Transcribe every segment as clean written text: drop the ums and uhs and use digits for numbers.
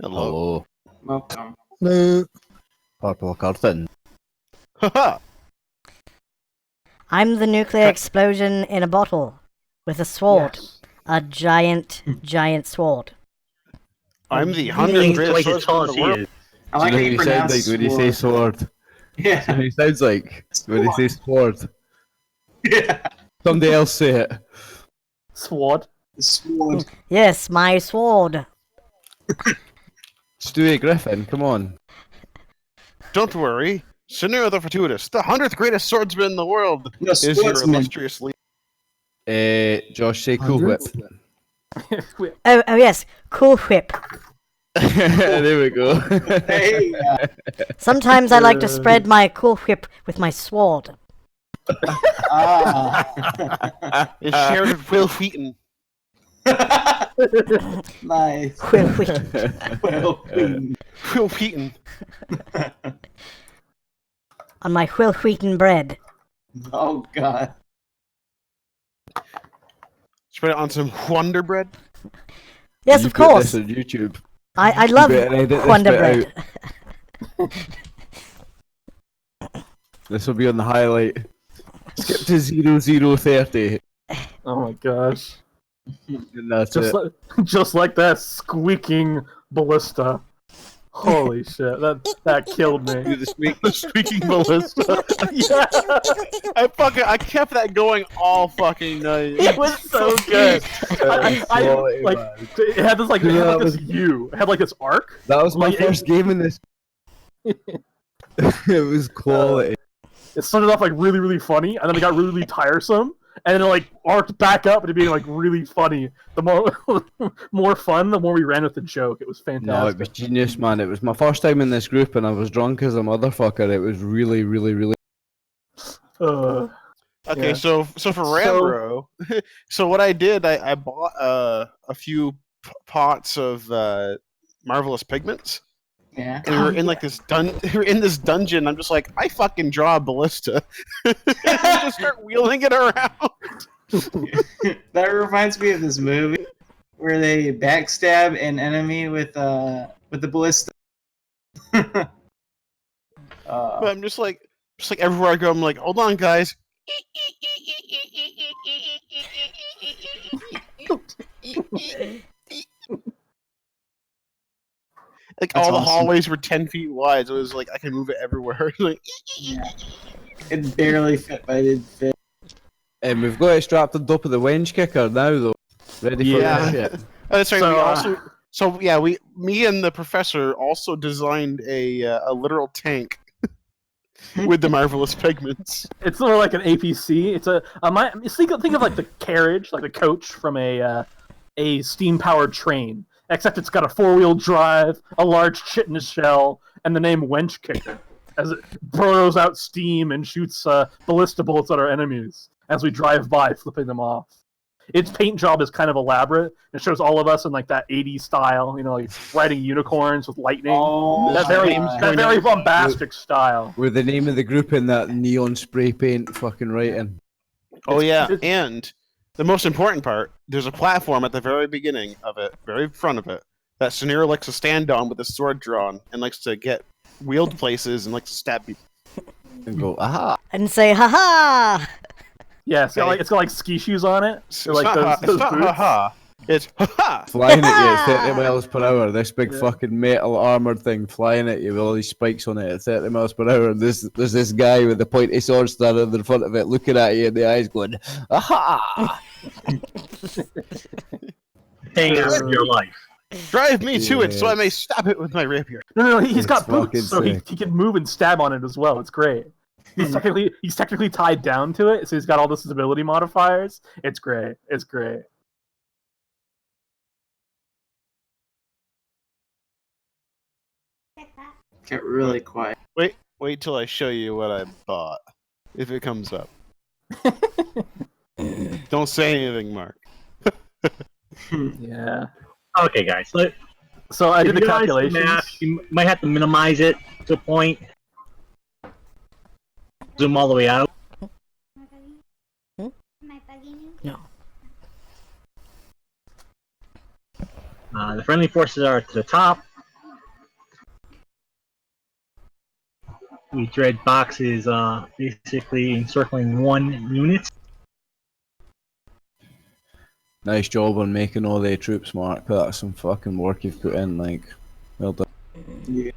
Hello. Welcome. Purple curtain. Haha! I'm the nuclear explosion in a bottle with a sword. Yes. A giant sword. I'm the Really 100th greatest twice as swordsman tall in as the he world. is. I like Do how you know you what he sounds pronounce like when you say sword? Do you know Yeah. what he sounds like when he says sword? Yeah. Somebody else say it. Sword. Sword. Yes, my sword. Stewie Griffin, come on. Don't worry. Scenario the Fortuitous, the 100th greatest swordsman in the world, No, is your swordsman. illustrious leader. Josh, say Cool Whip. Oh yes, Cool Whip. There we go. Hey, Sometimes I like to spread my Cool Whip with my sword. It's shared with Will Wheaton. nice. Will Wheaton. Well, Will Wheaton. On my Will Wheaton bread. oh god. Spread it on some Wonder Bread. Yes, You of put course. this on YouTube. I love better edit this Wonder bit bread. This will be on the highlight. Skip to 0030. Oh my gosh. And that's Just it. like, just like that squeaking ballista. Holy shit, that killed me. The squeaking ballista. Yeah. I kept that going all fucking night. It was so good. Quality, like man. it had this like Yeah, it had that like was- this U. It had like this arc. That was my Like, first game in this. It was quality. It started off like really, really funny, and then it got really, really tiresome, and then it like arced back up into being like really funny. The more more fun, the more we ran with the joke. It was fantastic. No, it was genius, man. It was my first time in this group, and I was drunk as a motherfucker. It was really, really, really. Uh, Okay, Yeah. so for Rambro, so what I did, I bought a few pots of marvelous pigments. Yeah. And we were in like this we were in this dungeon. I'm just like, I fucking draw a ballista. And I just start wheeling it around. That reminds me of this movie where they backstab an enemy with the ballista. But I'm just like everywhere I go, I'm like, hold on, guys. Like That's all the awesome. hallways were 10 feet wide, so it was like I could move it everywhere. Like, Yeah. It barely fit, but it did fit. And we've got it strapped on top of the wench kicker now, though. Ready for Yeah. this shit. oh, that's right. So, We also, so yeah, me and the professor also designed a literal tank with the marvelous pigments. it's sort of like an APC. It's think of like the carriage, like the coach from a steam powered train. Except it's got a 4-wheel drive, a large chitinous shell, and the name Wench Kicker, as it burrows out steam and shoots ballista bullets at our enemies as we drive by, flipping them off. Its paint job is kind of elaborate. It shows all of us in like that 80s style, you know, like riding unicorns with lightning. Oh, that my very bombastic style. With the name of the group in that neon spray paint fucking writing. Oh yeah, it's- and the most important part, there's a platform at the very beginning of it, very front of it, that Scenario likes to stand on with his sword drawn and likes to get wheeled places and likes to stab people. And go, aha! And say, haha! Yeah, it's Okay. got like ski shoes on it. It's They're like not, those it's not boots. haha. It's haha. Flying at you at 30 miles per hour. This big Yeah. fucking metal armored thing flying at you with all these spikes on it at 30 miles per hour. There's this guy with the pointy sword standing in front of it looking at you in the eyes going, aha! Danger of your life. Drive me to it so I Yes. may stab it with my rapier. No, he's It's got fucking boots, so he sick. can move and stab on it as well. It's great. He's technically tied down to it, so he's got all the stability modifiers. It's great. It's great. Get really quiet. Wait till I show you what I bought. If it comes up. Don't say anything, Mark. Yeah. Okay, guys. So I If did the you realize calculations. math, you might have to minimize it to a point. Zoom all the way out. No. The friendly forces are to the top. Each red box is basically encircling 1 unit. Nice job on making all the troops, Mark. That's some fucking work you've put in, like, well done. Yeah.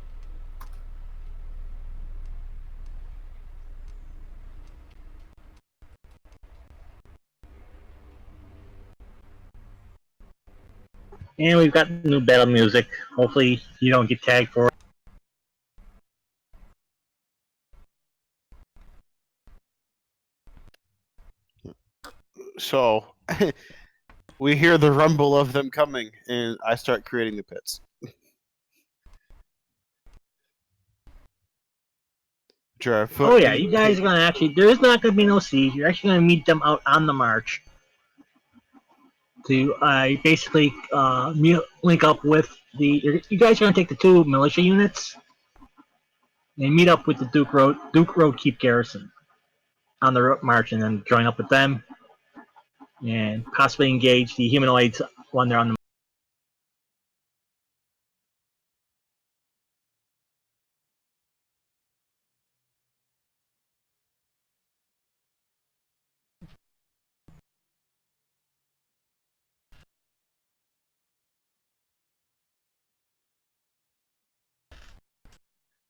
And we've got new battle music. Hopefully you don't get tagged for it. So we hear the rumble of them coming, and I start creating the pits. Oh yeah, you guys are gonna actually. There is not gonna be no siege. You're actually gonna meet them out on the march to basically link up with the. You guys are gonna take the 2 militia units and meet up with the Duke Road Keep garrison on the march, and then join up with them and possibly engage the humanoids when they're on the.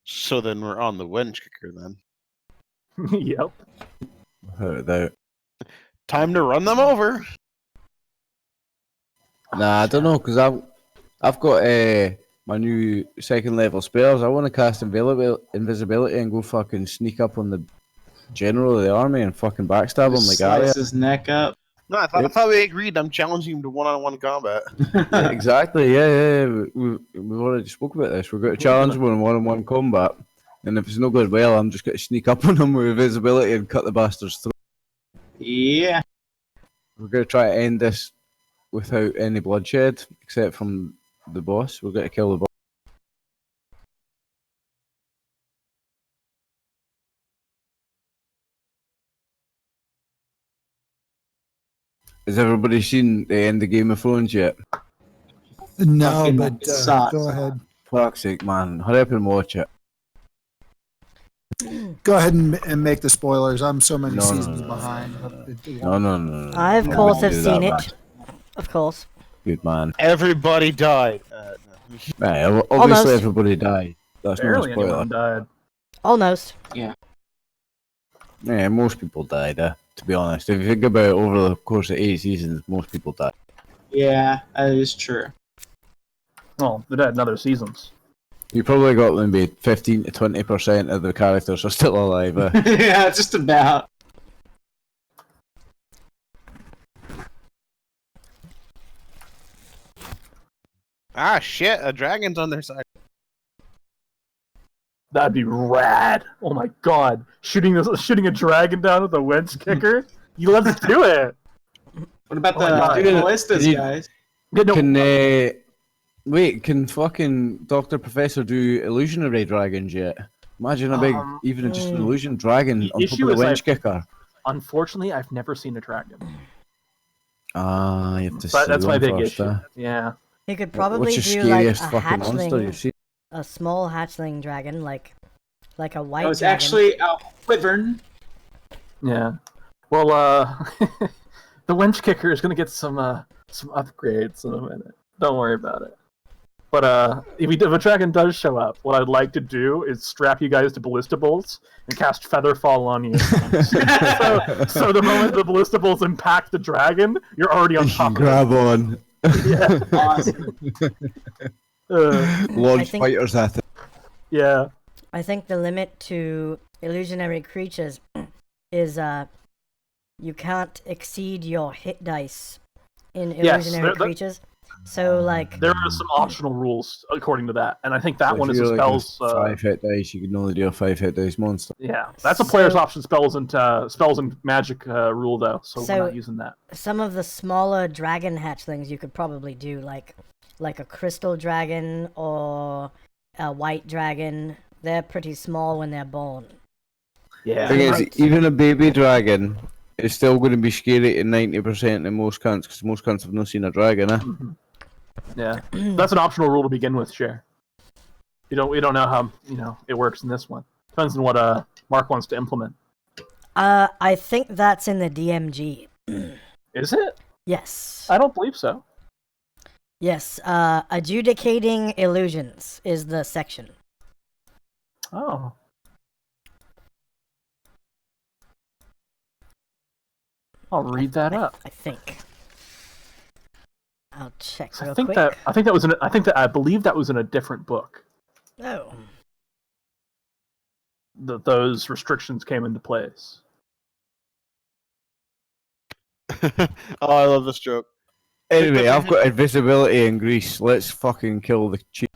So then we're on the winch kicker then. Yep. Without. Time to run them over. Nah, I don't know, because I've got my new 2nd level spells. I want to cast invisibility and go fucking sneak up on the general of the army and fucking backstab him like Slice Arya. his neck up. No, I thought we agreed. I'm challenging him to one-on-one combat. Yeah, exactly, yeah. We've already spoke about this. We're going to challenge him in one-on-one combat. And if it's no good, well, I'm just going to sneak up on him with invisibility and cut the bastard's throat. Yeah. We're going to try to end this without any bloodshed, except from the boss. We're going to kill the boss. Has everybody seen the end of Game of Thrones yet? No, Fucking but sucks. go ahead. Fuck's sake, man. Hurry up and watch it. Go ahead and make the spoilers. I'm so many No, seasons no. behind. No. I, of I course, wouldn't have do seen that, it. Of course. Good man. Everybody died. Right, obviously Almost. everybody died. That's not a Barely spoiler. anyone died. Almost. Yeah, most people died, to be honest. If you think about it, over the course of 8 seasons, most people died. Yeah, that is true. Well, they're dead in other seasons. You probably got maybe 15 to 20% of the characters are still alive. Yeah, just about. Ah, shit! A dragon's on their side. That'd be rad. Oh my god. Shooting a dragon down with a winch kicker? Let's do it. What about Oh my God. the ballistas, guys? Yeah, no, Can fucking Dr. Professor do illusionary dragons yet? Imagine a big, even just an illusion dragon The on top issue of the is winch kicker. unfortunately, I've never seen a dragon. You have to see But that's my one big first, issue. Yeah. You could What's probably your do like a scariest fucking monster you've hatchling, seen? a small hatchling dragon, like a white It was dragon. actually a wyvern. Yeah. Well, the winch kicker is gonna get some upgrades in a minute. Don't worry about it. But if a dragon does show up, what I'd like to do is strap you guys to ballista bolts and cast feather fall on you. so the moment the ballista bolts impact the dragon, you're already on top of it. Grab on. Yeah. Awesome. Launch I think- fighters at it. Yeah. I think the limit to illusionary creatures is you can't exceed your hit dice in Yes, illusionary there- creatures. So like There are some optional rules according to that, and I think that So one if is a you're like a spells. 5 hit dice, you can only do a 5 hit dice monster. Yeah, that's a player's So- option spells and magic rule though, so So- we're not using that. some of the smaller dragon hatchlings you could probably do like a crystal dragon or a white dragon. They're pretty small when they're born. Yeah. Thing is, Right. even a baby dragon is still going to be scary to 90% in most cunts, because most cunts have not seen a dragon, Mhm. Yeah, that's an optional rule to begin with. Share. We don't know how it works in this one. Depends on what Mark wants to implement. I think that's in the DMG. Is it? Yes. I don't believe so. Yes. Adjudicating illusions is the section. Oh. I'll read that up. I think. I'll check real I think quick. I believe that was in a different book. Oh. Those restrictions came into place. Oh, I love this joke. Anyway, I've got invisibility in Greece. Let's fucking kill the chief.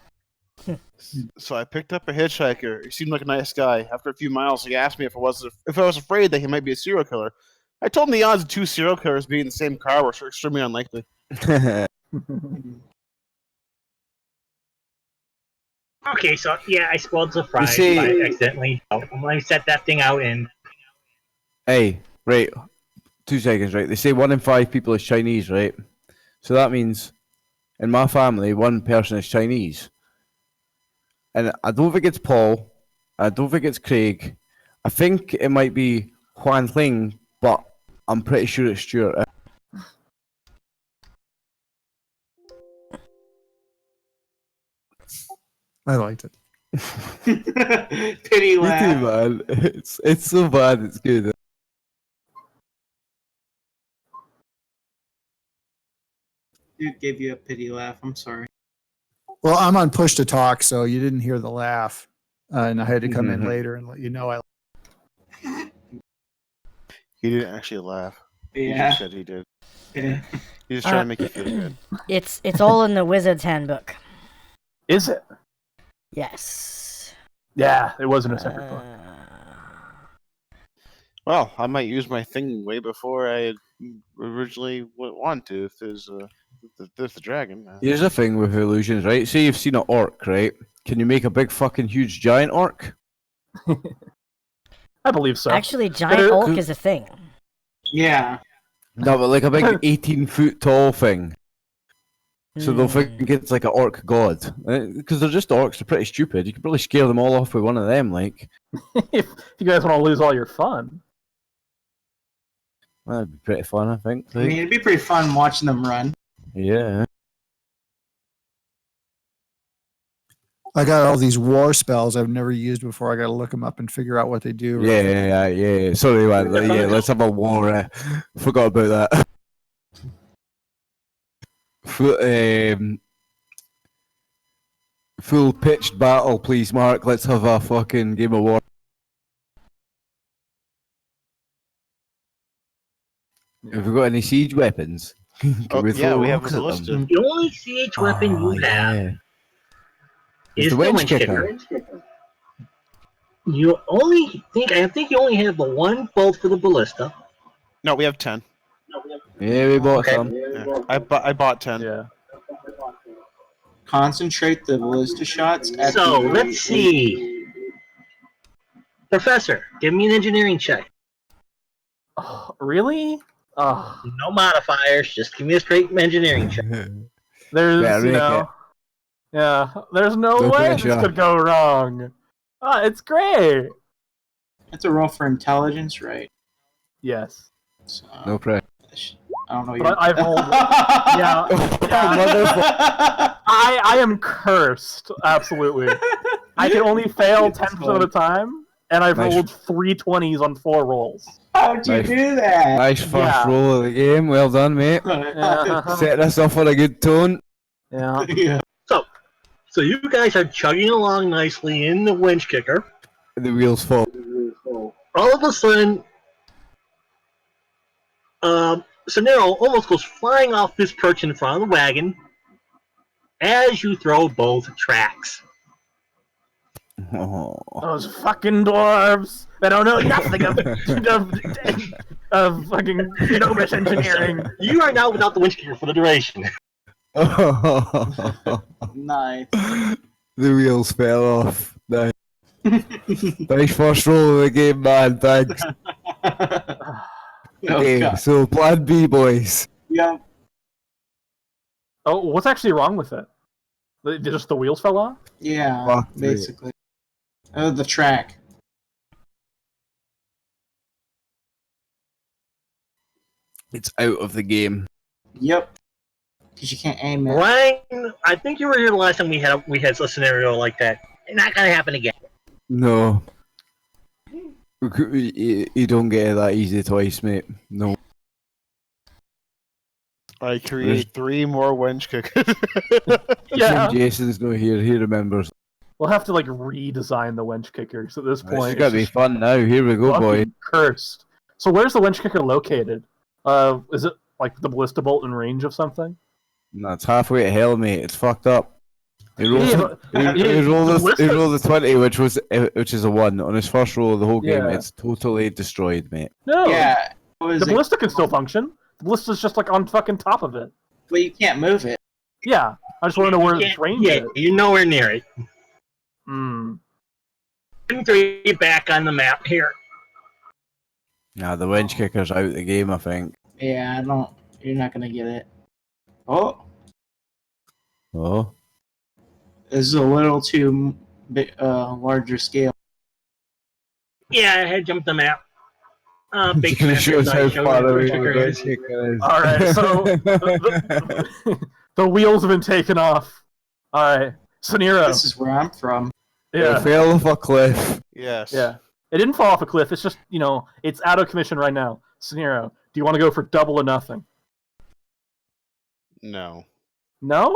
So I picked up a hitchhiker. He seemed like a nice guy. After a few miles, he asked me if I was afraid that he might be a serial killer. I told him the odds of 2 serial killers being in the same car were extremely unlikely. Okay, so yeah, I spoiled the fries see- by accidentally. I set that thing out and Hey, right. 2 seconds, right? They say 1 in 5 people is Chinese, right? So that means in my family, 1 person is Chinese. And I don't think it's Paul. I don't think it's Craig. I think it might be Huan Ling, but I'm pretty sure it's Stuart. I liked it. Pity Me laugh. too, man. It's so bad, it's good. Dude gave you a pity laugh. I'm sorry. Well, I'm on push to talk, so you didn't hear the laugh, and I had to come in Mhm. later and let you know. He didn't actually laugh. He Yeah. just said he did. Yeah. He was trying to make you feel good. It's all in the Wizard's Handbook. Is it? Yes. Yeah, it wasn't a separate book. Well, I might use my thing way before I originally wanted to. If there's the dragon. Here's the thing with illusions, right? Say you've seen an orc, right? Can you make a big fucking huge giant orc? I believe so. Actually, giant Could- orc is a thing. Yeah. No, but like a big 18-foot tall thing. So they'll Hmm. think it's like an orc god. Because they're just orcs, they're pretty stupid. You could probably scare them all off with one of them, like. if you guys want to lose all your fun. That'd be pretty fun, I think. I mean, it'd be pretty fun watching them run. Yeah. I got all these war spells I've never used before. I got to look them up and figure out what they do. Yeah. Sorry, man. Yeah, let's have a war. Forgot about that. Full pitched battle, please, Mark. Let's have a fucking game of war. Have we got any siege weapons? Can Oh, yeah, throw we have a rocks at them? ballista. the only siege weapon you have yeah. is the the winch winch kicker. kicker. I think you only have the 1 bolt for the ballista. No, we have 10. Yeah, we bought Okay. some. Yeah. I bought 10. Yeah. Concentrate the ballista shots at So the let's see. Professor, give me an engineering check. Oh, really? Oh, No modifiers, just give me a straight engineering check. there's Yeah, Rick, yeah. There's no No way pressure. this could go wrong. It's great. That's a roll for intelligence, right? Yes. So, No pressure. I don't know. But I've rolled. Yeah. I am cursed. Absolutely. I can only fail 10% of the time, and I've Nice. rolled 3 20s on 4 rolls. How'd you Nice. do that? Nice first Yeah. roll of the game. Well done, mate. Yeah. Setting us off on a good tone. Yeah. Yeah. So you guys are chugging along nicely in the winch kicker. The wheels fall. All of a sudden, Sonero almost goes flying off this perch in front of the wagon as you throw both tracks. Oh. Those fucking dwarves! They don't know nothing of fucking gnomish engineering. You are now without the winch kicker for the duration. Nice. The wheels fell off. Nice. Nice first roll of the game, man. Thanks. Oh, Okay, God. so plan B, boys. Yeah. Oh, what's actually wrong with it? Just the wheels fell off? Yeah, Fuck, basically. Oh, the track. It's out of the game. Yep. Because you can't aim it. Ryan, I think you were here the last time we had a scenario like that. It's not gonna happen again. No. You don't get it that easy twice, mate. No. I create 3 more wench kickers. Yeah. Jason's not here. He remembers. We'll have to like redesign the winch kickers at this This point. is gonna It's be just fun now. Here we go, boy. fucking cursed. So where's the winch kicker located? Is it like the ballista bolt in range of something? No, it's halfway to hell, mate. It's fucked up. He rolled, Yeah, he rolled, the he ballista- rolled a 20, which is a 1 on his first roll of the whole game. Yeah. It's totally destroyed, mate. No, Yeah. What was the it? ballista can still function. The ballista's just like on fucking top of it. But you can't move it. Yeah, I just want to know where its Can't- range yeah, is. you're nowhere near it. Hmm. Putting 3 back on the map here. Nah, the winch kicker's out of the game, I think. Yeah, I don't. You're not gonna get it. Oh, Oh. this is a little too larger scale. Yeah, I had jumped the map. Big It shows how show far you away the the kicker winch is. kicker is. All right, so the wheels have been taken off. All right, Saniro. This is where I'm from. It Yeah, fell off a cliff. Yes. yeah. It didn't fall off a cliff. It's just it's out of commission right now. Saniro, do you want to go for double or nothing? No. No.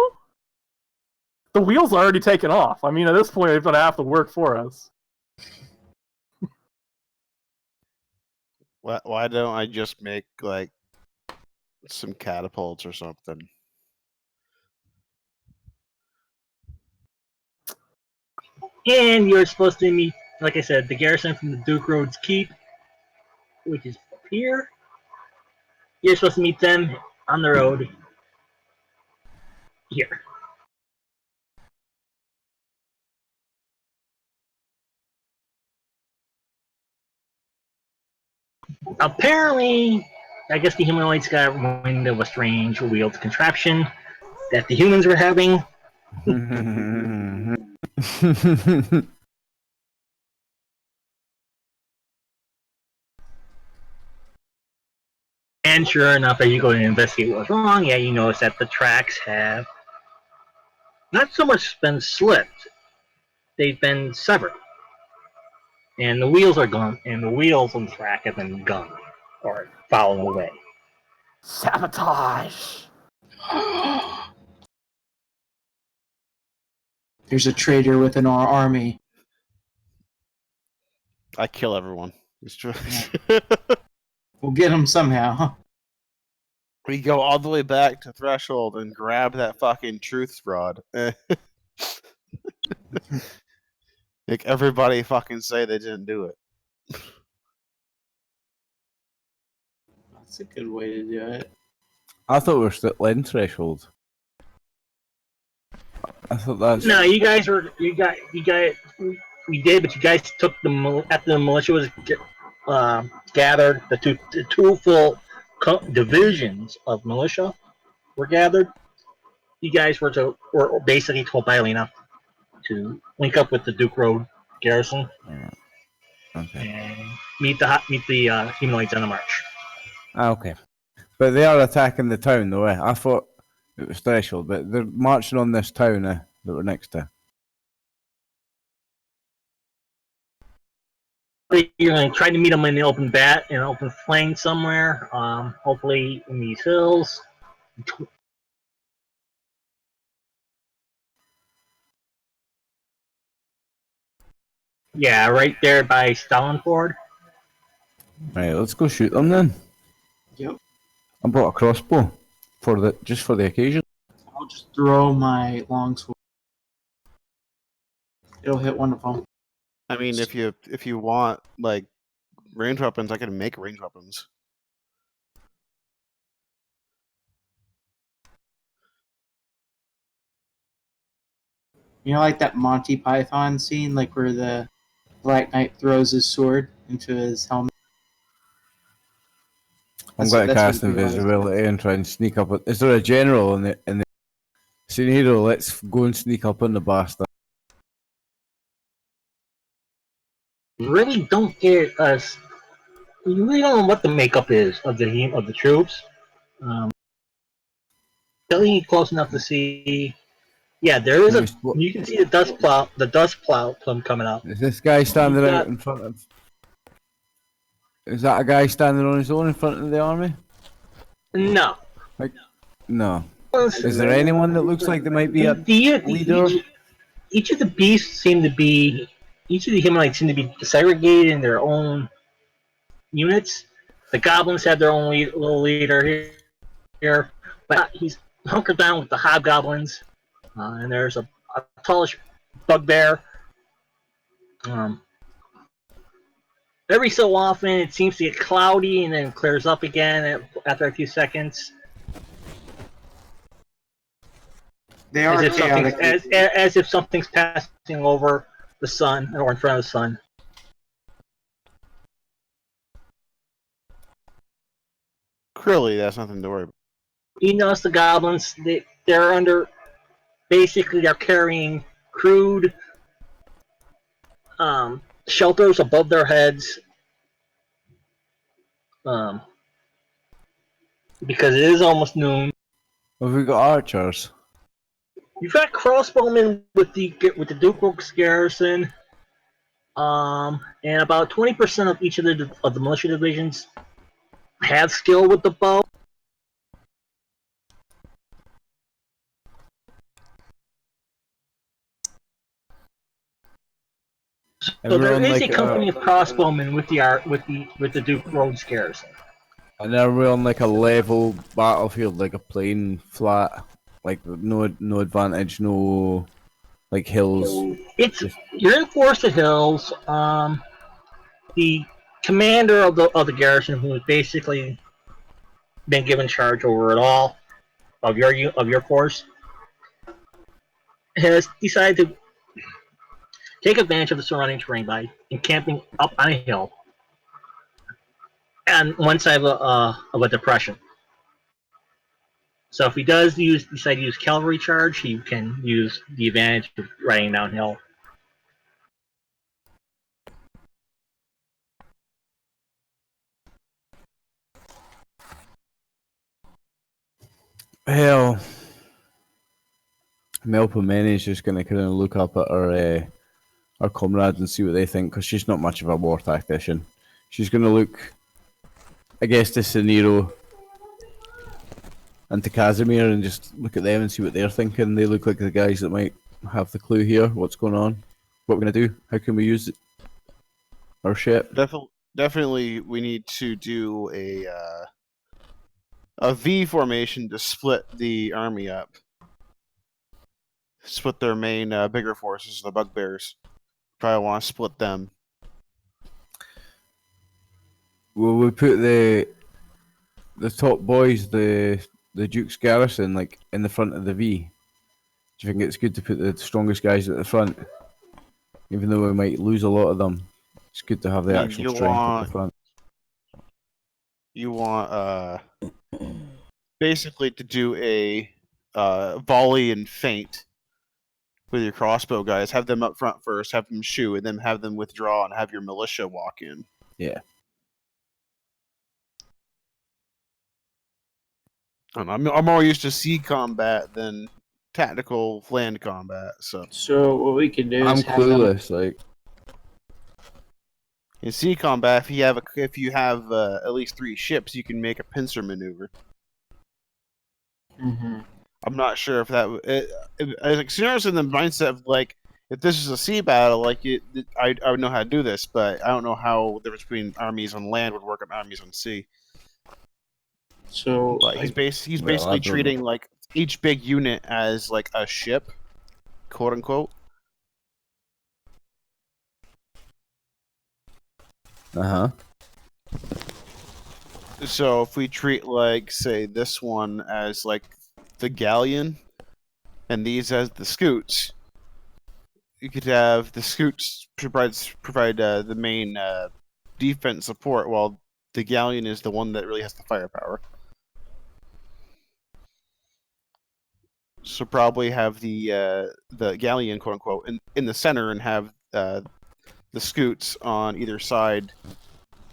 The wheels are already taken off. I mean, at this point, they've done half the work for us. Why don't I just make like some catapults or something? And you're supposed to meet, like I said, the garrison from the Duke Roads Keep, which is up here. You're supposed to meet them on the road here. Apparently, I guess the humanoids got wind of a strange wheeled contraption that the humans were having. And sure enough, as you go to investigate what's wrong, yeah, you notice that the tracks have not so much been slipped, they've been severed. And the wheels are gone, and the wheels on the track have been gone, or fallen away. Sabotage. There's a traitor within our army. I kill everyone. It's true. We'll get him somehow. We go all the way back to Threshold and grab that fucking truth rod. Make everybody fucking say they didn't do it. That's a good way to do it. I thought we were still in Threshold. I thought that's... No, you guys, we did, but you guys took after the militia was gathered, the two full divisions of militia were gathered. You guys were basically told by Elena to link up with the Duke Road garrison Okay. and meet the humanoids on the march. Okay. But they are attacking the town, though, eh? I thought it was Threshold, but they're marching on this town that we're next to. You're going to try to meet them in the open plain somewhere, hopefully in these hills. Yeah, right there by Stalinford. Right, let's go shoot them then. Yep. I brought a crossbow just for the occasion. I'll just throw my longsword. It'll hit one of them. I mean, if you want like range weapons, I can make range weapons. You know, like that Monty Python scene, like where the Black Knight throws his sword into his helmet. I'm going to cast invisibility and try and sneak up. Is there a general in the Scenario, let's go and sneak up on the bastard. Really don't get us. You really don't know what the makeup is of the troops. Telling you close enough to see. Yeah, there is a. You can see the dust cloud coming up. Is this guy standing You've out got- in front of? Is that a guy standing on his own in front of the army? No. No. Is there anyone that looks like they might be a leader? Each of the beasts seem to be. Each of the humanoids seem to be segregated in their own units. The goblins have their own little leader here, but he's hunkered down with the hobgoblins, and there's a tallish bugbear. Every so often, it seems to get cloudy and then clears up again after a few seconds. They are chaotic. As if something's passing over the sun or in front of the sun. Clearly, that's nothing to worry about. You notice the goblins, they're under, basically they're carrying crude shelters above their heads, because it is almost noon. Have we got archers? You've got crossbowmen with the Duke Rogue's garrison, and about 20% of each of the militia divisions have skill with the bow. So there is a company of crossbowmen with the Duke Rogue's garrison. And are we on like a level battlefield, like a plain flat, like no advantage, no like hills? You're in forested hills. The commander of the garrison, who has basically been given charge over it all of your force, has decided to take advantage of the surrounding terrain by encamping up on a hill and one side of a depression. So if he does decide to use cavalry charge, he can use the advantage of riding downhill. Hell, Melpomene is just gonna kind of look up at our comrades and see what they think, because she's not much of a war tactician. She's gonna look, I guess, to Scenario and to Casimir and just look at them and see what they're thinking. They look like the guys that might have the clue here. What's going on? What we're gonna do? How can we use our ship? Definitely, we need to do a V formation to split the army up. Split their main bigger forces, the bugbears. Probably want to split them. Will we put the top boys, the Duke's garrison, like in the front of the V? Do you think it's good to put the strongest guys at the front, even though we might lose a lot of them? It's good to have the actual strength at the front. You want basically to do a volley and feint with your crossbow guys. Have them up front first, have them shoot, and then have them withdraw and have your militia walk in. Yeah. I'm more used to sea combat than tactical land combat. So what we can do I'm is clueless. Like in sea combat, if you have at least 3 ships, you can make a pincer maneuver. Mm-hmm. I'm not sure if that. Like, Scenario's in the mindset of like, if this is a sea battle, like I would know how to do this, but I don't know how the difference between armies on land would work on armies on sea. So But he's basically treating like each big unit as like a ship, quote unquote. So if we treat like, say, this one as like the galleon, and these as the scoots, you could have the scoots provide the main defense support, while the galleon is the one that really has the firepower. So probably have the galleon, quote unquote, in the center, and have the scoots on either side,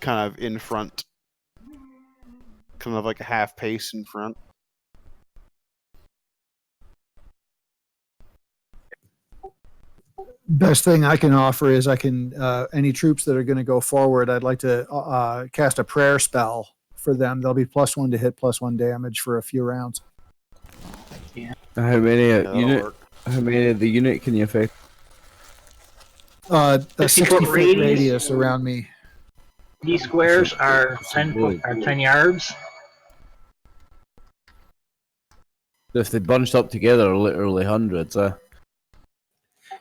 kind of in front, kind of like a half pace in front. Best thing I can offer is I can any troops that are going to go forward. I'd like to cast a prayer spell for them. They'll be +1 to hit, +1 damage for a few rounds. How many that'll unit? work. How many of the unit can you affect? A 60-foot 60-foot radius around me. These squares are It's 10 really- are 10 yards. If they bunched up together, literally hundreds.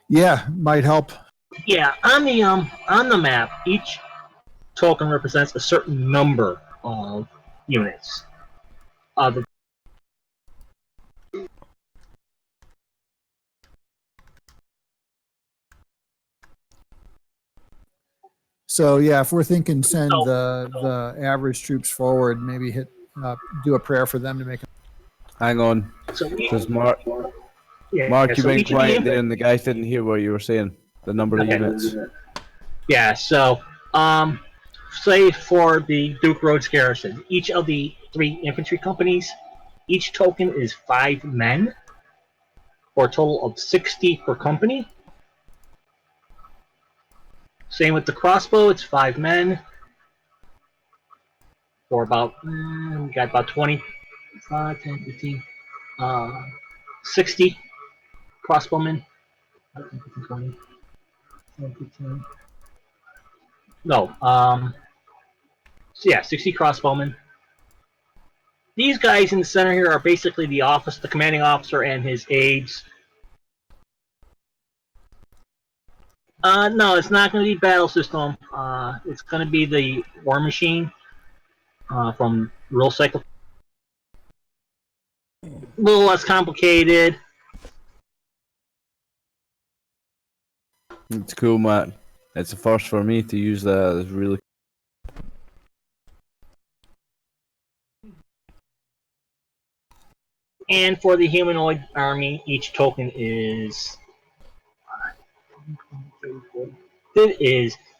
Yeah, might help. Yeah, on the map, each token represents a certain number of units. The So yeah, if we're thinking send So- the average troops forward, maybe do a prayer for them to make. Hang on, so because Mark, yeah, you so went each of quiet the- there, and the guys didn't hear what you were saying. The number of Okay. units. Yeah, so say for the Duke Roads garrison, each of the 3 infantry companies, each token is 5 men, for a total of 60 per company. Same with the crossbow, it's 5 men, for about, we got about 25, 10, 15, 60 crossbowmen. 20, 10, 15. No, so yeah, 60 crossbowmen. These guys in the center here are basically the commanding officer and his aides. No, it's not going to be battle system. It's going to be the War Machine from Real Cycle. A little less complicated. It's cool, Matt. It's a first for me to use that. It's really. And for the humanoid army, each token is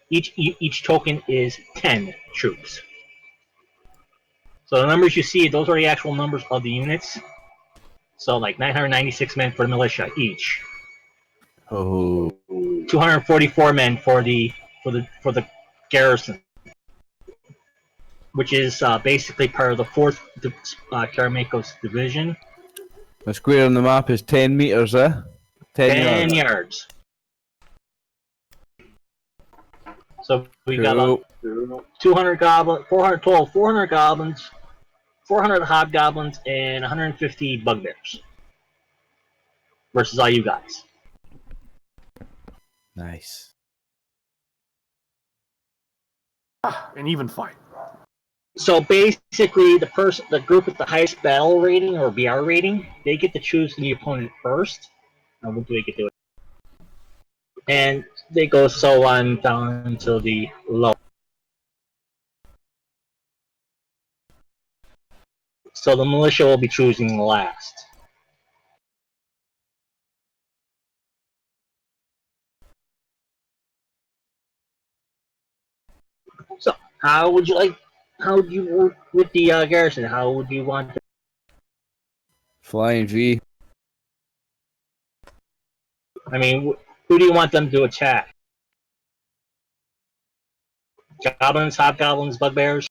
each token is 10 troops. So the numbers you see, those are the actual numbers of the units. So like 996 men for the militia each. Oh, 244 men for the garrison, which is basically part of the 4th Karameiko's division. the square on the map is 10 meters, 10 yards. yards. So we got Cool. 200 goblins, 400 total, 400 goblins, 400 hobgoblins, and 150 bugbears. Versus all you guys. Nice. An even fight. So basically, the group with the highest battle rating or BR rating, they get to choose the opponent first. What do they get to do it? And they go so on down until the low. So the militia will be choosing last. So how would you work with the garrison? How would you want to? Flying V. I mean, who do you want them to attack? Goblins, hobgoblins, bugbears?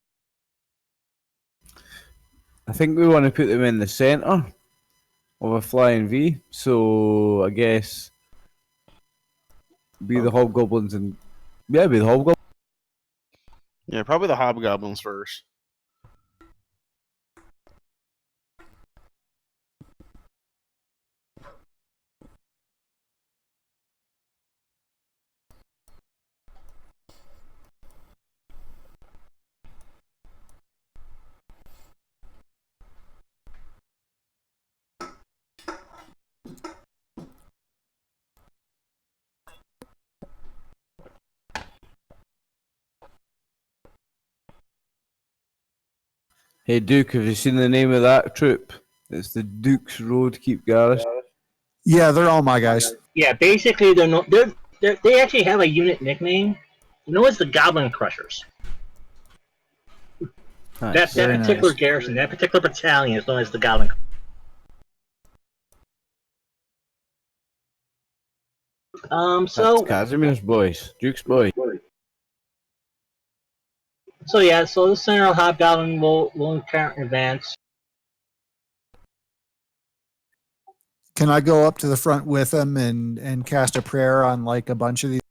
I think we want to put them in the center of a flying V. So I guess be the hobgoblins and be the hobgoblins. Yeah, probably the hobgoblins first. Hey Duke, have you seen the name of that troop? It's the Duke's Road Keep Garrison. Yeah, they're all my guys. Yeah, basically they actually have a unit nickname. You know, it's the Goblin Crushers. Nice. That Very particular nice. garrison, that particular battalion is known as the Goblin. So That's Casimir's boys, Duke's boys. so the Center Hobgoblin will encounter advance. Can I go up to the front with them and cast a prayer on like a bunch of these?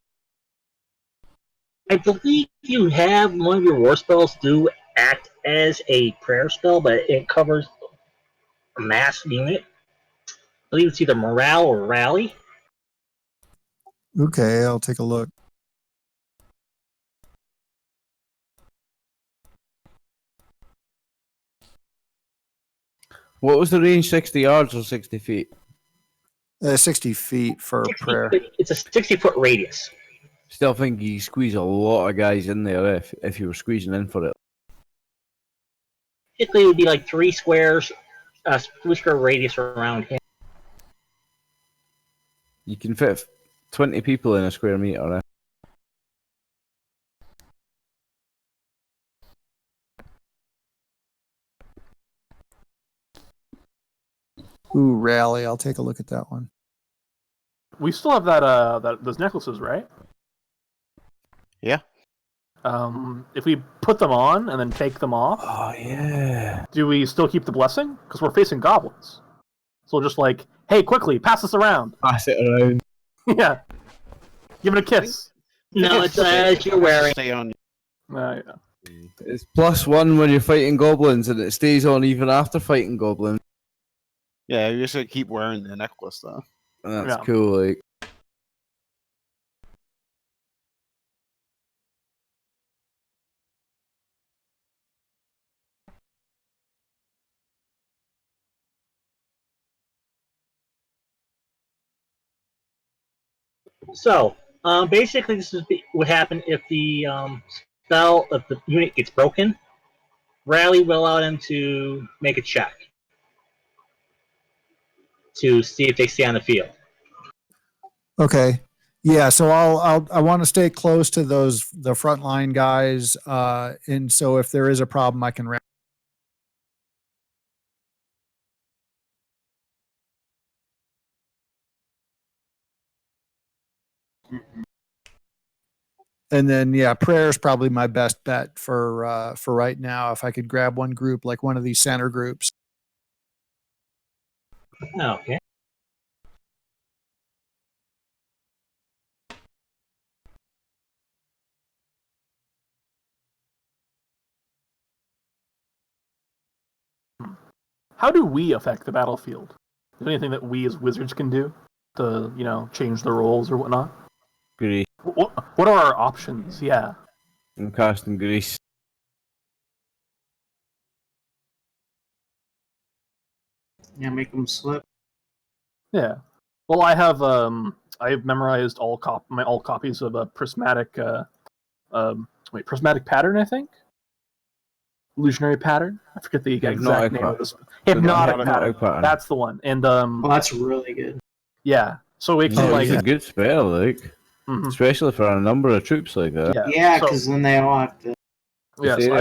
I believe you have one of your war spells do act as a prayer spell, but it covers a mass unit. I believe it's either morale or rally. Okay, I'll take a look. What was the range? 60 yards or 60 feet? 60 feet for prayer. It's a 60-foot radius. Still think you squeeze a lot of guys in there if you were squeezing in for it. Typically, it would be like 3 squares, 3-square radius around him. You can fit 20 people in a square meter. Ooh, rally. I'll take a look at that one. We still have those necklaces, right? Yeah. If we put them on and then take them off, Oh, yeah. do we still keep the blessing? Because we're facing goblins. So just like, hey, quickly, pass this around. Pass it around. Yeah. Give it a kiss. No, it's as you're wearing. Stay on. Yeah. It's +1 when you're fighting goblins, and it stays on even after fighting goblins. Yeah, you just gotta keep wearing the necklace though. And that's Yeah. cool, like. So, basically, this is what happened if the spell of the unit gets broken. Rally will allow them to make a check to see if they stay on the field. Okay. Yeah, so I want to stay close to the frontline guys, and so if there is a problem, I can. And then yeah, prayer is probably my best bet for right now. If I could grab one group, like one of these center groups. Okay. How do we affect the battlefield? Is there anything that we as wizards can do to, change the roles or whatnot? Grease. What are our options? Yeah. I'm casting grease. Yeah, make them slip. Yeah. Well, I've memorized all copies of prismatic prismatic pattern, I think. Illusionary pattern. I forget the exact name of this. Hypnotic pattern. That's the one. And Well, that's really good. yeah. So it can It's a good spell, like, especially for a number of troops like that. Yeah, because then they all have to. Yeah, so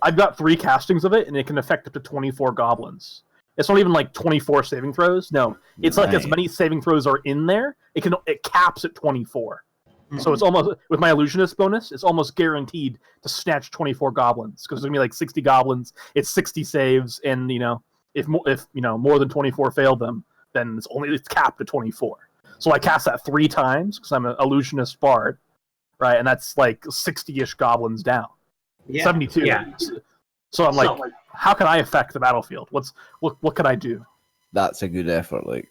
I've got 3 castings of it, and it can affect up to 24 goblins. It's not even like 24 saving throws. No, it's like as many saving throws are in there. It caps at 24. So it's almost, with my illusionist bonus, it's almost guaranteed to snatch 24 goblins because there's gonna be like 60 goblins. It's 60 saves, and if more than 24 fail them, then it's capped at 24. So I cast that 3 times because I'm an illusionist bard, right? And that's like 60-ish goblins down. Yeah. 72. Yeah. So I'm like, how can I affect the battlefield? What can I do? That's a good effort, like.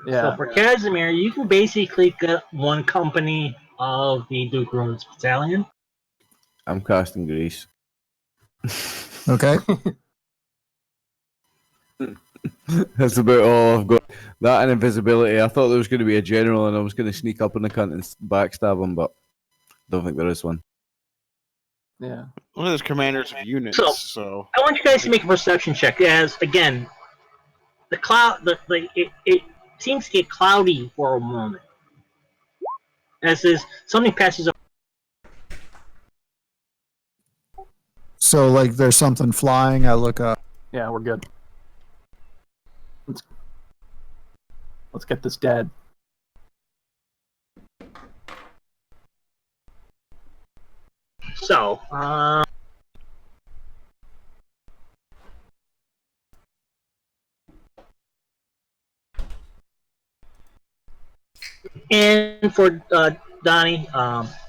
Yeah. So for Casimir, you can basically get one company of the Duke Rhodes Battalion. I'm casting grease. Okay. That's about all I've got. That and invisibility. I thought there was going to be a general and I was going to sneak up on the cunt and backstab him, but don't think there is one. Yeah. One of those commanders of units. So I want you guys to make a perception check. As again, the cloud, it seems to get cloudy for a moment. As is, something passes over. So like there's something flying. I look up. Yeah, we're good. Let's get this dead. So, and for Donnie,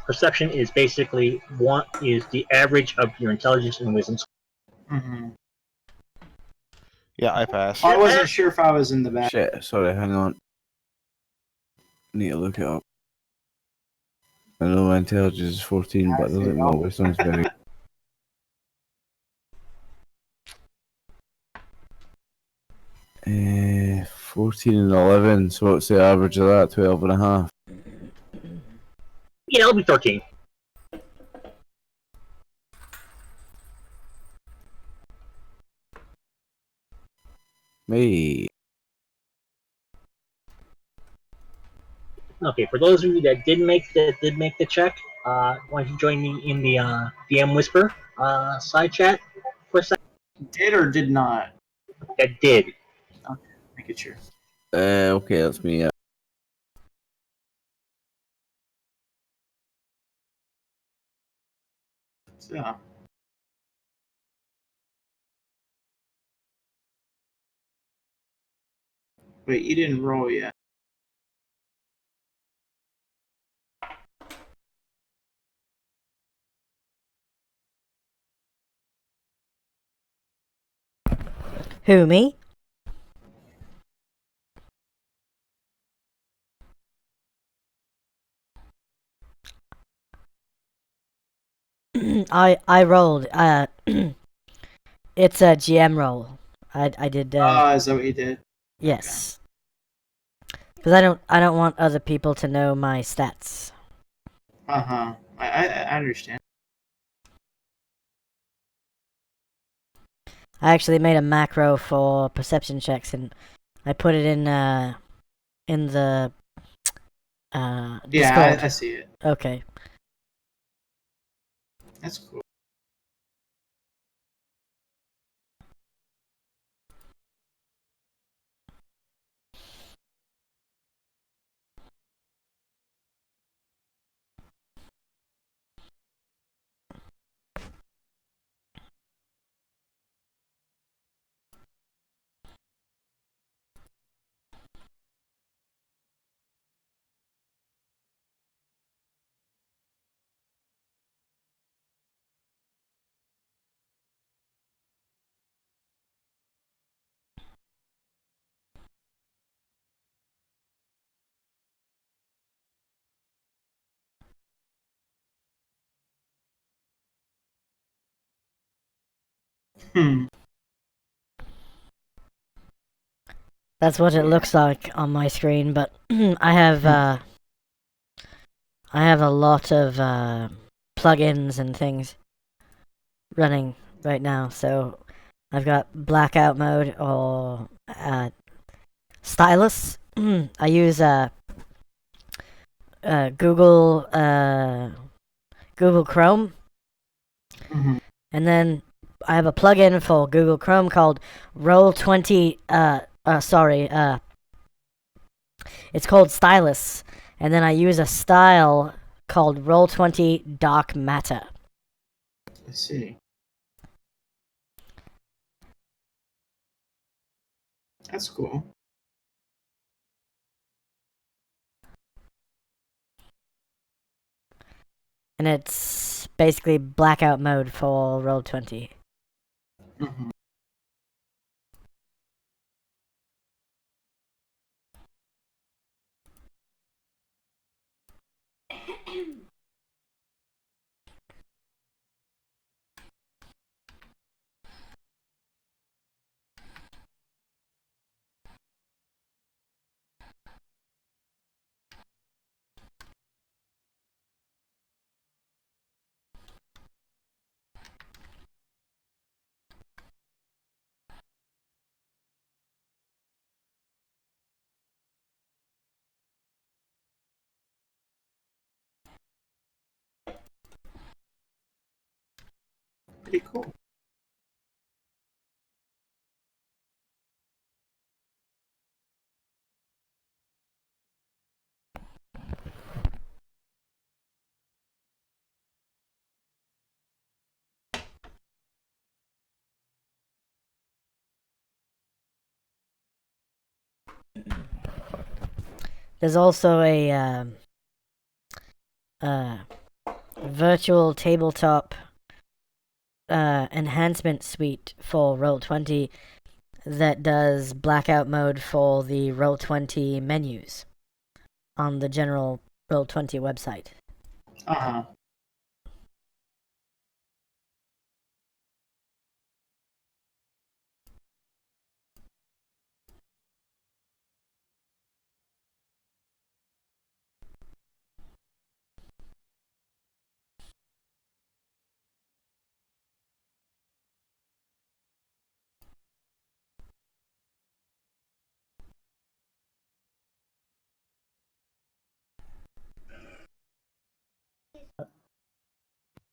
perception is basically the average of your intelligence and wisdom. Mm-hmm. Yeah, I pass. I wasn't sure if I was in the back. Shit, sorry, hang on. Need to look it up. I know my intelligence is 14, but I don't think my wisdom's very. 14 and 11, so what's the average of that? 12 and a half. Yeah, it'll be 13. Me. Okay, for those of you that did make the check, why don't you join me in the DM Whisper side chat for a second? Did or did not? That did. Make it sure. Okay, that's me. Yeah. So. Wait, you didn't roll yet. Who, me? I rolled. It's a GM roll. I did. Is that what you did? Yes. Because I don't want other people to know my stats. Uh-huh. I understand. I actually made a macro for perception checks, and I put it in the Yeah, Discord. I see it. Okay. That's cool. Hmm. That's what it looks like on my screen, but I have a lot of plugins and things running right now. So I've got blackout mode or stylus. I use Google Google Chrome, Mhm. and then I have a plugin for Google Chrome called Roll20. It's called Stylus, and then I use a style called Roll20 Dark Matter. I see. That's cool. And it's basically blackout mode for Roll20. Mhm. be cool. There's also a virtual tabletop enhancement suite for Roll20 that does blackout mode for the Roll20 menus on the general Roll20 website. Uh-huh.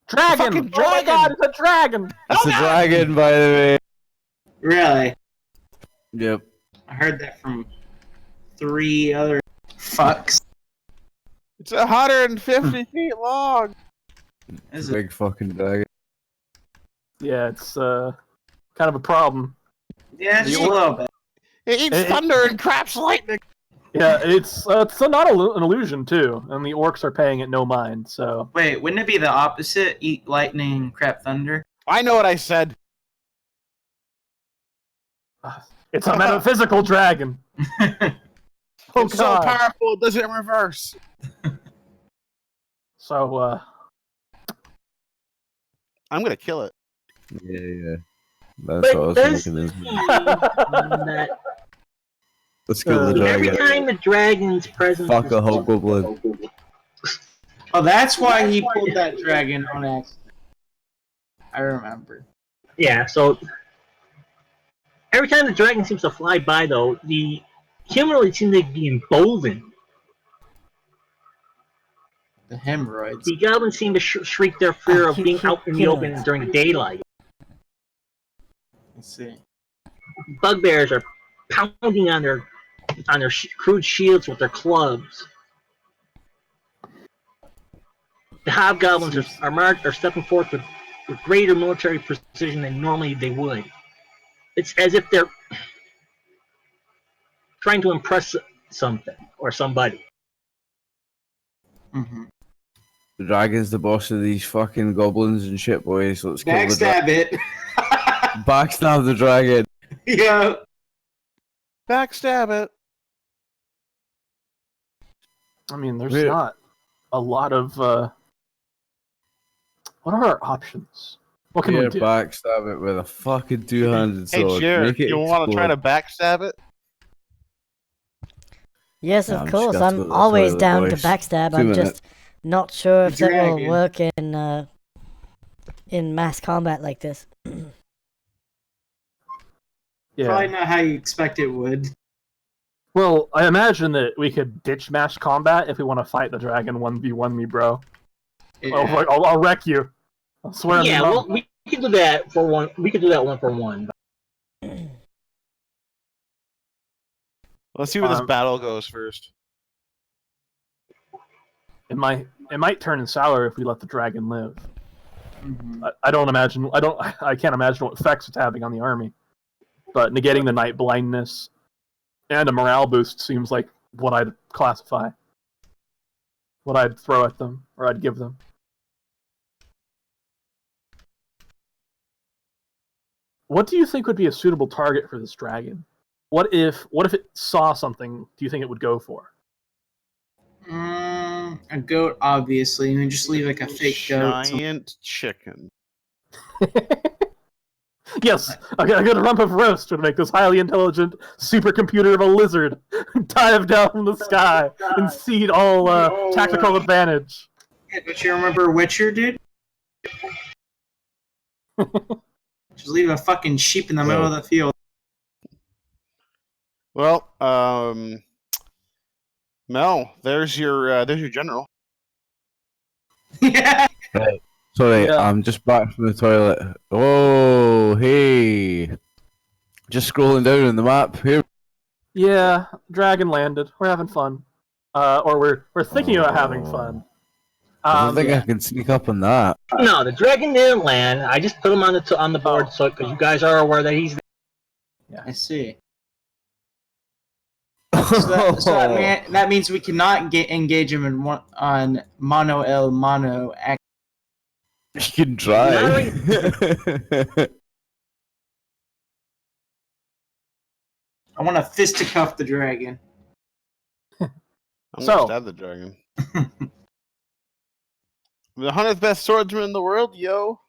Dragon! Fucking Oh my dragon! god, it's a dragon! It's a dragon, by the way. Really? Yep. I heard that from 3 other fucks. It's 150 feet long. This is Big fucking dragon. Yeah, it's kind of a problem. yeah, just a little bit. It eats It- thunder and craps lightning. Yeah, it's not an illusion too, and the orcs are paying it no mind. So Wait, wouldn't it be the opposite? Eat lightning, crap thunder? I know what I said. it's a metaphysical dragon. Oh It's so god! powerful, it does it in reverse. So I'm gonna kill it. Yeah. That's what I was there's thinking. that Let's kill the every dragon. time the dragon's presence Fuck is a hobgoblin. Oh, that's why he pulled that dragon on accident. I remember. Yeah, so every time the dragon seems to fly by, though, the humanoids seem to be emboldened. The hemorrhoids. The goblins seem to shriek their fear of being out in the open humanoids. during the daylight. Let's see. Bugbears are pounding on their crude shields with their clubs. The hobgoblins are stepping forth with greater military precision than normally they would. It's as if they're trying to impress something or somebody. Mm-hmm. The dragon's the boss of these fucking goblins and shit, boys. Let's kill the Backstab it. Backstab the dragon. Yeah. Backstab it. I mean, there's Wait. not a lot of. What are our options? What can Yeah, we do? backstab it with a fucking two-handed Hey, sword. Jared, Make it you want to try to backstab it? Yes, Yeah, of I'm just course. gonna have to go I'm to the always toilet, down to boys. backstab. 2 I'm minutes. just not sure if The that will dragon. work in mass combat like this. Yeah. Probably not how you expect it would. Well, I imagine that we could ditch mass combat if we want to fight the dragon 1v1 me, bro. Yeah. I'll wreck you. I swear on Yeah, the well, we could do that for one. We could do that 1-for-1. Let's see where this Um, battle goes first. it might turn sour if we let the dragon live. Mhm. I can't imagine what effects it's having on the army. But negating the night blindness and a morale boost seems like what I'd classify. What I'd throw at them, or I'd give them. What do you think would be a suitable target for this dragon? What if it saw something do you think it would go for? A goat, obviously. You just leave like a fake goat. Giant chicken. Yes, a good rump of roast would make this highly intelligent supercomputer of a lizard dive down from the sky and cede all tactical advantage. Yeah, don't you remember Witcher, dude? Just leave a fucking sheep in the middle of the field. Well, Mel, there's your general. Yeah. Right. Sorry, Yeah. I'm just back from the toilet. Oh, hey. Just scrolling down on the map here. Yeah, dragon landed. We're having fun. Or we're thinking about having fun. I don't think yeah. I can sneak up on that. No, the dragon didn't land. I just put him on the board so because you guys are aware that he's there. I see. That means we cannot engage him on mano el mano. You can try. I want to fisticuff the dragon. I'm So- gonna stab the dragon. The 100th best swordsman in the world, yo.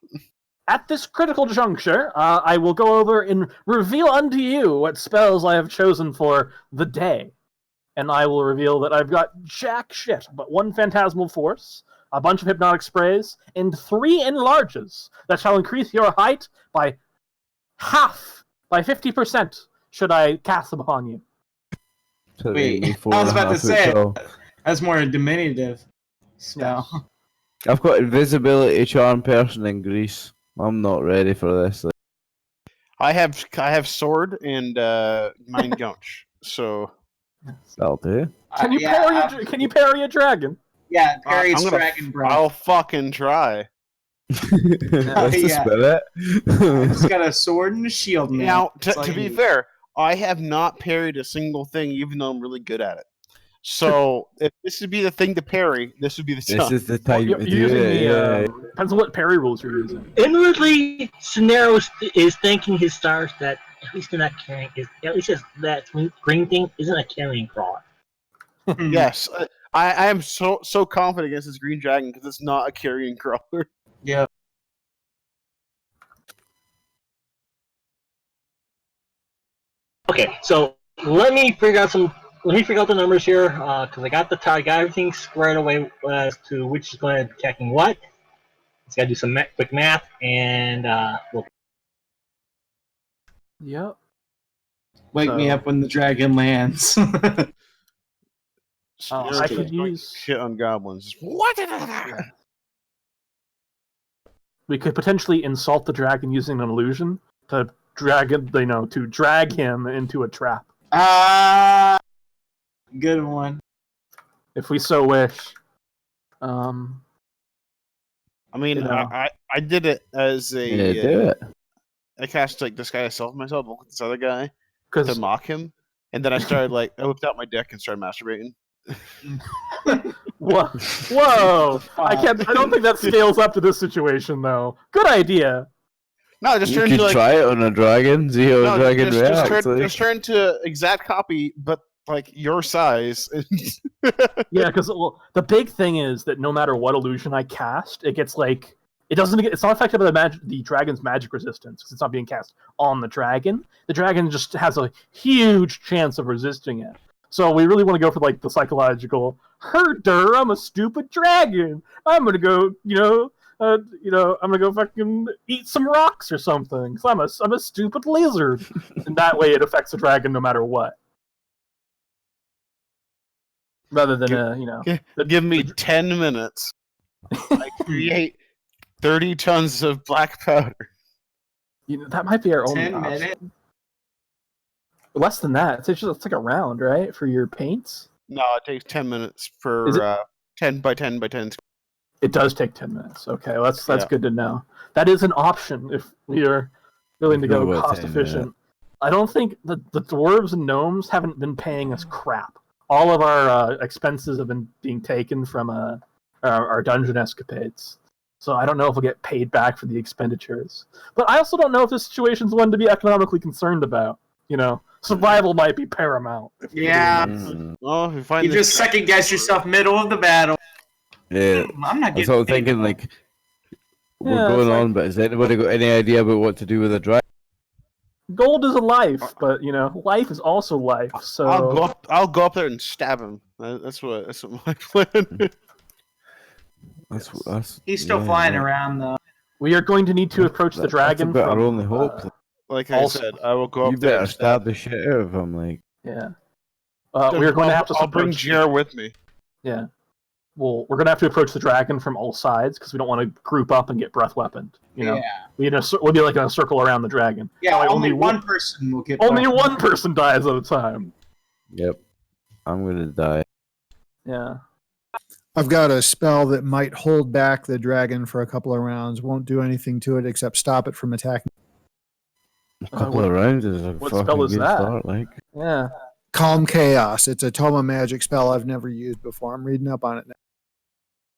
At this critical juncture, I will go over and reveal unto you what spells I have chosen for the day. And I will reveal that I've got jack shit, but 1 phantasmal force, a bunch of hypnotic sprays, and 3 enlarges that shall increase your height by half, by 50%, should I cast them upon you. Wait, I was about to say that's more a diminutive spell. Yes. I've got invisibility, charm person in Greece. I'm not ready for this. I have sword and mind gunch. So That'll do. Can you parry a dragon? Yeah, Perry's I'm gonna dragon breath. I'll fucking try. That's the Yeah. spirit. He's got a sword and a shield now. Now, It's to like- be fair, I have not parried a single thing, even though I'm really good at it. So, if this would be the thing to parry, this would be the This time. is the time You're to do using it. Yeah. depends on what parry rules you're using. Inwardly, Scenario is thanking his stars that at least they're not carrying. At least that green thing isn't a carrying crawler. Yes, I am so confident against this green dragon because it's not a carrying crawler. Yeah. Okay, so let me figure out the numbers here because I got everything squared away as to which is going to be checking what. Just got to do some quick math and we'll. Yep. Wake me up when the dragon lands. Oh, You're I just could going use- shit on goblins. What? We could potentially insult the dragon using an illusion to drag him into a trap Good one. if we so wish. I mean, You know. I did it as a. Yeah, do it. I cast like disguise self myself, look at this other guy to Because mock him, and then I started like I whipped out my dick and started masturbating. whoa, I don't think that scales up to this situation though. Good idea. No, just You turn could to like try it on a dragon. See how no, a dragon reacts. just turn to exact copy, but like your size. Yeah, because the big thing is that no matter what illusion I cast, it gets like it's not affected by the dragon's magic resistance because it's not being cast on the dragon. The dragon just has a huge chance of resisting it. So we really want to go for like the psychological. Herder, I'm a stupid dragon. I'm gonna go, I'm gonna go fucking eat some rocks or something. Cause I'm a stupid lizard, and that way it affects the dragon no matter what. Rather than Give me 10 minutes. I create 30 tons of black powder. that might be our only 10 option. minutes? Less than that. It's like a round, right, for your paints? No, it takes 10 minutes Is per 10 by 10 by 10. It does take 10 minutes. Okay, that's Yeah. good to know. That is an option if you're willing to Go go with cost 10 efficient. minutes. I don't think the dwarves and gnomes haven't been paying us crap. All of our expenses have been being taken from our dungeon escapades. So I don't know if we'll get paid back for the expenditures. But I also don't know if this situation's one to be economically concerned about. Survival might be paramount. Yeah. Mm. Well, if you find You this just second guess yourself middle of the battle. Yeah. I'm not I was getting all paid. thinking like we're Yeah, going it's like- on, but has anybody got any idea about what to do with a dragon? Gold is a life, but life is also life. So I'll go up there and stab him. That's what my plan. That's He's still yeah, flying yeah. around though. we are going to need to approach the dragon That's about from our only hope. Like I Also- said, I will go You up there better and stab the shit out of him, like. yeah. We are going to have to I'll bring approach. Jer with me. Yeah. Well, we're gonna have to approach the dragon from all sides because we don't want to group up and get breath weaponed. You know, Yeah. we'll be like in a circle around the dragon. Yeah, That way only one person will get only buffed. one person dies at a time. Yep. I'm gonna die. Yeah. I've got a spell that might hold back the dragon for a couple of rounds. Won't do anything to it except stop it from attacking. A couple of rounds is a what fucking spell is good that? start. Like, Yeah. Calm Chaos. It's a Toma magic spell I've never used before. I'm reading up on it now.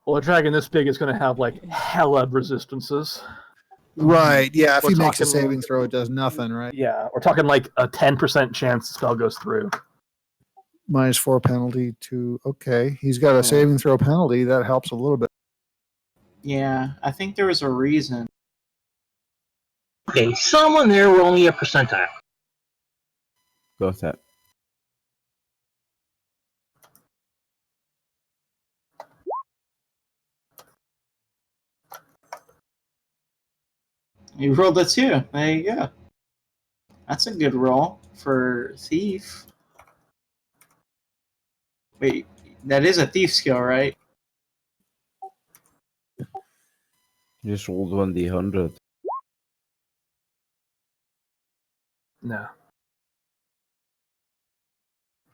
Well, a dragon this big is gonna have like hella resistances. Right. Yeah. If We're he makes a talking- saving throw, it does nothing, right? Yeah, we're talking like a 10% chance the spell goes through. -4 penalty to. Okay. He's got a Yeah. saving throw penalty. That helps a little bit. Yeah, I think there was a reason. Okay, someone there roll me a percentile. got it. You rolled a 2. There you go. That's a good roll for thief. Wait, that is a thief skill, right? You just rolled 1d100. No.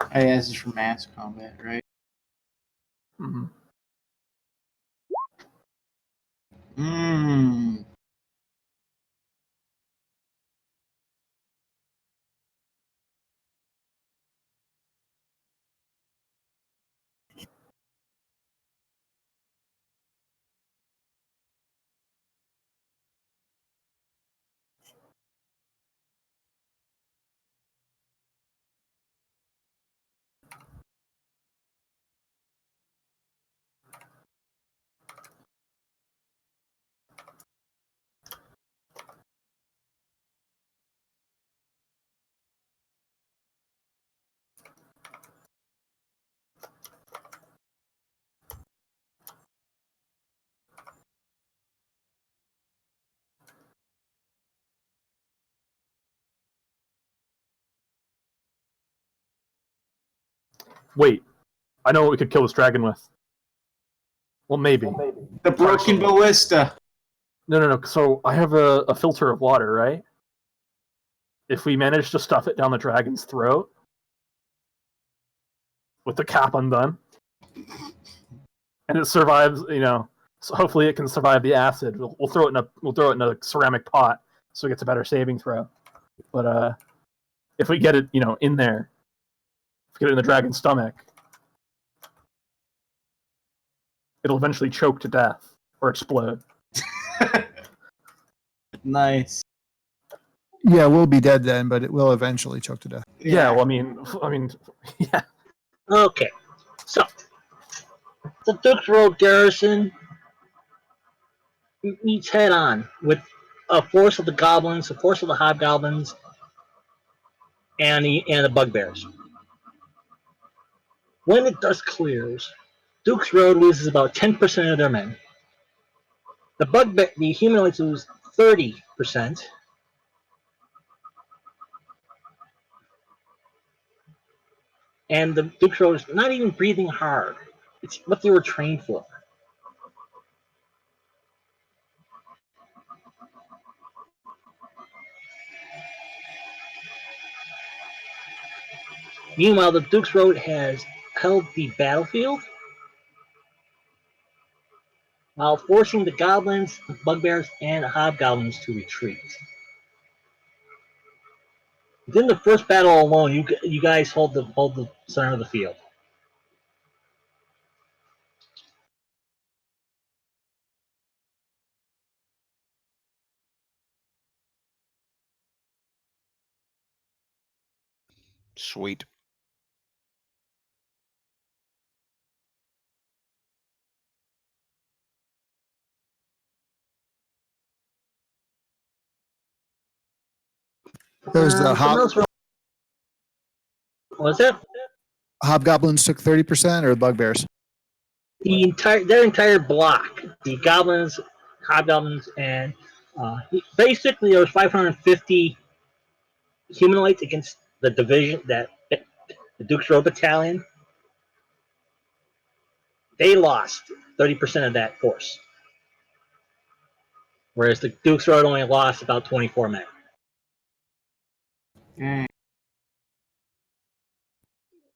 Oh, yeah, this is for mass combat, right? Mm-hmm. Mmm. Wait, I know what we could kill this dragon with. Well, maybe. The broken ballista. No. So I have a filter of water, right? If we manage to stuff it down the dragon's throat with the cap undone, and it survives, so hopefully it can survive the acid. We'll throw it in a ceramic pot so it gets a better saving throw. But if we get it, in there, if we get it in the dragon's stomach, it'll eventually choke to death or explode. Nice. Yeah, we'll be dead then, but it will eventually choke to death. Yeah, well, I mean, yeah. Okay, so the Duke's Road garrison meets head on with a force of the goblins, a force of the hobgoblins, and the bugbears. When the dust clears, Duke's Road loses about 10% of their men. The humanoids lose 30%. And the Duke's Road is not even breathing hard. It's what they were trained for. Meanwhile, the Duke's Road has held the battlefield while forcing the goblins, bugbears, and hobgoblins to retreat. Within the first battle alone, you guys hold the center of the field. Sweet. There's the What's that? hobgoblins took 30%, or the bugbears. Their entire block, the goblins, hobgoblins, and basically there was 550 humanoids against the division the Duke's Road battalion. they lost 30% of that force, whereas the Duke's Road only lost about 24 men. Mm.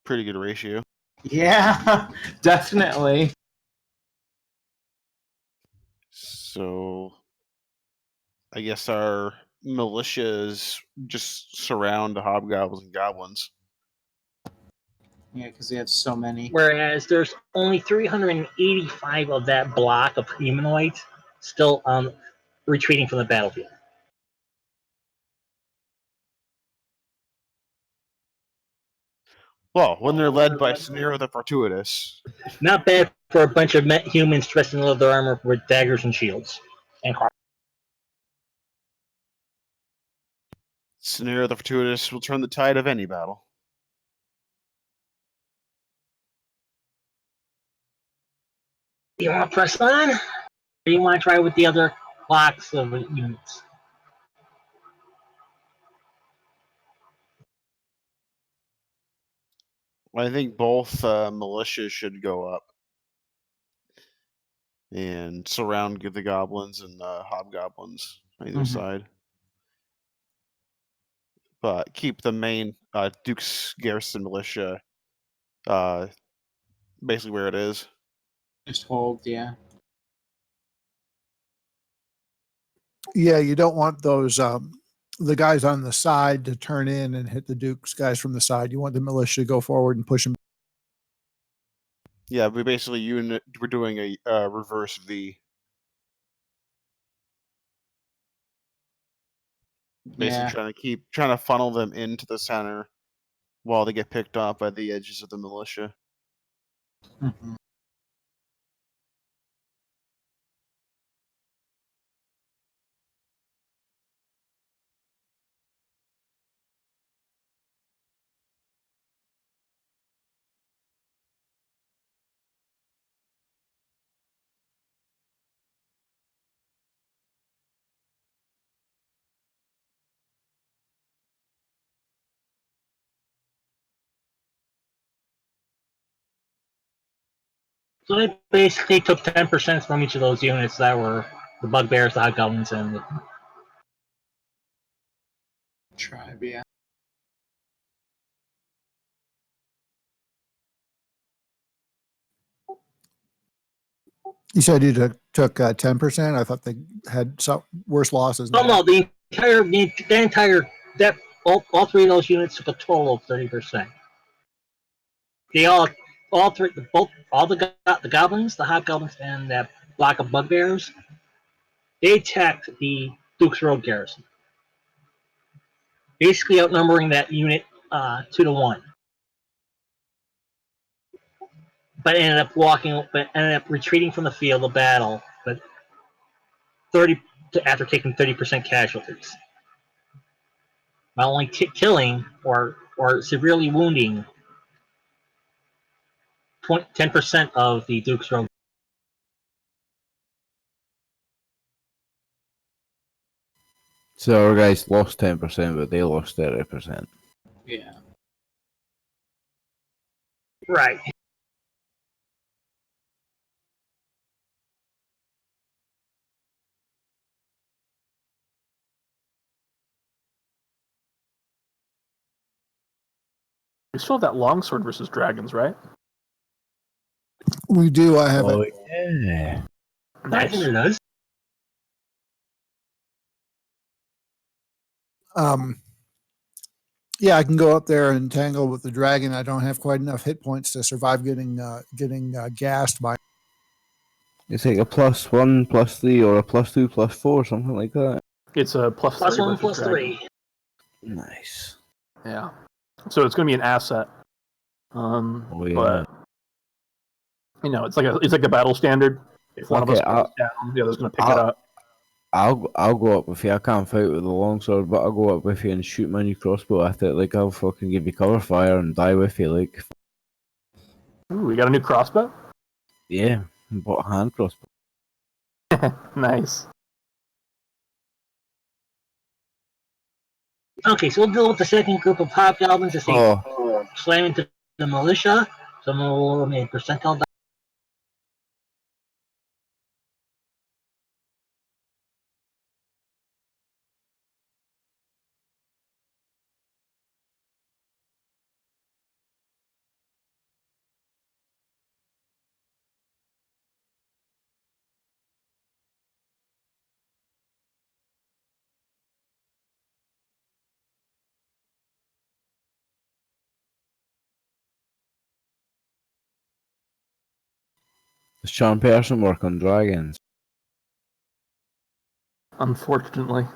Pretty good ratio. Yeah, definitely. So I guess our militias just surround the hobgoblins and goblins. Yeah, because we have so many. Whereas there's only 385 of that block of humanoids still retreating from the battlefield. Well, when they're led by Snare the Fortuitous. Not bad for a bunch of humans dressed in leather armor with daggers and shields. And Snare the Fortuitous will turn the tide of any battle. do you want to press on? Or do you want to try with the other blocks of units? I think both militias should go up and surround the goblins and hobgoblins on either side. But keep the main Duke's Garrison militia basically where it is. Just hold, yeah. Yeah, you don't want those the guys on the side to turn in and hit the Duke's guys from the side. You want the militia to go forward and push them. Yeah, we're doing a reverse V. Basically Yeah. trying to funnel them into the center while they get picked off by the edges of the militia. Mhm. So they basically took 10% from each of those units that were the bugbears, the hobgoblins, and the Tribe, yeah. You said you took 10%. I thought they had some worse losses. Oh no, all three of those units took a total of 30%. They all three, all the goblins, the hobgoblins, and that block of bugbears, they attacked the Duke's Road garrison, basically outnumbering that unit 2-1. But ended up retreating from the field of battle, but after taking 30% casualties, while only killing or severely wounding 10% of the Duke's Road. So our guys lost 10%, but they lost 30%. Yeah. Right. We still have that longsword versus dragons, right? We do. I have Oh, it. yeah. I think it does. Yeah, I can go up there and tangle with the dragon. I don't have quite enough hit points to survive getting gassed by. It's like a +1, +3, or a +2, +4, something like that. It's a +3 Plus one, versus plus dragon. 3. Nice. Yeah. So it's going to be an asset. Oh, yeah. But it's like a battle standard. If one of us goes down, the other's going to pick it up. I'll go up with you. I can't fight with the longsword, but I'll go up with you and shoot my new crossbow at it. Like, I'll fucking give you cover fire and die with you. Like, Ooh, we got a new crossbow? yeah, I bought a hand crossbow. Nice. Okay, so we'll deal with the second group of hobgoblins as they Oh, slam into the militia. Some will make percentile. Does charm person work on dragons? Unfortunately.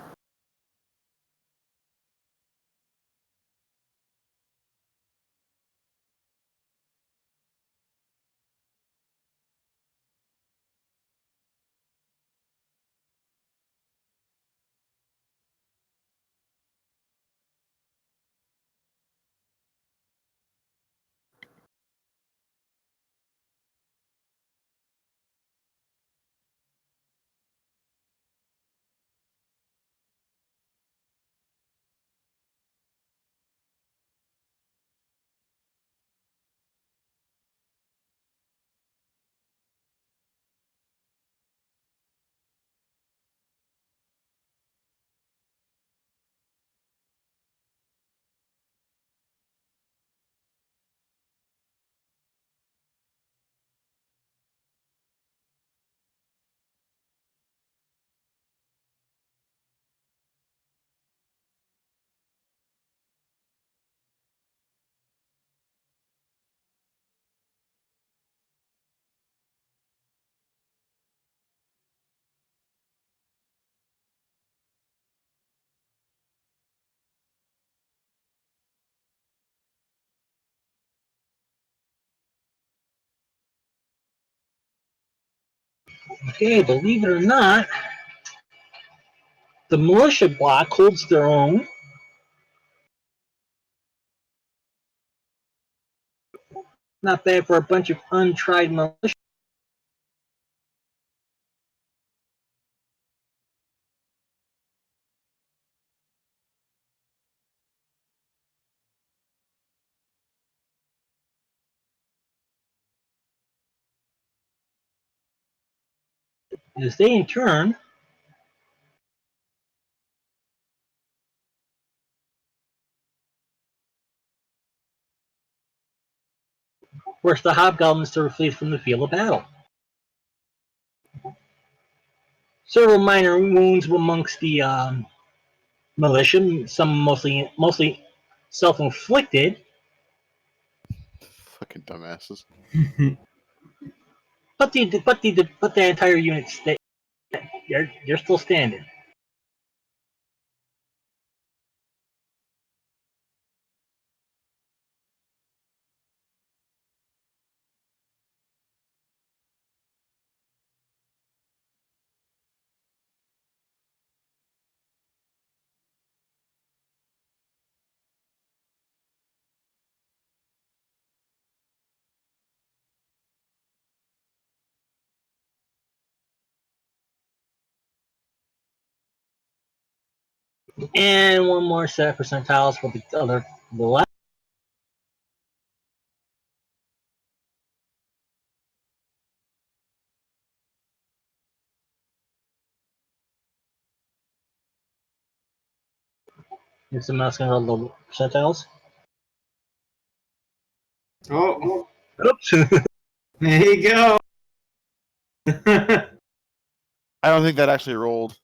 Okay, believe it or not, the militia block holds their own. Not bad for a bunch of untried militia. As they in turn force the hobgoblins to flee from the field of battle. Several minor wounds amongst the militia, some mostly self-inflicted, Fucking dumbasses. but the entire unit they're still standing. And one more set of percentiles for the left. Is someone else going to roll the percentiles? Oh, Oops. there you go. I don't think that actually rolled.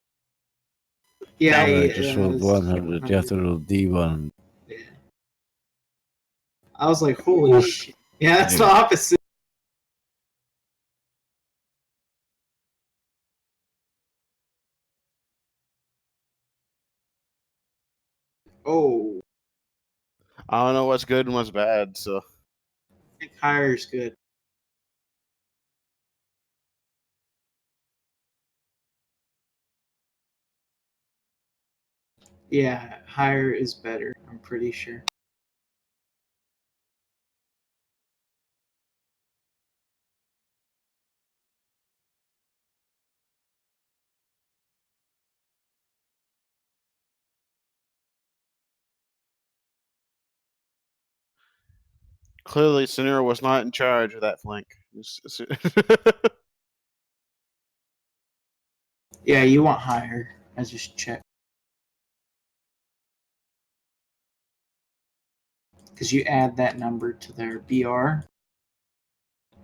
Yeah, No, I it just rolled was 100. You have to roll D1. Yeah. I was like, holy shit. Yeah, that's the Yeah. opposite. Oh, I don't know what's good and what's bad, so I think higher is good. Yeah, higher is better, I'm pretty sure. clearly Sinera was not in charge of that flank. Yeah, you want higher. I just checked. Because you add that number to their BR,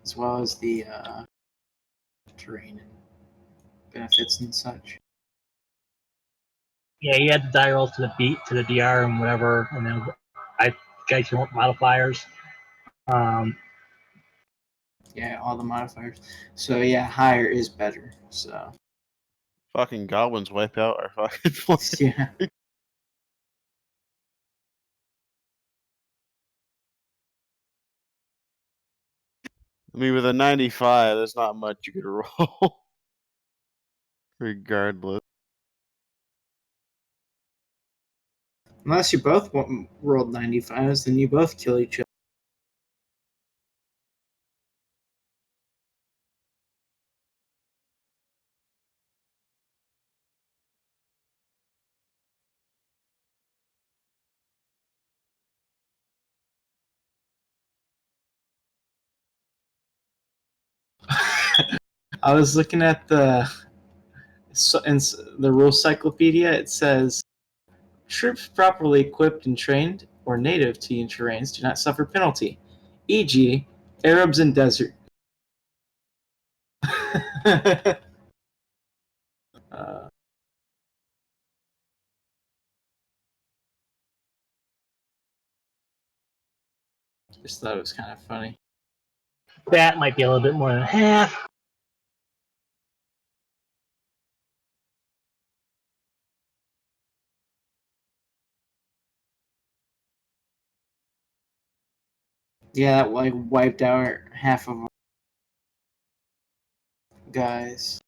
as well as the terrain and benefits and such. Yeah, you add the die rolls to the beat to the DR and whatever, and then I guys you want modifiers. Um, Yeah, all the modifiers. So yeah, higher is better. So Fucking goblins wipe out our fucking plan. yeah. I mean, with a 95, there's not much you could roll. Regardless. Unless you both rolled 95s, then you both kill each other. I was looking at the rule cyclopedia. It says troops properly equipped and trained or native to terrains do not suffer penalty, e.g., Arabs in desert. Just thought it was kind of funny. That might be a little bit more than half. Yeah, that like wiped out half of our guys.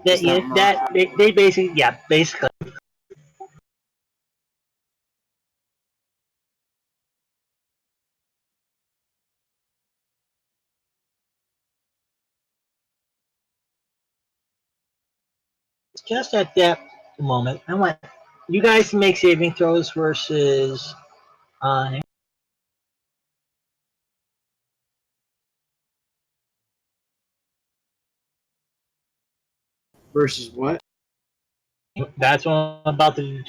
Is that They basically, yeah, basically. Just at that moment, I want you guys to make saving throws versus versus what? that's what I'm about to do.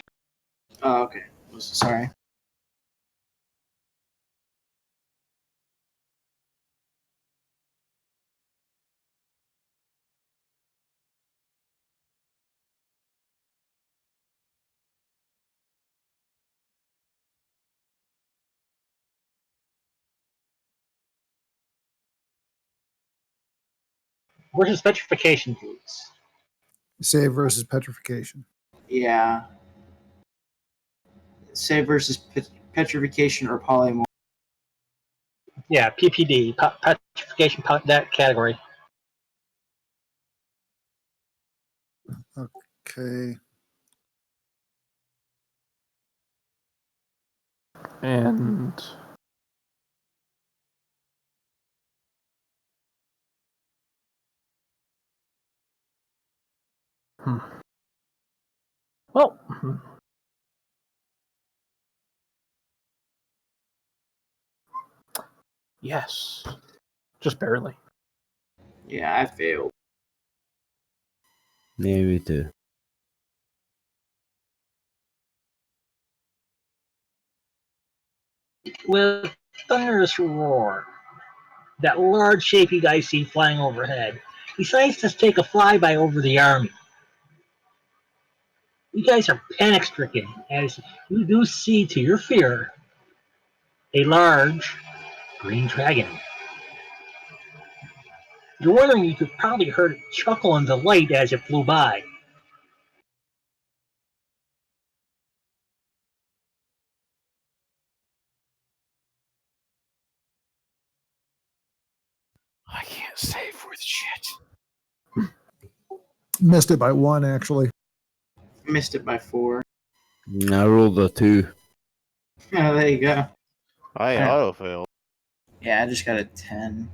Oh, okay. Sorry. Versus petrification, please. Save versus petrification. Yeah. Save versus petrification or polymorph. Yeah, PPD, petrification, that category. Okay. And well, yes, just barely. Yeah, I failed. Yeah, me too. With thunderous roar, that large shape you guys see flying overhead decides to take a flyby over the army. You guys are panic stricken as you do see, to your fear, a large green dragon. You're wondering you could probably heard it chuckle in delight as it flew by. I can't save worth shit. Missed it by 1, actually. Missed it by 4. I rolled a 2. Oh, there you go. I Yeah. auto failed. Yeah, I just got a 10.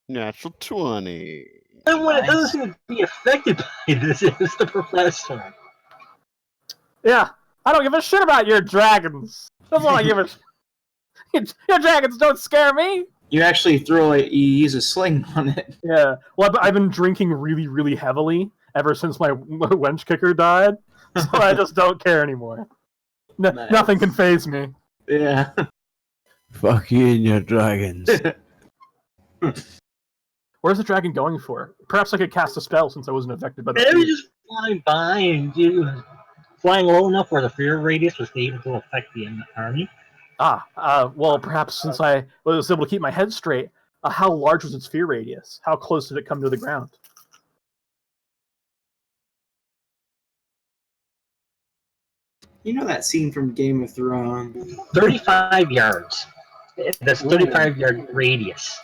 Natural 20. And when it Nice. doesn't seem to be affected by this is the professor. Yeah, I don't give a shit about your dragons. That's all I give a shit. Your dragons don't scare me. You actually you use a sling on it. Yeah. Well, I've been drinking really, really heavily ever since my wench kicker died, so I just don't care anymore. Nice. Nothing can faze me. Yeah. Fuck you and your dragons. Where's the dragon going for? Perhaps I could cast a spell since I wasn't affected by the Maybe fear. just flying by and flying low enough where the fear radius was able to affect the army. Well, perhaps since I was able to keep my head straight, how large was its fear radius? How close did it come to the ground? You know that scene from Game of Thrones? 35 yards. That's 35-yard radius.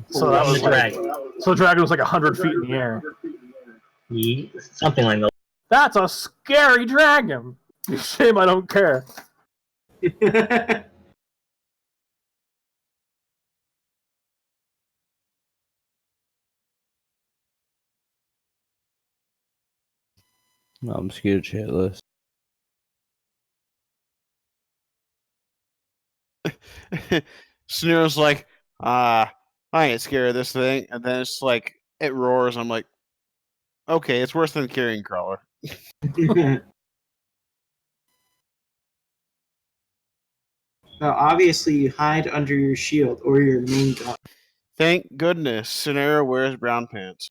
So that was the like, dragon. so the dragon was like 100 feet in the air. Something like that. That's a scary dragon. Shame I don't care. No, I'm scared shitless. Sneer's like, I ain't scared of this thing. And then it's like, it roars. I'm like, okay, it's worse than carrying crawler. Well, obviously you hide under your shield or your main gun. Thank goodness Scenario wears brown pants.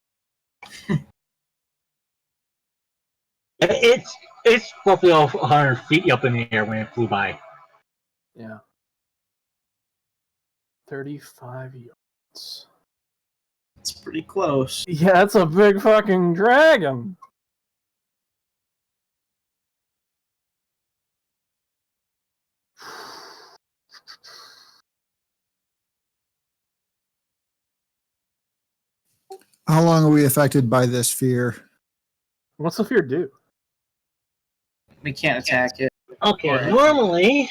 It's roughly 100 feet up in the air when it flew by. Yeah. 35 yards. It's pretty close. Yeah, that's a big fucking dragon. How long are we affected by this fear? What's the fear do? We can't attack it. Okay, Alright. normally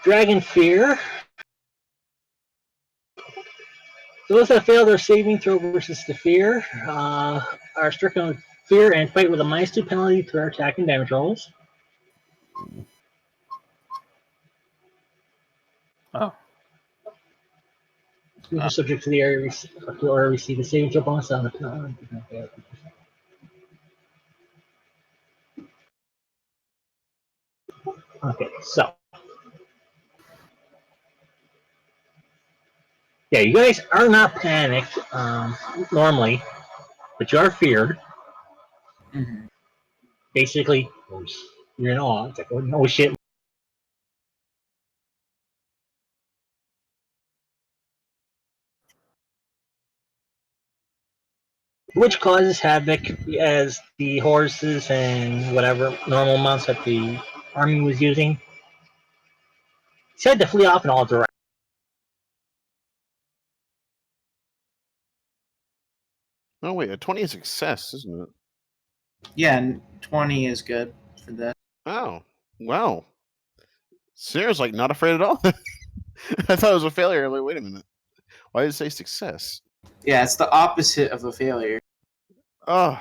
Dragon Fear. Those that fail their saving throw versus the fear are stricken with fear and fight with a -2 penalty to their attack and damage rolls. Oh. These are subject to the area receive a saving throw bonus on the Okay, so yeah, you guys are not panicked normally, but you are feared. Mm-hmm. Basically, you're in awe. It's like, oh shit. Which causes havoc as the horses and whatever normal mounts that the army was using decided to flee off in all directions. Oh, wait, a 20 is success, isn't it? Yeah, and 20 is good for that. Oh, wow. Scenerio's like not afraid at all. I thought it was a failure. I'm like, wait a minute. Why did it say success? Yeah, it's the opposite of a failure. Oh,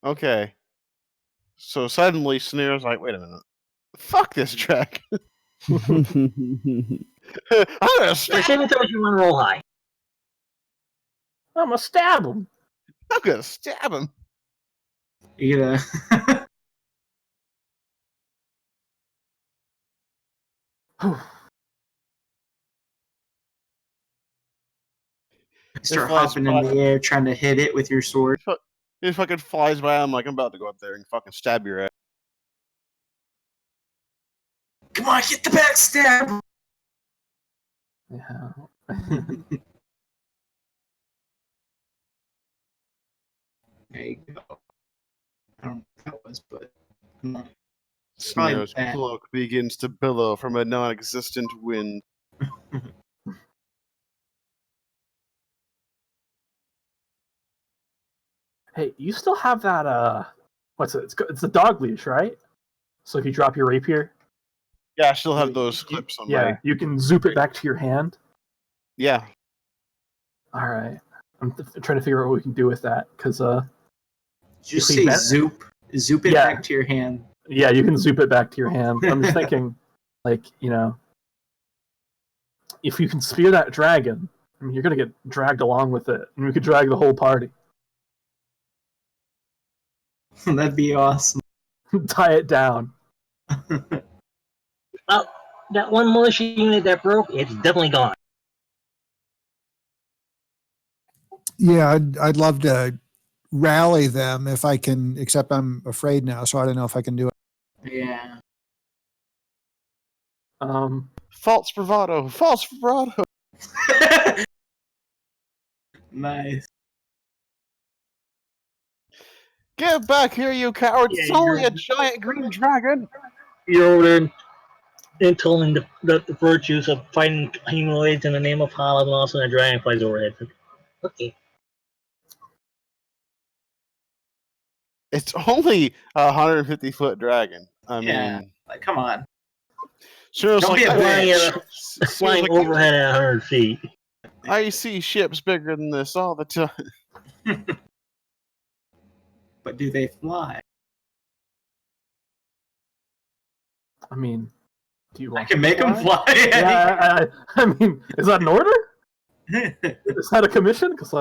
okay. So suddenly Sneer's like, wait a minute. Fuck this track. I'm gonna Your stab, saving throws you want to roll high. I'm gonna stab him. I'm gonna stab him. You gonna start flies hopping in by. the air trying to hit it with your sword. He fucking flies by. I'm like, I'm about to go up there and fucking stab your ass. Come on, get the backstab! Yeah. There you go. I don't know what that was, but come on. Sneer's bad. cloak begins to billow from a non-existent wind. Hey, you still have that, what's it? It's a dog leash, right? So if you drop your rapier, Yeah, I still have those clips on yeah, my... you can zoop it back to your hand. Yeah. All right. I'm trying to figure out what we can do with that, because, Did you If we say bet- zoop? Zoop it Yeah. back to your hand. Yeah, you can zoop it back to your hand. I'm just thinking, like, if you can spear that dragon, I mean, you're gonna get dragged along with it, and we could drag the whole party. That'd be awesome. Tie it down. That one militia unit that broke, it's definitely gone. Yeah, I'd love to rally them if I can, except I'm afraid now, so I don't know if I can do it. Yeah. False bravado. False bravado. Nice. Get back here, you cowards! Yeah, It's only you're- a giant green dragon. You're over intoling the virtues of fighting humanoids in the name of Holland, and also a dragon flies overhead. Okay. It's only a 150-foot dragon. I Yeah. mean, Like, come on. sure, it's Don't like be a that. Flying overhead at 100 feet. I see ships bigger than this all the time. But do they fly? I mean, do you I want can make them fly. Yeah, I mean, is that an order? Is that a commission? Because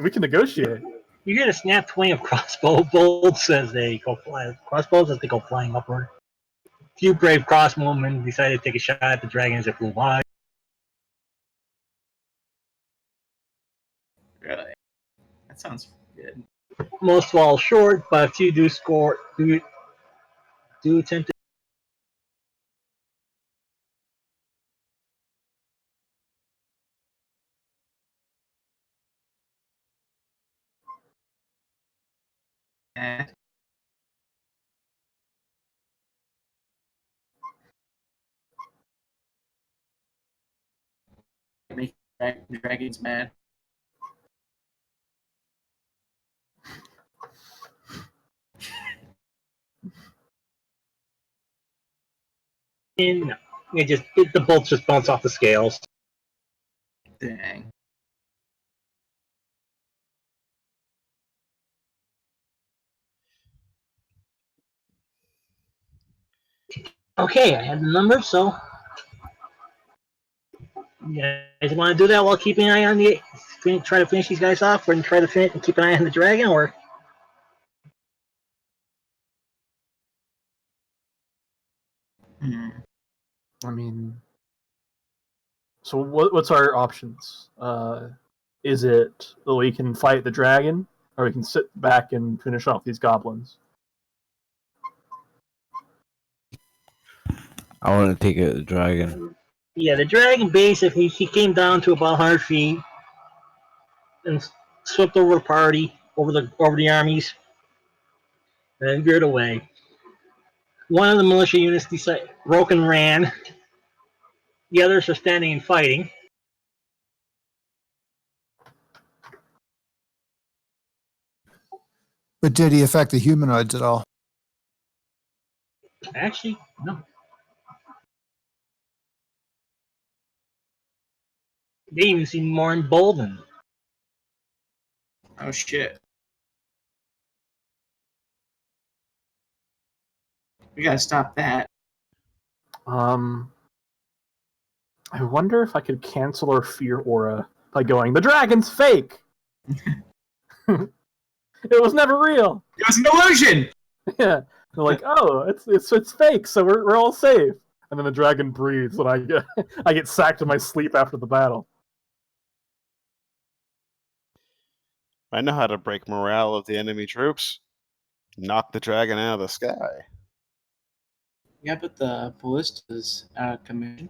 we can negotiate. You hear the snap twang of crossbow bolts as they go flying. Crossbows as they go flying upward. A few brave crossbowmen decided to take a shot at the dragon as it flew by. Really? That sounds good. Most fall short, but a few do score. Do attempt to. Eh. Make the dragons mad. No, the bolts just bounce off the scales. Dang. Okay, I have the numbers, so you guys want to do that while keeping an eye on the try to finish these guys off, and try to finish and keep an eye on the dragon, or Hmm. I mean, so what's our options? Is it that we can fight the dragon, or we can sit back and finish off these goblins? I want to take out the dragon. yeah, the dragon basically he came down to about 100 feet and swept over the party, over the armies, and then veered away. One of the militia units broke and ran. The others are standing and fighting. But did he affect the humanoids at all? Actually, no. They even seem more emboldened. Oh shit. We gotta stop that. I wonder if I could cancel our fear aura by going, the dragon's fake! It was never real! It was an illusion! Yeah. They're like, oh, it's fake, so we're all safe. And then the dragon breathes and I get sacked in my sleep after the battle. I know how to break morale of the enemy troops. Knock the dragon out of the sky. Yeah, but the ballista's out of commission.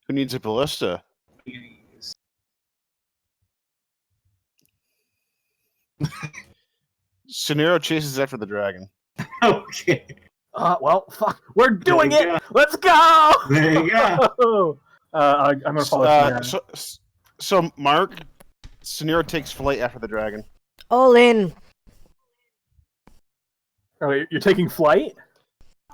Who needs a ballista? What are you gonna use? Suniro chases after the dragon. Okay. Well, fuck, we're doing There you it! Let's go! There you go. I'm gonna follow Sunira. So Mark, Suniro takes flight after the dragon. All in. Oh, you're taking flight?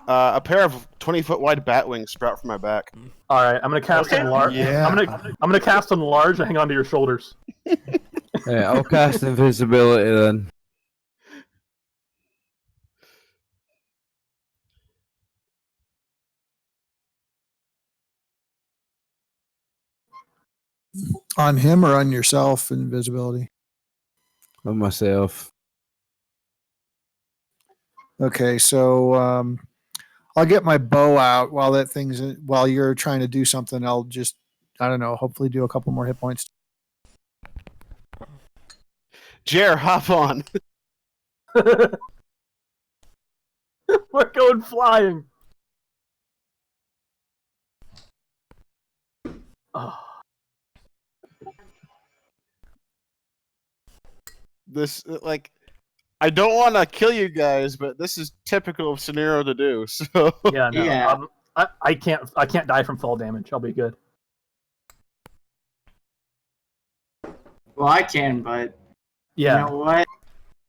A pair of 20-foot wide bat wings sprout from my back. All right, I'm gonna cast on large. Yeah. I'm gonna cast on large and hang on to your shoulders. Yeah, I'll cast invisibility then. On him or on yourself, invisibility? On myself. Okay, so I'll get my bow out while you're trying to do something. I'll just, I don't know, hopefully do a couple more hit points. Jer, hop on. We're going flying. Oh. This, like, I don't want to kill you guys, but this is typical of scenario to do. So Yeah, no. Yeah. I can't die from fall damage. I'll be good. Well, I can, but Yeah. you know what?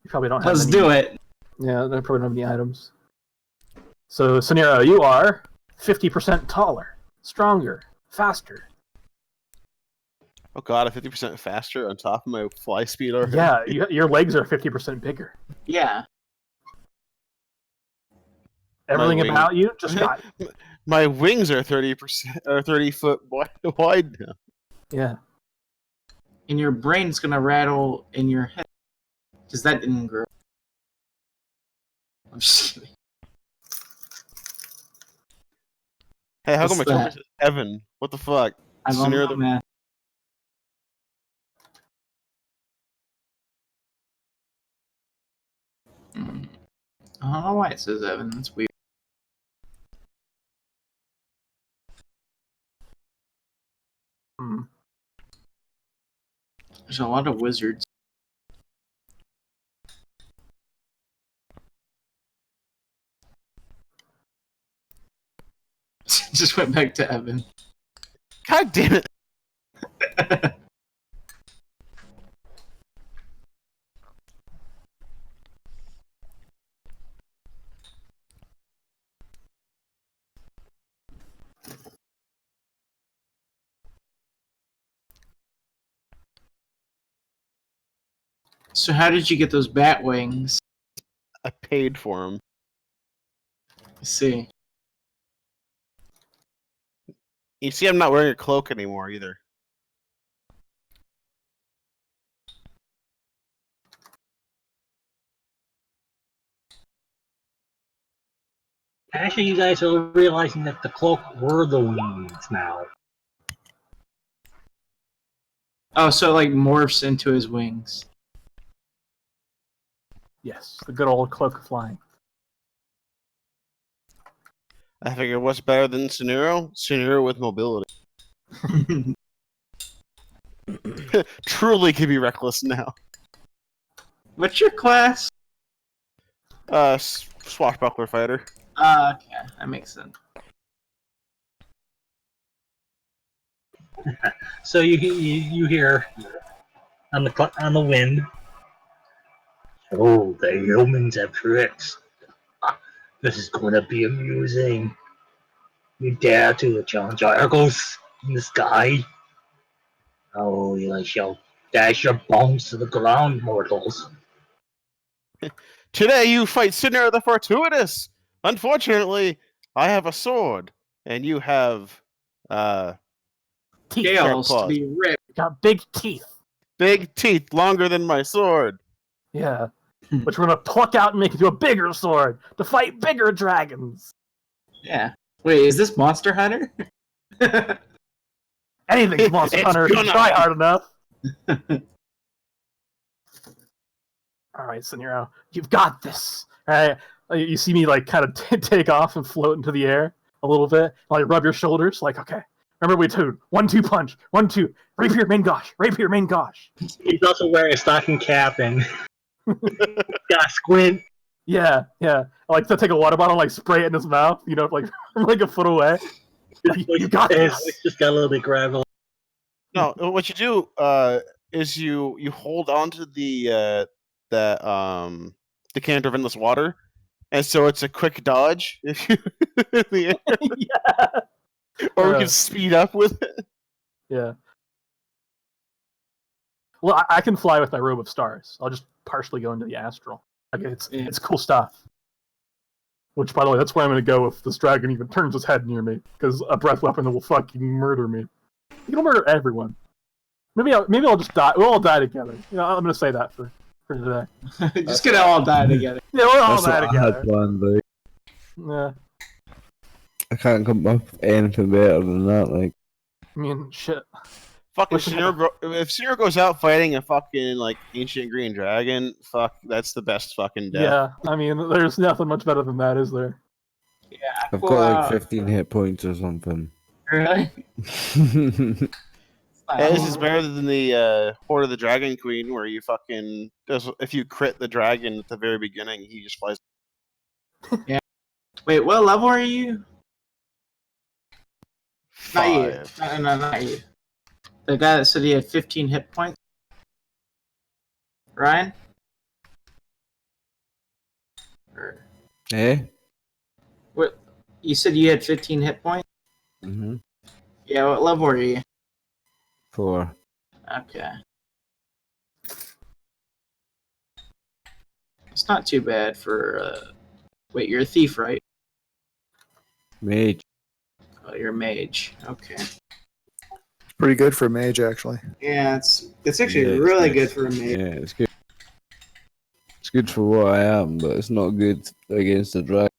You probably don't have Let's any. do it. Yeah, they probably don't have any items. So, Scenario, you are 50% taller, stronger, faster. oh god, I'm 50% faster on top of my fly speed already. Yeah, your legs are 50% bigger. Yeah. Everything wing- about you just got. My wings are 30% or 30 foot wide now. Yeah. And your brain's gonna rattle in your head. Because that didn't grow. I'm just kidding. Hey, how come my What's choker that? says Evan? What the fuck? I don't Scenario know, the- man. I don't know why it says Evan. That's weird. Hmm. There's a lot of wizards. Just went back to Evan. God damn it! So how did you get those bat wings? I paid for him. Let's see. You see, I'm not wearing a cloak anymore either. Actually, you guys are realizing that the cloak were the wings now. Oh, so it, like morphs into his wings. Yes, the good old cloak of flying. I figure what's better than Scenario? Scenario with mobility. Truly can be reckless now. What's your class? Swashbuckler fighter. Okay, that makes sense. So you hear on the wind. Oh, the humans have tricks. This is going to be amusing. You dare to challenge Argos in the sky? Oh, I shall dash your bones to the ground, mortals. Today you fight Scenario the Fortuitous. Unfortunately, I have a sword, and you have Teeth. Scales to claws. be ripped. Got big teeth. Big teeth longer than my sword. Yeah. Which we're gonna pluck out and make into a bigger sword to fight bigger dragons. Yeah. Wait, is this Monster Hunter? Anything's Monster It's Hunter if you gonna- try hard enough. Alright, Scenario, you've got this. Alright, you see me like kind of take off and float into the air a little bit. Like rub your shoulders, like, okay. Remember we told 1-2 punch, 1-2, rapier main gosh, rapier main gosh. He's also wearing a stocking cap and got a squint. Yeah. I like to take a water bottle and like spray it in his mouth, you know, like from like a foot away. Like, you got His this. voice just got a little bit gravelly. No, what you do is you hold on to the decanter of endless water, and so it's a quick dodge if you in the air, Yeah. or we can speed up with it. Yeah. Well, I can fly with my robe of stars. I'll just partially go into the astral. Like it's cool stuff. Which, by the way, that's where I'm going to go if this dragon even turns his head near me, because a breath weapon will fucking murder me. It'll murder everyone. Maybe I'll just die. We'll all die together. I'm gonna say that for today. Just gonna all die together. Yeah, we'll all That's die what I had together. planned, like. Yeah. I can't come up with anything better than that, like. I mean, shit. Fucking Wish I had if Sinner goes out fighting a fucking like ancient green dragon, fuck, that's the best fucking death. Yeah, I mean, there's nothing much better than that, is there? Yeah, I've well, got like 15 hit points or something. Really? Yeah, this is better than the Horde of the Dragon Queen, where you fucking if you crit the dragon at the very beginning, he just flies. Wait, what level are you? Not you. 5. No, not you. The guy that said he had 15 hit points. Ryan? Or, Eh? what? You said you had 15 hit points? Mm-hmm. Yeah, what level are you? 4. Okay. It's not too bad for, wait, you're a thief, right? Mage. Oh, you're a mage. Okay. Pretty good for a mage, actually. Yeah, it's actually Yeah, it's really nice. good for a mage. Yeah, it's good. It's good for what I am, but it's not good against the dragon.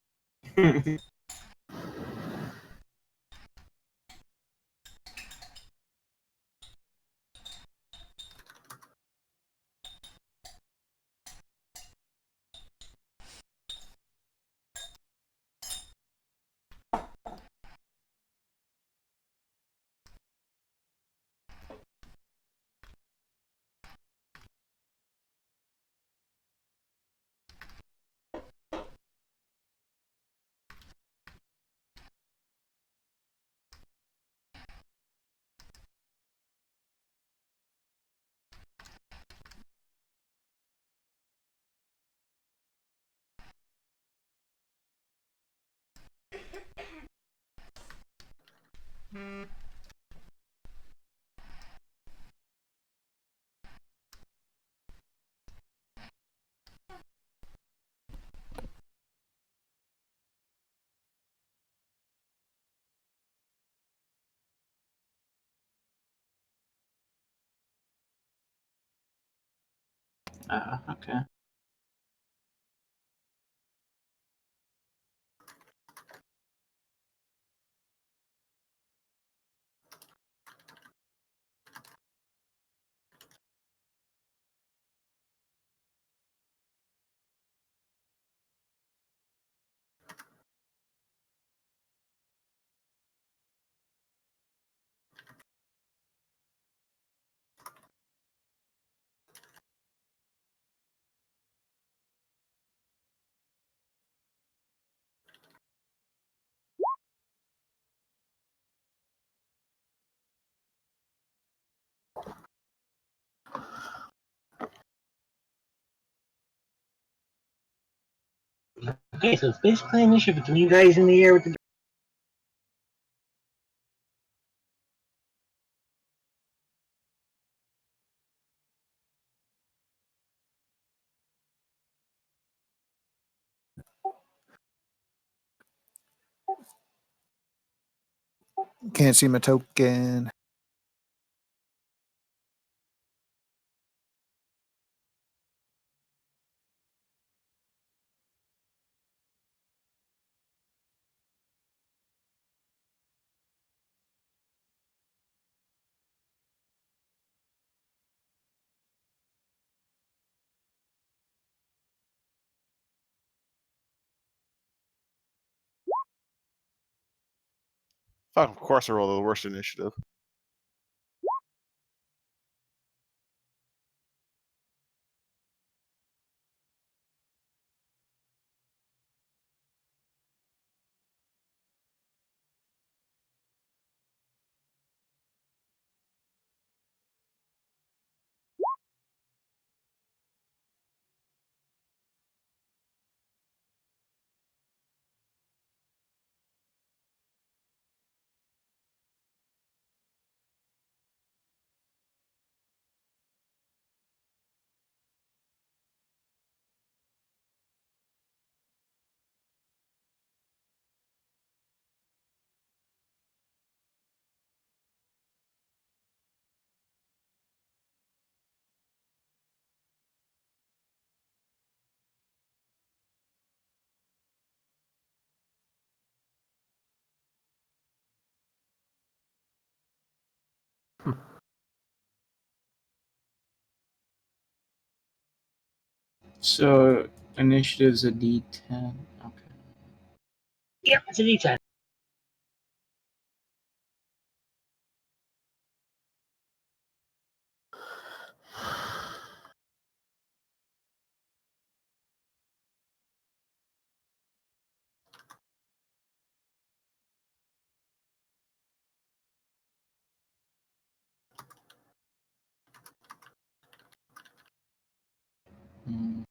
Okay. Okay, so it's basically an issue between you guys in the air with the. Can't see my token. Fuck, of course I rolled the worst initiative. So initiative's a D10. Okay. Yep, it's a D10. Hmm.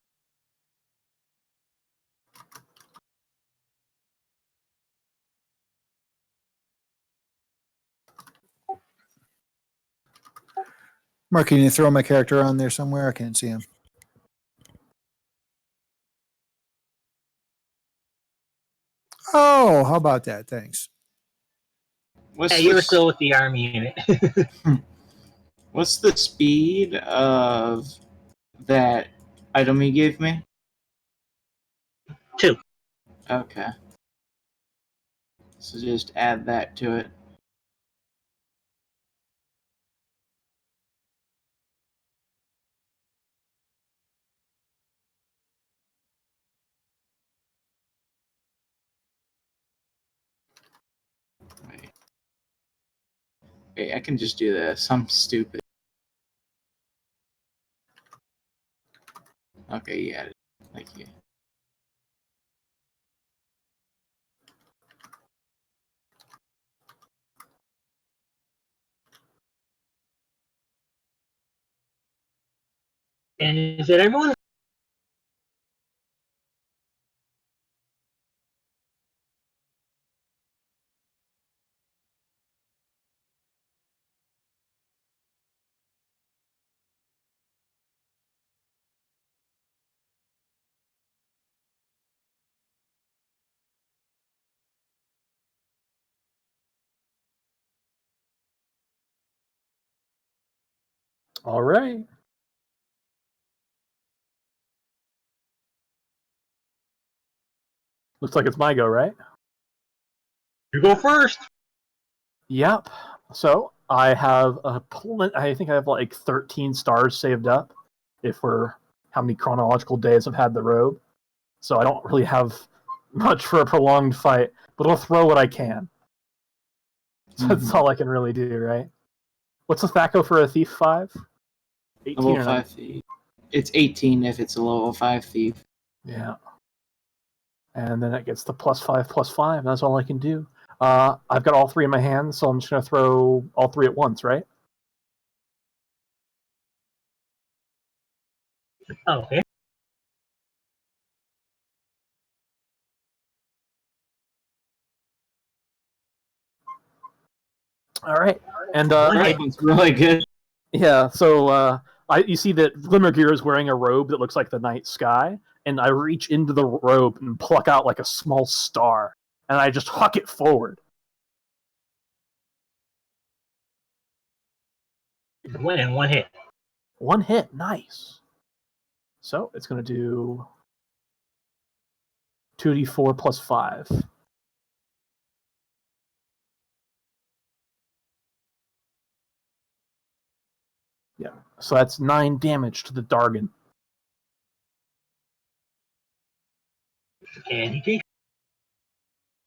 Mark, can you throw my character on there somewhere? I can't see him. Oh, how about that? Thanks. What's Yeah, you were the, still with the army unit. what's the speed of that item you gave me? 2. Okay. So just add that to it. Wait. Wait, I can just do this. I'm stupid. Okay, you added it. Thank you. And is it everyone? All right. Looks like it's my go, right? You go first. Yep. So I have I think I have like 13 stars saved up. If we're how many chronological days I've had the robe, so I don't really have much for a prolonged fight. But I'll throw what I can. So that's all I can really do, right? What's the THACO for a thief 5? 18 Level or 5 thief. It's 18 if it's a level 5 thief. Yeah. And then it gets the +5/+5. That's all I can do. I've got all 3 in my hand, so I'm just going to throw all 3 at once, right? Oh, okay. All right. And That one's really good. yeah, so you see that Glimmergear is wearing a robe that looks like the night sky, and I reach into the robe and pluck out like a small star, and I just huck it forward. Win in one hit. 1 hit, nice. So it's going to do 2d4 plus 5. Yeah, so that's 9 damage to the Dargon. And he takes.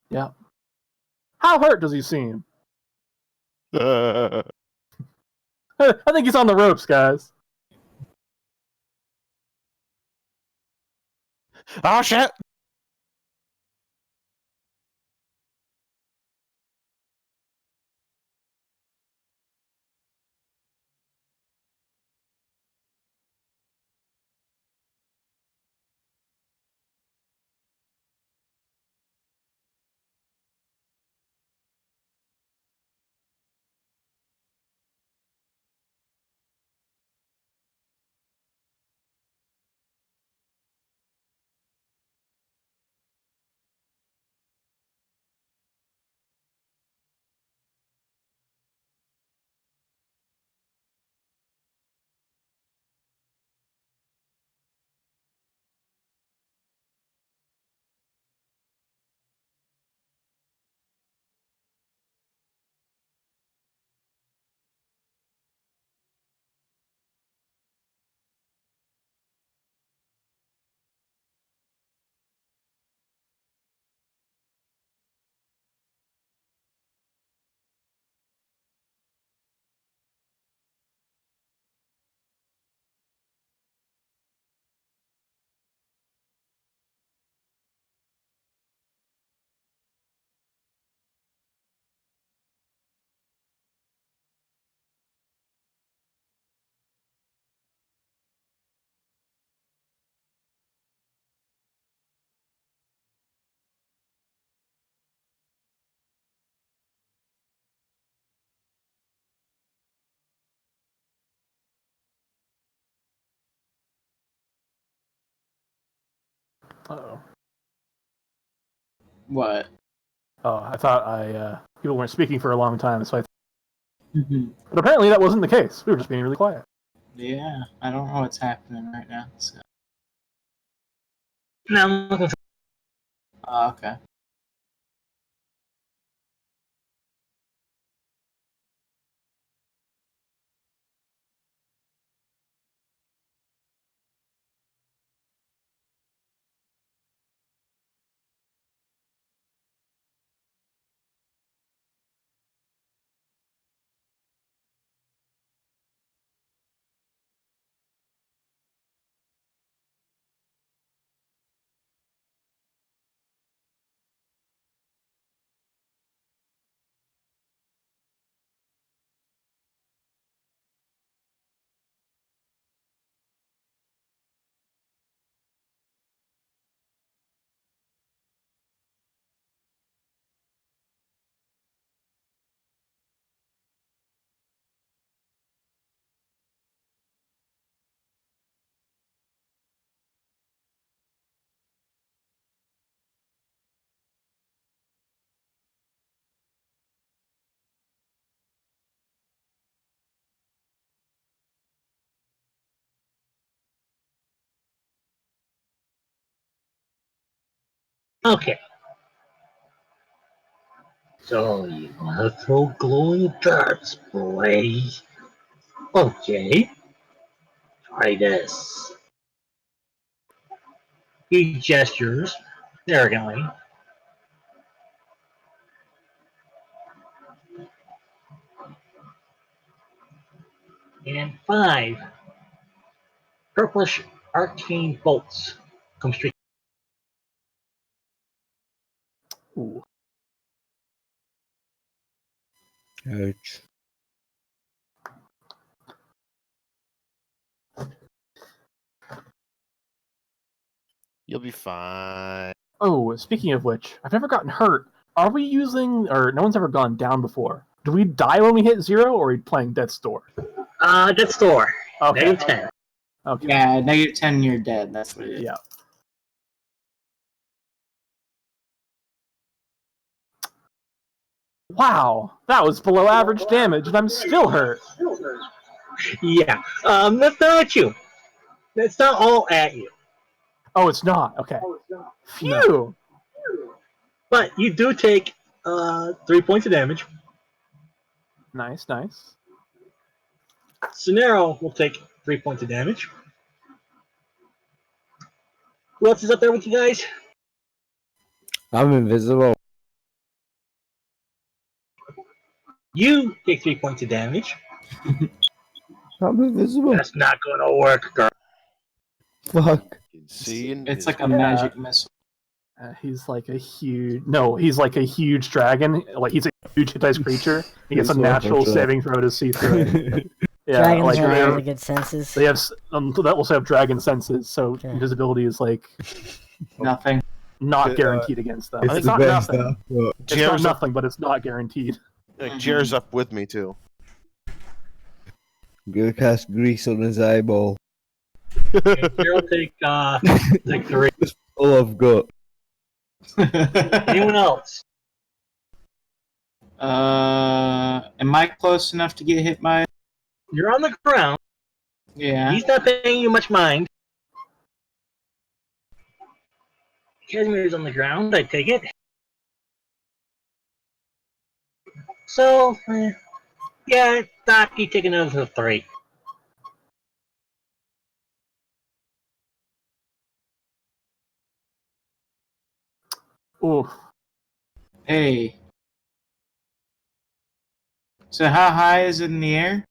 Yeah. How hurt does he seem? Oh I think he's on the ropes, guys. shit! Uh-oh. What? Oh, I thought people weren't speaking for a long time, so Mhm. but apparently that wasn't the case. We were just being really quiet. Yeah, I don't know what's happening right now. So. Now I'm looking for. Oh, okay. Okay. So you wanna throw glowing darts, boy? Okay. Try this. He gestures arrogantly. And 5 purplish arcane bolts come straight. Ooh. Ouch. You'll be fine. Oh, speaking of which, I've never gotten hurt. Are we using, or no one's ever gone down before? Do we die when we hit 0, or are we playing Death's Door? Death's Door. Okay. -10. Okay. Yeah, -10, you're dead. That's what it is. Yeah. Wow, that was below average damage, and I'm still hurt. Yeah. That's not at you. That's not all at you. Oh, it's not. Okay. Phew. But you do take 3 points of damage. Nice, nice. Scenario will take 3 points of damage. Who else is up there with you guys? I'm invisible. You take 3 points of damage. I'm invisible. That's not gonna work, girl. Fuck. You can see It's like a invisible. magic missile. He's like a huge. No, he's like a huge dragon. Like he's a huge Hittite creature. He gets a It's natural awful, saving throw to see through it. Yeah, Dragons like have they really have, good senses. they have that also have dragon senses, so Okay. invisibility is like Nothing. not guaranteed against them. It's It's the not best nothing. stuff. But It's not Jared's up, nothing, but it's not guaranteed. Jared's up with me too. I'm gonna cast grease on his eyeball. You'll take 3. All I've got. Anyone else? Am I close enough to get hit by it? You're on the ground. Yeah. He's not paying you much mind. Casimir's on the ground, I take it. So, yeah, Doc, you take another 3. Ooh, Hey. So how high is it in the air?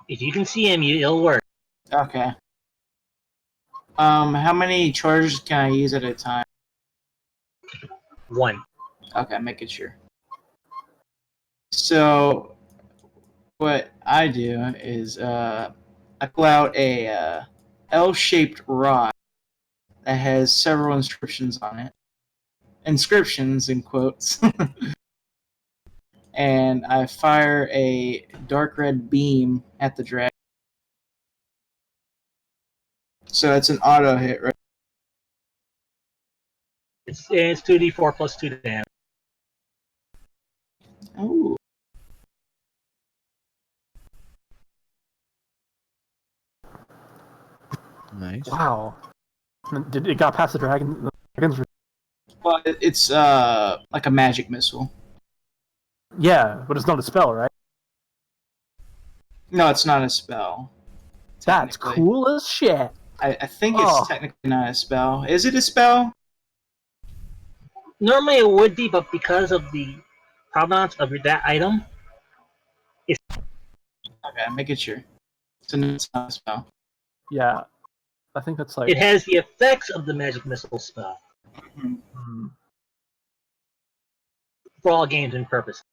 If you can see him, it'll work. Okay. How many charges can I use at a time? 1. Okay, making sure. So, what I do is, I pull out a L-shaped rod that has several inscriptions on it. Inscriptions in quotes. And I fire a dark red beam at the dragon. So it's an auto hit, right? It's 2d4 plus 2 damage. Oh. Nice. Wow. Did it got past the dragon? Well, it's like a magic missile. Yeah, but it's not a spell, right? No, it's not a spell. That's technically. cool as shit. I think it's technically not a spell. Is it a spell? Normally it would be, but because of the provenance of that item, Okay, I'm making sure. So no, it's not a spell. Yeah, I think that's like. it has the effects of the magic missile spell Hmm. for all games and purposes.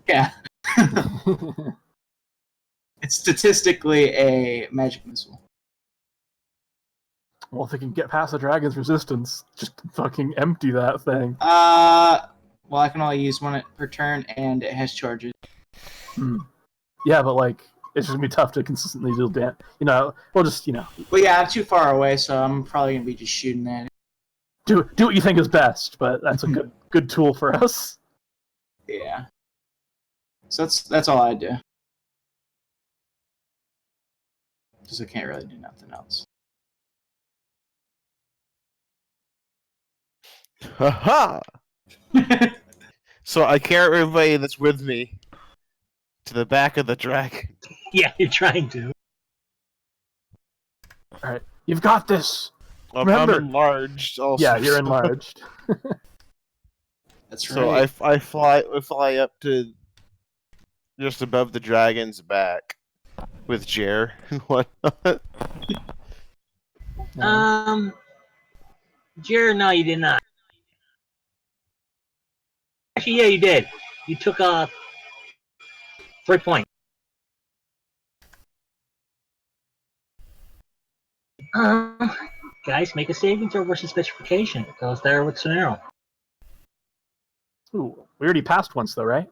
Yeah. It's statistically a magic missile. Well, if it can get past the dragon's resistance, just fucking empty that thing. Well, I can only use one per turn, and it has charges. Yeah, but like, it's just gonna be tough to consistently deal damage. We'll just, Well, yeah, I'm too far away, so I'm probably gonna be just shooting at it. do what you think is best. But that's a good tool for us. Yeah. So that's all I do. Because I can't really do nothing else. Haha! So I carry everybody that's with me to the back of the dragon. Yeah, you're trying to. All right, you've got this. I'm Remember- enlarged also. Yeah, you're enlarged. That's So right. I fly up to just above the dragon's back with Jer and whatnot. Jared, no, you did not. Actually, yeah, you did. You took 3 points. Guys, make a saving throw versus specification. It goes there with Sonero. Ooh, we already passed once though, right?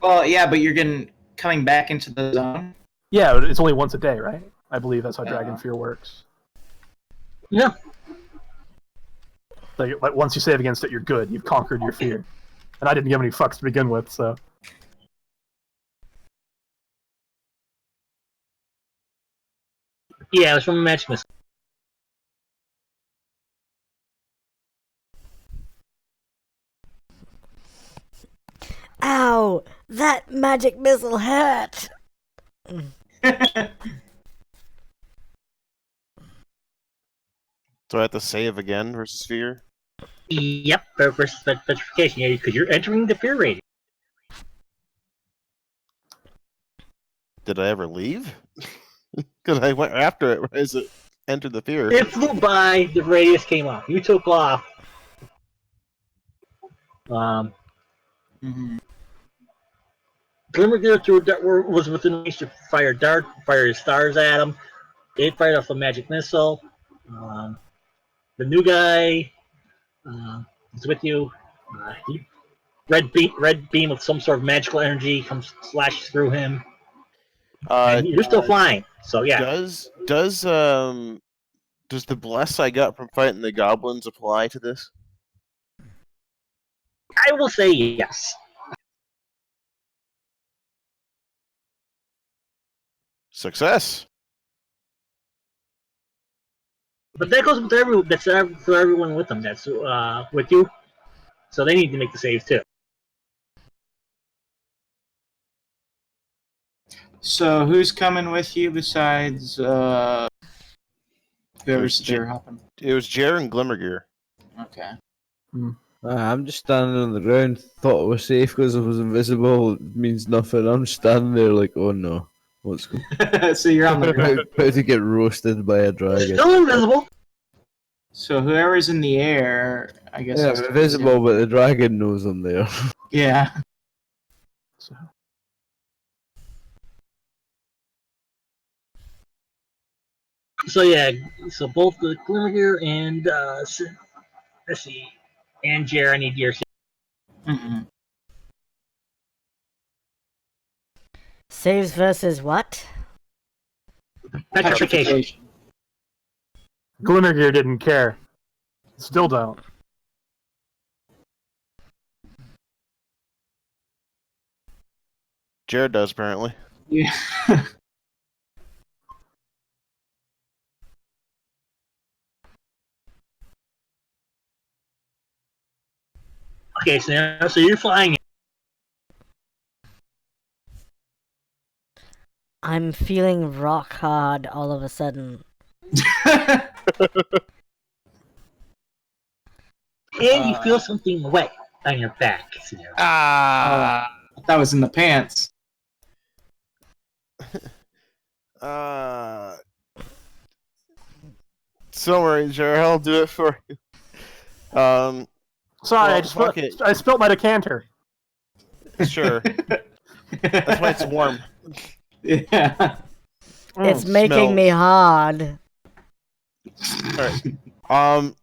Well, yeah, but you're coming back into the zone. Yeah, but it's only once a day, right? I believe that's how Dragon Fear works. Yeah. Like once you save against it, you're good. You've conquered your fear. And I didn't give any fucks to begin with, so. Yeah, it was from a match miss. Ow! That magic missile hurt! So I have to save again versus fear? Yep, versus petrification. Yeah, because you're entering the fear rating. Did I ever leave? Because I went after it as it entered the fear. It flew by, the radius came off. You took off. Mm-hmm. Glimmergear was within reach to fire dart, fire stars at him. It fired off a magic missile. The new guy is with you. Red beam of some sort of magical energy slashes through him. And you're still flying, so yeah. Does the bless I got from fighting the goblins apply to this? I will say yes. Success. But that goes with everyone. That's for everyone with them. That's with you. So they need to make the saves too. So who's coming with you besides whoever's there hopping? It was Jer and Glimmergear. Okay. I'm just standing on the ground. Thought it was safe because I was invisible. It means nothing. I'm standing there like, oh no, what's going? So you're on the ground. About to get roasted by a dragon. Still invisible. So whoever's in the air, I guess. Yeah, has I'm to- invisible, but the dragon knows I'm there. Yeah. So yeah, so both the Glimmergear and let's see, and Jer, I need your Mm-hmm. Saves versus what? petrification. Glimmergear didn't care. Still don't. Jared does apparently. Yeah. Okay, so you're flying. I'm feeling rock hard all of a sudden. And you feel something wet on your back. Ah. That was in the pants. Don't worry, Jared. I'll do it for you. Sorry, Well, I spilt my decanter. Sure. That's why it's warm. Yeah. It's making me hard. Alright.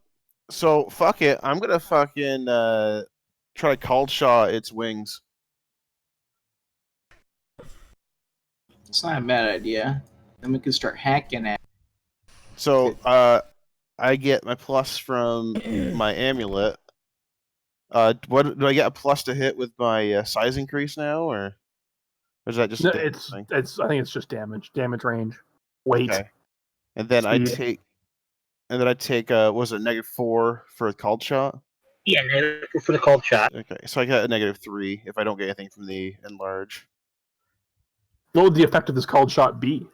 So fuck it. I'm gonna fucking try cold shot its wings. It's not a bad idea. Then we can start hacking at. So I get my plus from my amulet. What do I get a plus to hit with my size increase now, or is that just No, a damage it's thing? I think it's just damage range, weight. Okay. And then I Speed. take was it -4 for a cold shot? Yeah, for the cold shot. Okay, so I get a -3 if I don't get anything from the enlarge. What would the effect of this cold shot be?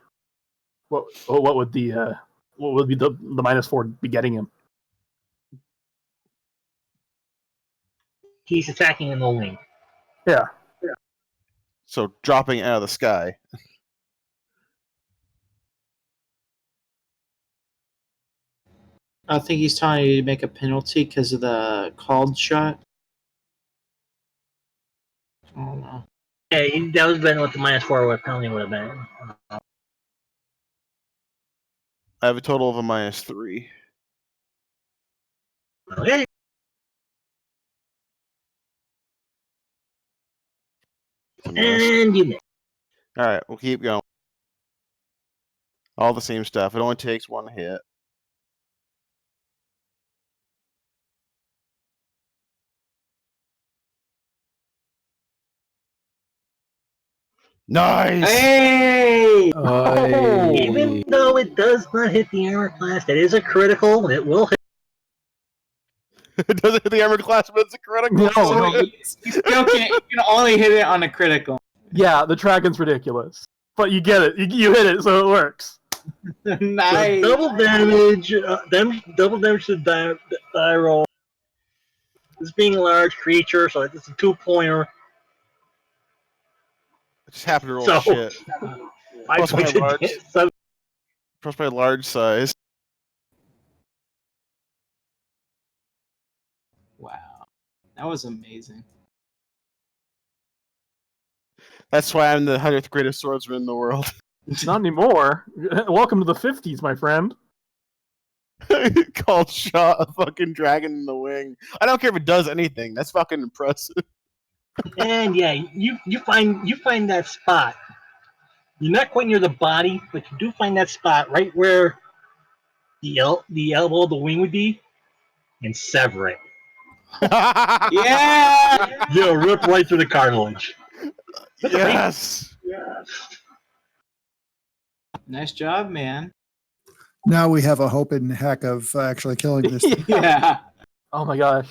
What would be the -4 be getting him? He's attacking in the wing. Yeah. So dropping out of the sky. I think he's telling you to make a penalty because of the called shot. I don't know. Yeah, that would have been what the -4 penalty would have been. I have a total of a -3. Okay. And you miss. All right, we'll keep going. All the same stuff. It only takes one hit. Nice. Hey! Oh! Even though it does not hit the armor class, that is a critical. It will hit. It doesn't hit the armored class, but it's a critical. No, So no. you still can't. You can only hit it on a critical. Yeah, the dragon's ridiculous, but you get it. You hit it, so it works. Nice. So double damage. Double damage to the die roll. This being a large creature, so it's a 2-pointer. I just happened to roll So shit. 5 Plus my points of large. damage. Plus my large size. Wow, that was amazing. That's why I'm the 100th greatest swordsman in the world. Not anymore. Welcome to the 50s, my friend. Called shot a fucking dragon in the wing. I don't care if it does anything. That's fucking impressive. And yeah, you find that spot. You're not quite near the body, but you do find that spot right where the elbow of the wing would be, and sever it. Yeah. You'll rip right through the cartilage. Yes. Nice job, man. Now we have a hope and heck of actually killing this. Yeah. Oh my gosh.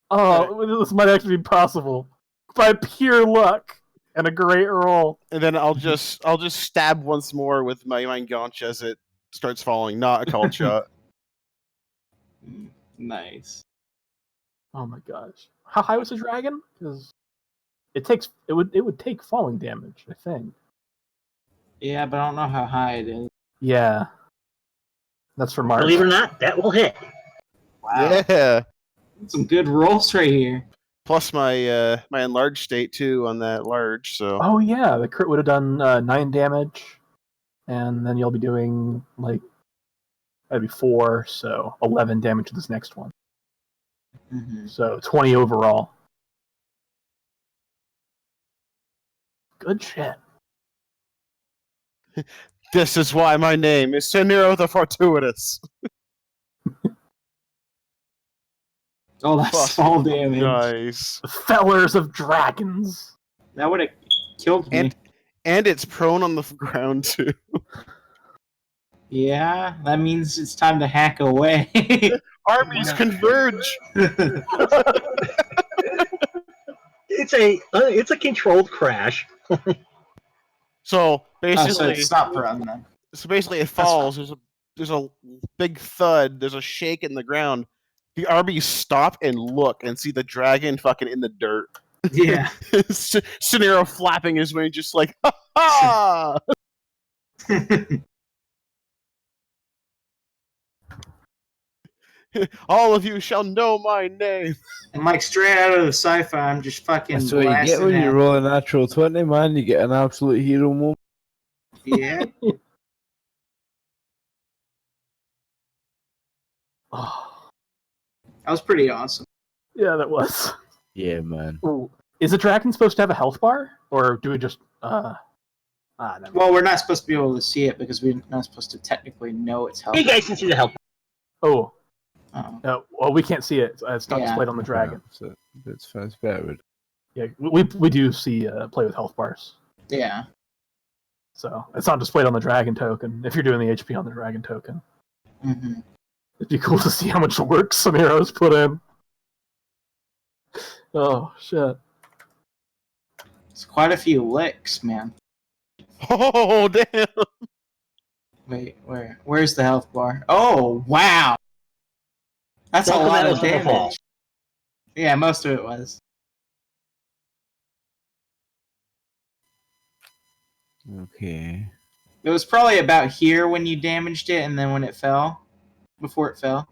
Oh, this might actually be possible by pure luck and a great roll. And then I'll just stab once more with my Gaunch as it starts falling. Not a called shot. Nice. Oh my gosh. How high was the dragon? Because it would take falling damage, I think. Yeah, but I don't know how high it is. Yeah. That's for Mark. Believe it or not, that will hit. Wow. Yeah. Some good rolls right here. Plus my my enlarged state too on that large. So Oh yeah, the crit would have done 9 damage, and then you'll be doing that'd be 4, so 11 damage to this next one. Mm-hmm. So 20 overall. Good shit. this is why my name is Seniro the Fortuitous. Oh, that's fall damage. Nice. Fellers of dragons. That would have killed me. And it's prone on the ground too. Yeah, that means it's time to hack away. Armies converge. It's a controlled crash. So Oh, basically, so it's stop run then. it falls. There's a big thud. There's a shake in the ground. The armies stop and look and see the dragon fucking in the dirt. Yeah. Scenario flapping his wings, just like ha ha. All of you shall know my name. And like straight out of the sci-fi, I'm just fucking That's what you get blasting when you at. roll a natural 20, man. You get an absolute hero moment. Yeah. Oh, That was pretty awesome. yeah, that was. Yeah, man. Ooh. Is a dragon supposed to have a health bar, or do we just? Never mind. Well, we're not supposed to be able to see it because we're not supposed to technically know it's health. You guys can see the help. Oh, Oh. well, we can't see it. It's not Yeah. displayed on the dragon. So that's better. Yeah, we do see play with health bars, Yeah. so it's not displayed on the dragon token. If you're doing the HP on the dragon token, Mm-hmm. it'd be cool to see how much work some heroes put in. Oh shit! It's quite a few licks, man. Oh damn! Wait, where's the health bar? Oh, wow! That's a lot of damage. Yeah, most of it was. Okay. It was probably about here when you damaged it, and then when it fell, before it fell.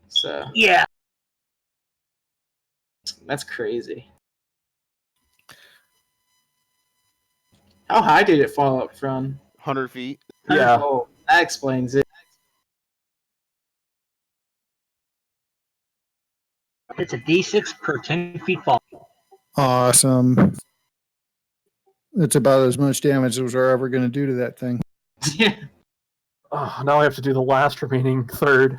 So Yeah. that's crazy. How high did it fall up from? 100 feet. Yeah. Oh, that explains it. It's a D6 per 10 feet fall. Awesome. It's about as much damage as we're ever going to do to that thing. Yeah. Oh, now I have to do the last remaining third.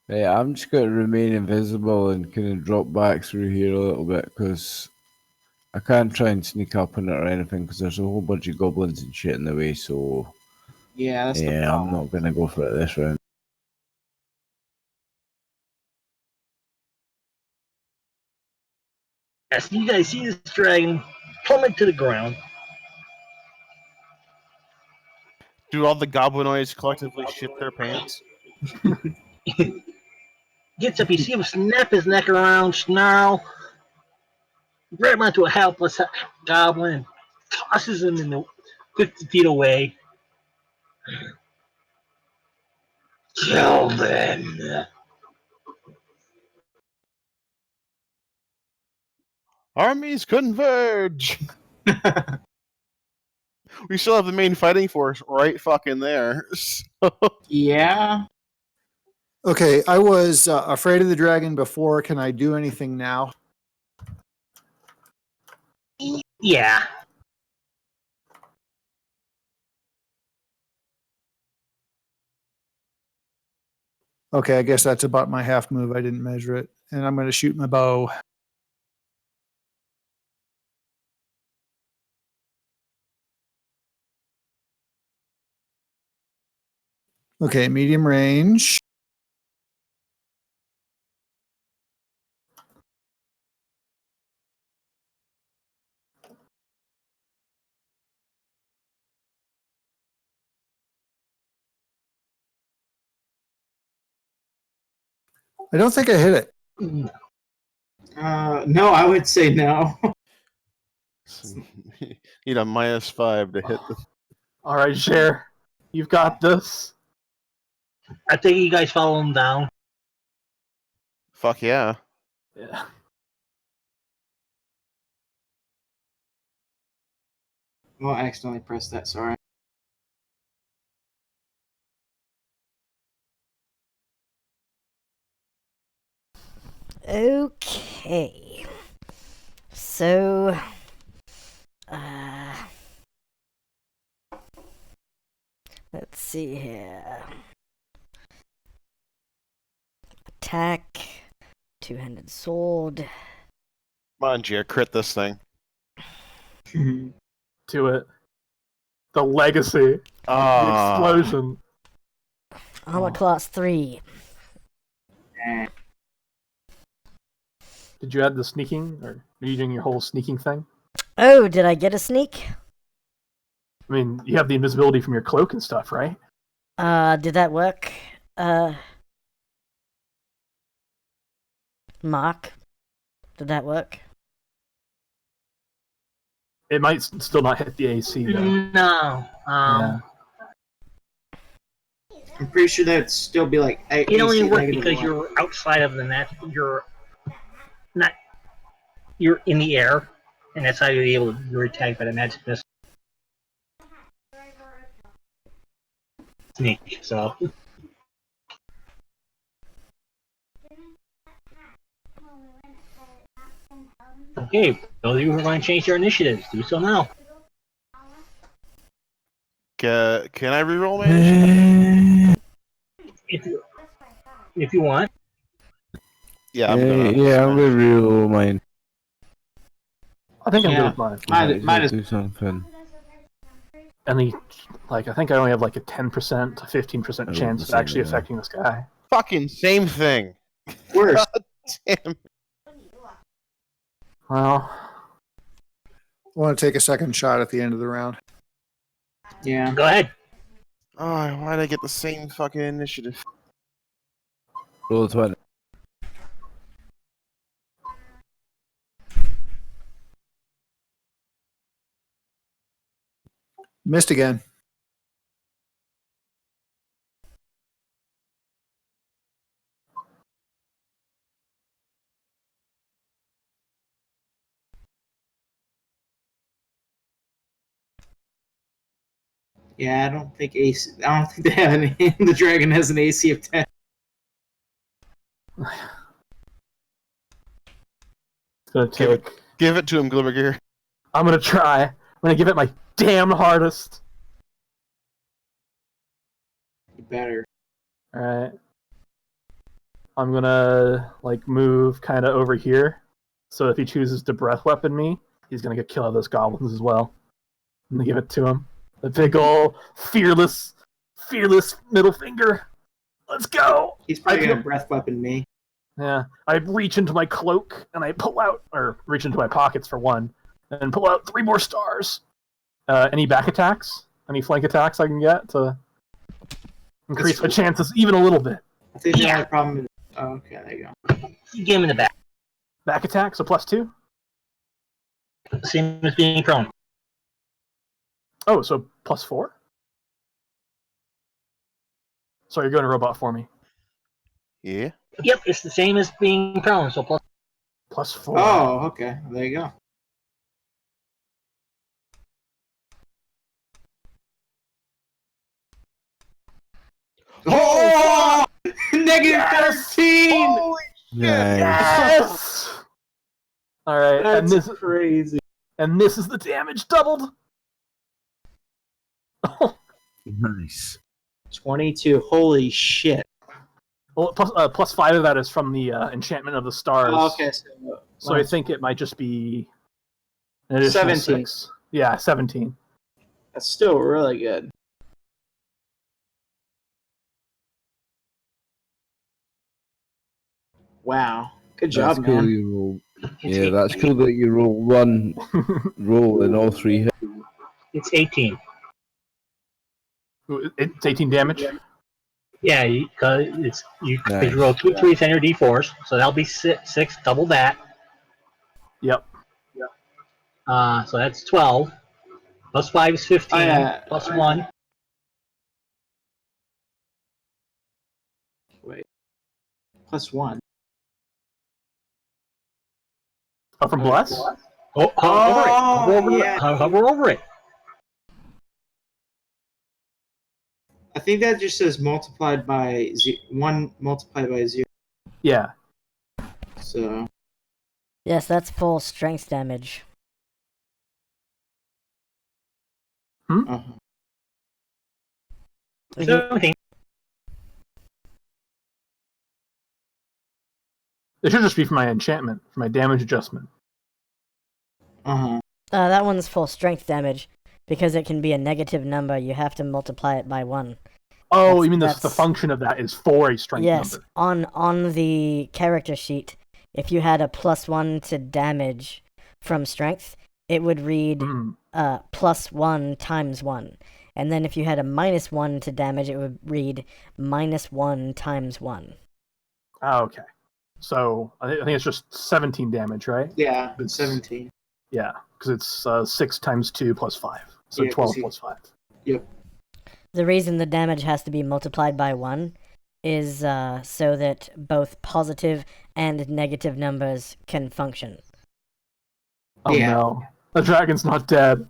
Yeah, I'm just going to remain invisible and kind of drop back through here a little bit because I can't try and sneak up on it or anything because there's a whole bunch of goblins and shit in the way. So Yeah, that's the yeah, I'm problem. not going to go for it this round. Yes, you guys see this dragon plummet to the ground. Do all the goblinoids collectively shit their pants? Gets up, you see him snap his neck around, snarl, grab onto a helpless goblin, tosses him in the 50 feet away. Kill them. Armies converge. We still have the main fighting force right fucking there. So, Yeah. Okay, I was afraid of the dragon before. Can I do anything now? Yeah. Okay, I guess that's about my half move. I didn't measure it. And I'm going to shoot my bow. Okay, medium range. I don't think I hit it. No, I would say no. need a -5 to hit the. All right, Cher, you've got this. I think you guys follow him down. Fuck yeah. Yeah. Well, I accidentally pressed that, sorry. Okay. So, let's see here. attack. Two-handed sword. Come on, Jer, crit this thing. To it. The legacy. The explosion. Armor class 3. Did you add the sneaking, or are you doing your whole sneaking thing? Oh, did I get a sneak? I mean, you have the invisibility from your cloak and stuff, right? Did that work? Mark? Did that work? It might still not hit the AC, though. No. Yeah. I'm pretty sure that'd still be like It only AC works -1. because you're outside of the net. You're not. You're in the air, and that's how you're able to. You're attacked by the magic missile. Sneak. So. Okay, those of you who are going to change their initiatives, do so now. Can I reroll my initiative? If you want. Yeah, I'm gonna. Yeah, I'm gonna reroll mine. I think I'm Yeah. good with mine. Mine is do something. I think I only have like a 10% to 15% Oh, chance the of same, actually yeah. affecting this guy. Fucking same thing. worse. Damn. Well, I want to take a second shot at the end of the round. Yeah. Go ahead. Oh, why'd I get the same fucking initiative? Roll 20. Missed again. Yeah, I don't think they have any. The dragon has an AC of 10. it's gonna take. Give it to him, Glimmergear. I'm gonna try. I'm gonna give it my damn hardest. You better. Alright. I'm gonna, move kind of over here. So if he chooses to breath weapon me, he's gonna get killed by those goblins as well. I'm gonna give it to him. The big ol' fearless middle finger. Let's go! He's probably I gonna breath weapon me. Yeah. I reach into my cloak and I pull out, or reach into my pockets for one, and pull out 3 more stars. Any back attacks? Any flank attacks I can get to increase my chances even a little bit? I think the only problem is. Oh, okay, there you go. You get him in the back. Back attack, so +2? Same as being prone. Oh, so +4? So you're going to robot for me. Yeah. Yep, it's the same as being prone, so plus. +4. Oh, okay. There you go. Oh! -13! Holy Nice. Yes! Alright, and That's this crazy. and this is the damage doubled. Nice. 22. Holy shit. Well, +5 of that is from the enchantment of the stars. Oh, okay, So I think it might just be an additional 17. 6. Yeah, 17. That's still really good. Wow. Good job, That's cool. man. You roll. Yeah, that's cool that you roll one roll in all 3 hits. It's 18. It's 18 damage. Yeah, because you Nice. roll 2 3s on your d4s, so that'll be 6, double that. Yep. So that's 12. Plus 5 is 15. Oh, yeah. Plus 1. Wait. +1. Oh, from Bless? Oh, hover over it. yeah. Hover over it. I think that just says multiplied by 1 multiplied by 0. Yeah. So. Yes, that's full strength damage. Uh-huh. If you- 17. It should just be for my enchantment, for my damage adjustment. Uh-huh. That one's full strength damage. Because it can be a negative number, you have to multiply it by 1. Oh, you mean the function of that is for a strength yes, number? on the character sheet, if you had a +1 to damage from strength, it would read +1 times 1. And then if you had a -1 to damage, it would read -1 times 1. Oh, okay. So I think it's just 17 damage, right? Yeah, it's 17. Yeah, because it's 6 times 2 plus 5. So Yeah, 12 plus 5. Yep. The reason the damage has to be multiplied by 1 is so that both positive and negative numbers can function. Oh no. The dragon's not dead.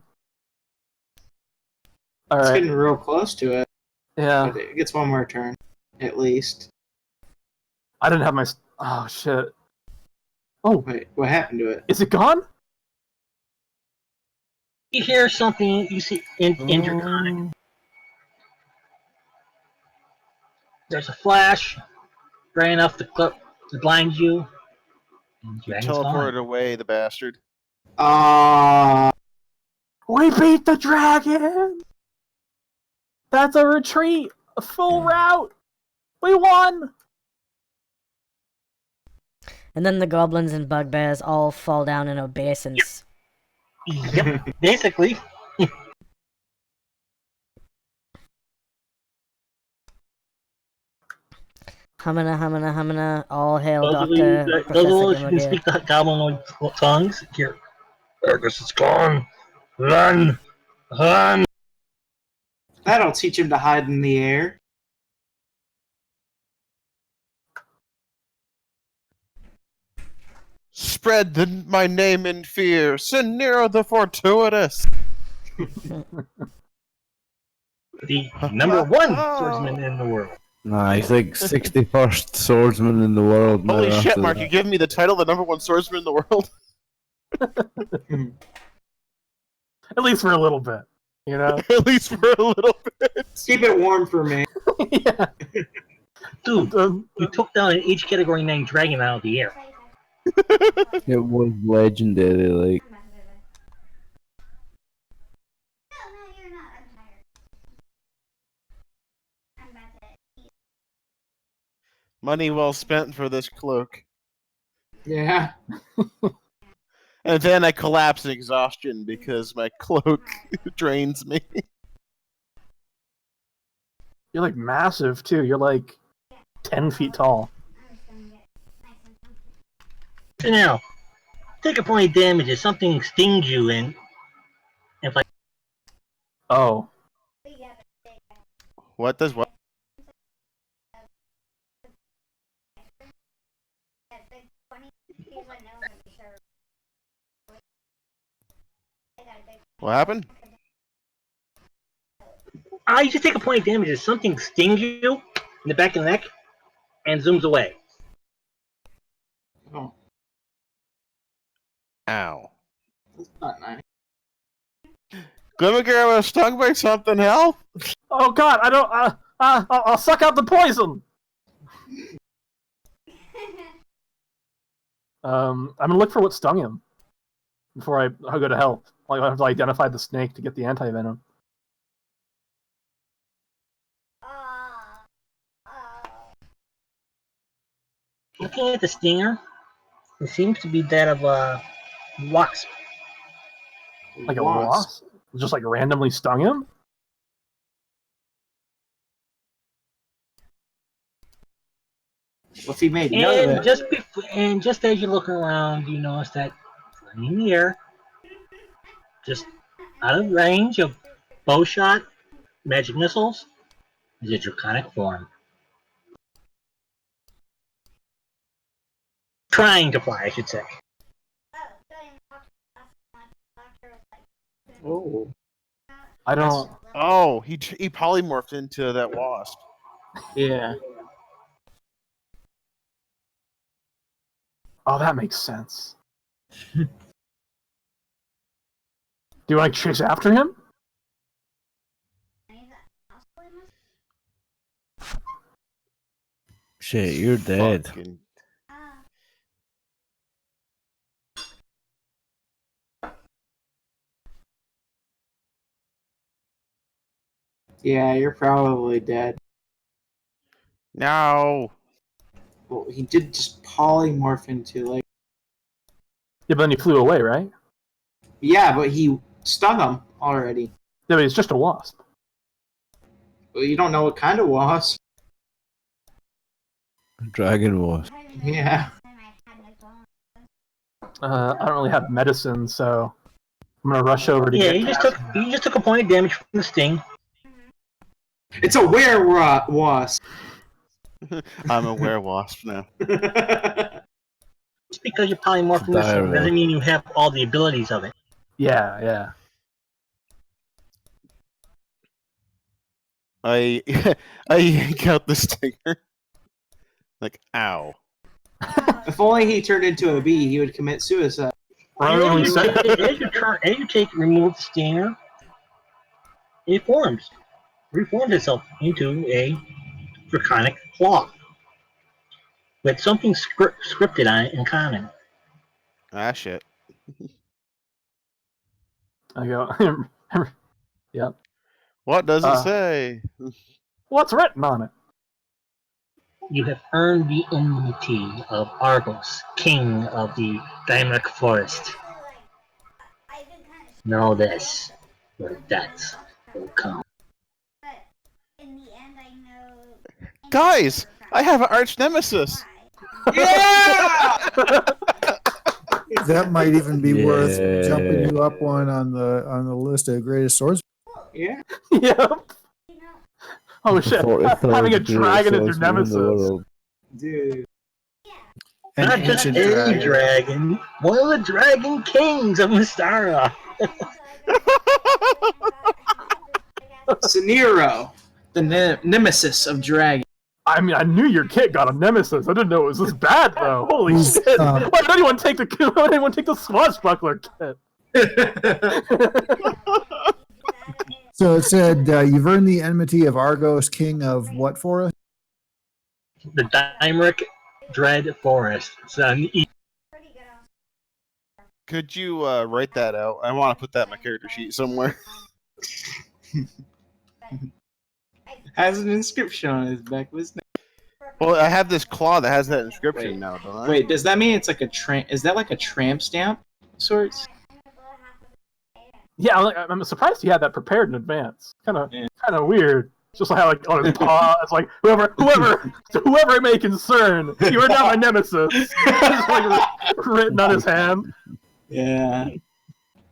It's Alright. getting real close to it. Yeah. But it gets one more turn, at least. I didn't have my... Oh, shit. Oh. Wait, what happened to it? Is it gone? You hear something, you see interconic. There's a flash, bright enough to blind you. And He dragon's teleported gone. away, the bastard. We beat the dragon! That's a retreat! A full route! We won! And then the goblins and bugbears all fall down in obeisance. Yep, basically. Humana, humana, humana, all hail Those Dr. of you Professor who can Gimmelgear. speak the goblinoid tongues, here. Argus is gone. Run! Run! That'll teach him to hide in the air. Spread my name in fear. Send Nero the Fortuitous. The number 1 swordsman in the world. Nah, he's like 61st swordsman in the world. Holy now shit, after Mark, that. you're giving me the title, the number 1 swordsman in the world? At least for a little bit. You know? At least for a little bit. Keep it warm for me. Yeah. Dude, you took down an H category 9 dragon out of the air. It was legendary, like. Money well spent for this cloak. Yeah. And then I collapse in exhaustion because my cloak drains me. You're like massive too. You're like 10 feet tall. So now, take a point of damage if something stings you and if like Oh. What does what? What happened? you just take a point of damage if something stings you in the back of the neck and zooms away. Oh, Ow. that's not nice. Glimmergear was stung by something, help? Oh god, I don't I'll suck out the poison. I'm gonna look for what stung him before I go to help. Like I have to identify the snake to get the anti-venom. Looking at the stinger, it seems to be that of a wasp. Like a wasp? Just like randomly stung him? Well, if he made note of it. And just as you're looking around, you notice that flying in the air, just out of range of bow shot, magic missiles, is a draconic form. Trying to fly, I should say. Oh. I don't. Oh, he polymorphed into that wasp. Yeah. Oh, that makes sense. Do you want to chase after him? Shit, you're dead. Fucking- Yeah, you're probably dead. No. Well, he did just polymorph into like. Yeah, but then he flew away, right? Yeah, but he stung him already. Yeah, but it's just a wasp. Well, you don't know what kind of wasp. Dragon Wars. Yeah. I don't really have medicine, so I'm gonna rush over to Yeah, get. you just took a point of damage from the sting. It's a wasp. I'm a werewasp now. Just because you're polymorph Diarrhea. doesn't mean you have all the abilities of it. Yeah. I yank out the stinger. Like, ow. If only he turned into a bee, he would commit suicide. Remember when we said As you remove the stinger, it reforms itself into a draconic claw with something scripted on it in common. Ah, shit. I go. Yep. What does it say? What's written on it? You have earned the enmity of Argos, king of the Dimeric forest. Know this, your death will come. Guys, I have an arch nemesis. Yeah! That might even be worth Yeah. jumping you up one on the list of greatest swords. Yeah. Yep. Oh shit! 43rd Having a greatest dragon as your swordsman in the nemesis. world. Dude. An Not just ancient any dragon. dragon, one of the dragon kings of Mystara. Saniro, the nemesis of dragon. I mean, I knew your kit got a nemesis. I didn't know it was this bad though. Holy shit! Why did anyone take the swashbuckler kit? So it said you've earned the enmity of Argos, king of what forest? The Dimeric Dread Forest. Could you write that out? I want to put that in my character sheet somewhere. Has an inscription on his back. What's his name? Well, I have this claw that has that inscription Wait. now, don't I? Wait, does that mean it's like a Is that like a tramp stamp of sorts? Yeah, I'm surprised he had that prepared in advance. Kind of weird. Just like on his paw, it's like whoever it may concern, you are now my nemesis. Just like written on his hand. Yeah. It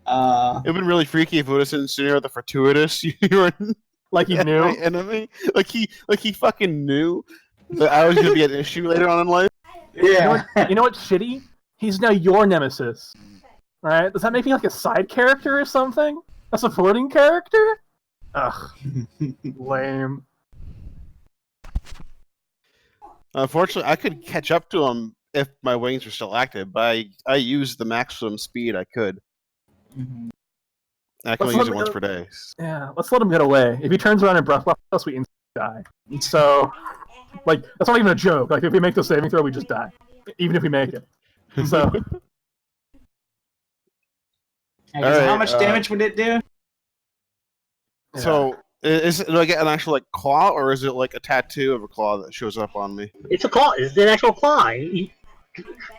would have been really freaky if it would have said sooner the fortuitous you were Like he knew. my enemy. Like he fucking knew that I was gonna be an issue later on in life. Yeah. You know what's shitty? He's now your nemesis. Right? Does that make me like a side character or something? A supporting character? Ugh. Lame. Unfortunately, I could catch up to him if my wings were still active, but I used the maximum speed I could. Mhm. I can Let's only use let it me once go- per day. Yeah, let's let him get away. If he turns around and breath us, we instantly die. So, like, that's not even a joke. Like, if we make the saving throw, we just die. Even if we make it. So, Yeah, 'cause how Alright, much damage would it do? So, do I get an actual like claw, or is it like a tattoo of a claw that shows up on me? It's a claw. It's an actual claw. The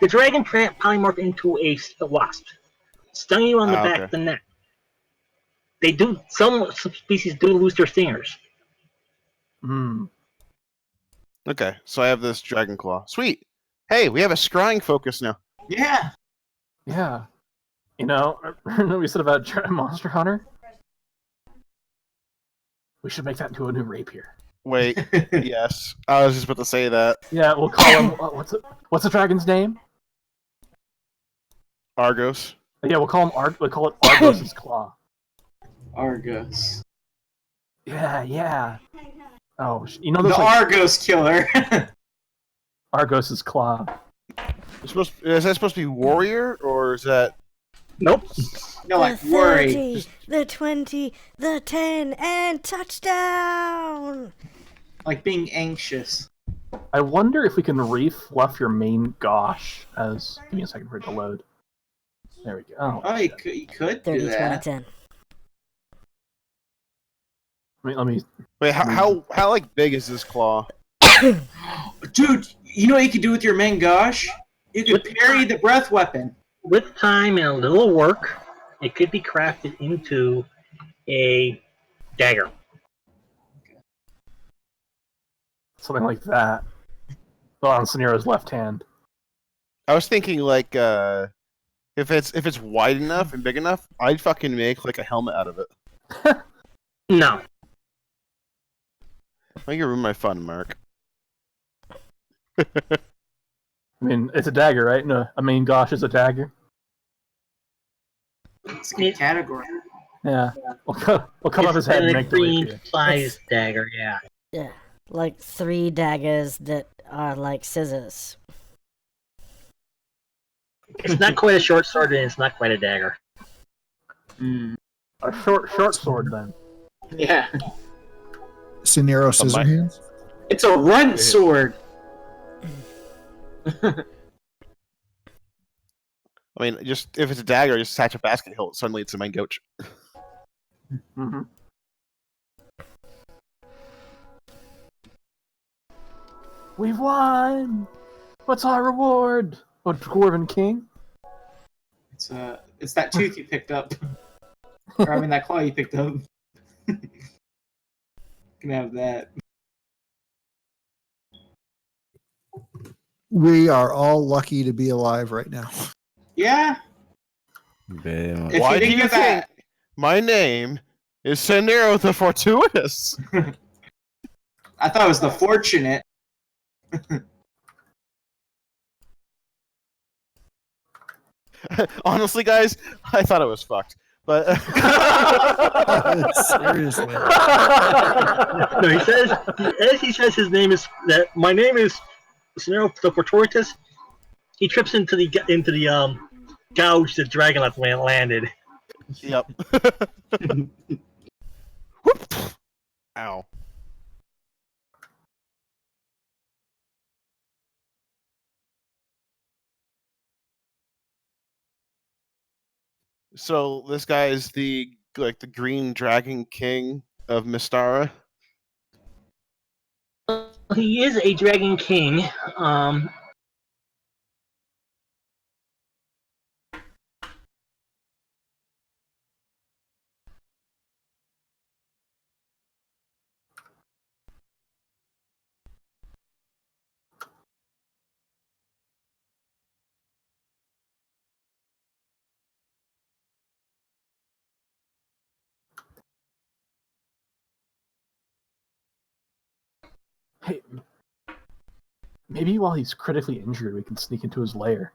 dragon polymorphed into a wasp. Stung you on the back okay. of the neck. They do. Some species do lose their stingers. hmm. Okay, so I have this dragon claw. Sweet. Hey, we have a scrying focus now. Yeah. Yeah. You know, remember what we said about Monster Hunter? We should make that into a new rapier. Wait, yes, I was just about to say that. Yeah, we'll call him. What's the dragon's name? Argos. Yeah, we'll call him We'll call it Argos's Claw. Argos. Yeah. Oh, you know The those like, Argos killer. Argos's Claw. Is that supposed to be warrior, or is that? Nope. No, like the worry. 30, the 20, the 10, and touchdown! Like being anxious. I wonder if we can refluff your main gosh as. Give me a second for it to load. There we go. Oh, you could do 30, 20, that. 10. Let me. Wait, how like big is this claw? Dude, you know what you could do with your Mangosh? You could parry the breath weapon. With time and a little work, it could be crafted into a dagger. Something like that. Well, on Scenero's left hand. I was thinking like if it's wide enough and big enough, I'd fucking make like a helmet out of it. No. Why you ruin my fun, Mark? I mean, it's a dagger, right? No, I mean, gosh, it's a dagger. It's a good category. Yeah. We'll cut off his head and make the rapier. Size dagger, yeah. Yeah, like 3 daggers that are like scissors. It's not quite a short sword, and it's not quite a dagger. A short sword, then. Yeah. Scenero Scissorhands. It's a runt sword. I mean, just if it's a dagger, just attach a basket hilt. Suddenly, it's a main coach. Mm-hmm. We've won! What's our reward? A Dwarven King? It's that tooth you picked up. Or I mean that claw you picked up. You can have that. We are all lucky to be alive right now. Yeah. Very much. If Why you do didn't you get think that, my name is Scenero the Fortuitous? I thought it was the fortunate. Honestly, guys, I thought it was fucked. But Seriously. No, he says, as he says his name is, that my name is Scenario the Fortuitous, he trips into the gouge the dragon left when it landed. yep. Whoop. Ow. So this guy is the green dragon king of Mystara. He is a dragon king. Hey, maybe while he's critically injured, we can sneak into his lair.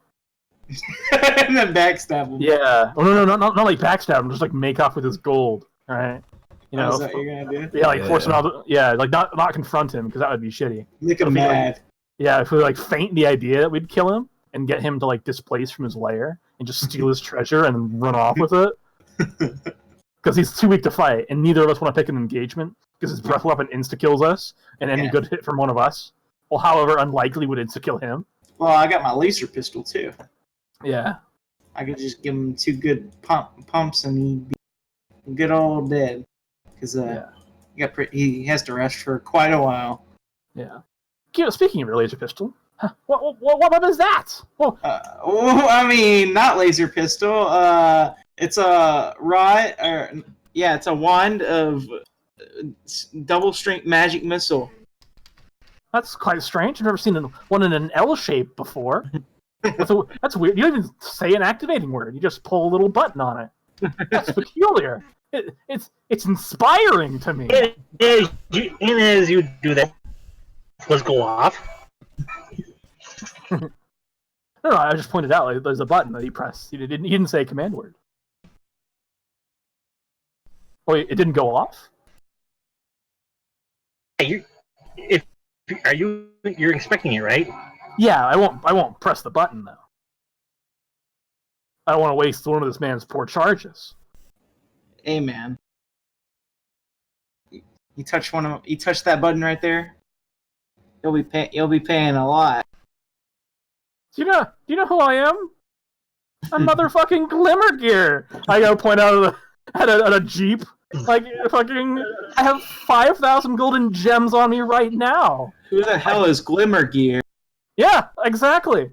And then backstab him. Yeah. Oh no, not like backstab him. Just like make off with his gold. All right. You know. Is that what you're gonna do? Yeah, like force him out. Yeah, like not confront him because that would be shitty. Make him If he, like, mad. Yeah, if we like feint the idea that we'd kill him and get him to like displace from his lair and just steal his treasure and run off with it. Because he's too weak to fight, and neither of us want to pick an engagement because his breath weapon insta kills us, and any good hit from one of us, well, however unlikely would insta kill him. Well, I got my laser pistol too. Yeah. I could just give him 2 good pumps and he'd be good old dead. Because he has to rest for quite a while. Yeah. Speaking of your laser pistol, what weapon is that? Well, I mean, not laser pistol. It's a rod. It's a wand of double strength magic missile. that's quite strange. I've never seen one in an L shape before. That's weird. You don't even say an activating word. You just pull a little button on it. That's peculiar. It's inspiring to me. And as you do that, let's go off. No, I just pointed out like, there's a button that he pressed. He didn't say a command word. Oh, wait, it didn't go off? You're expecting it, right? Yeah, I won't press the button though. I don't want to waste one of this man's poor charges. Hey man, you touch that button right there. You'll be paying a lot. Do you know who I am? I'm motherfucking Glimmer Gear. I gotta point out at a jeep Like, fucking, I have 5,000 golden gems on me right now. Who the hell is Glimmer Gear? Yeah, exactly.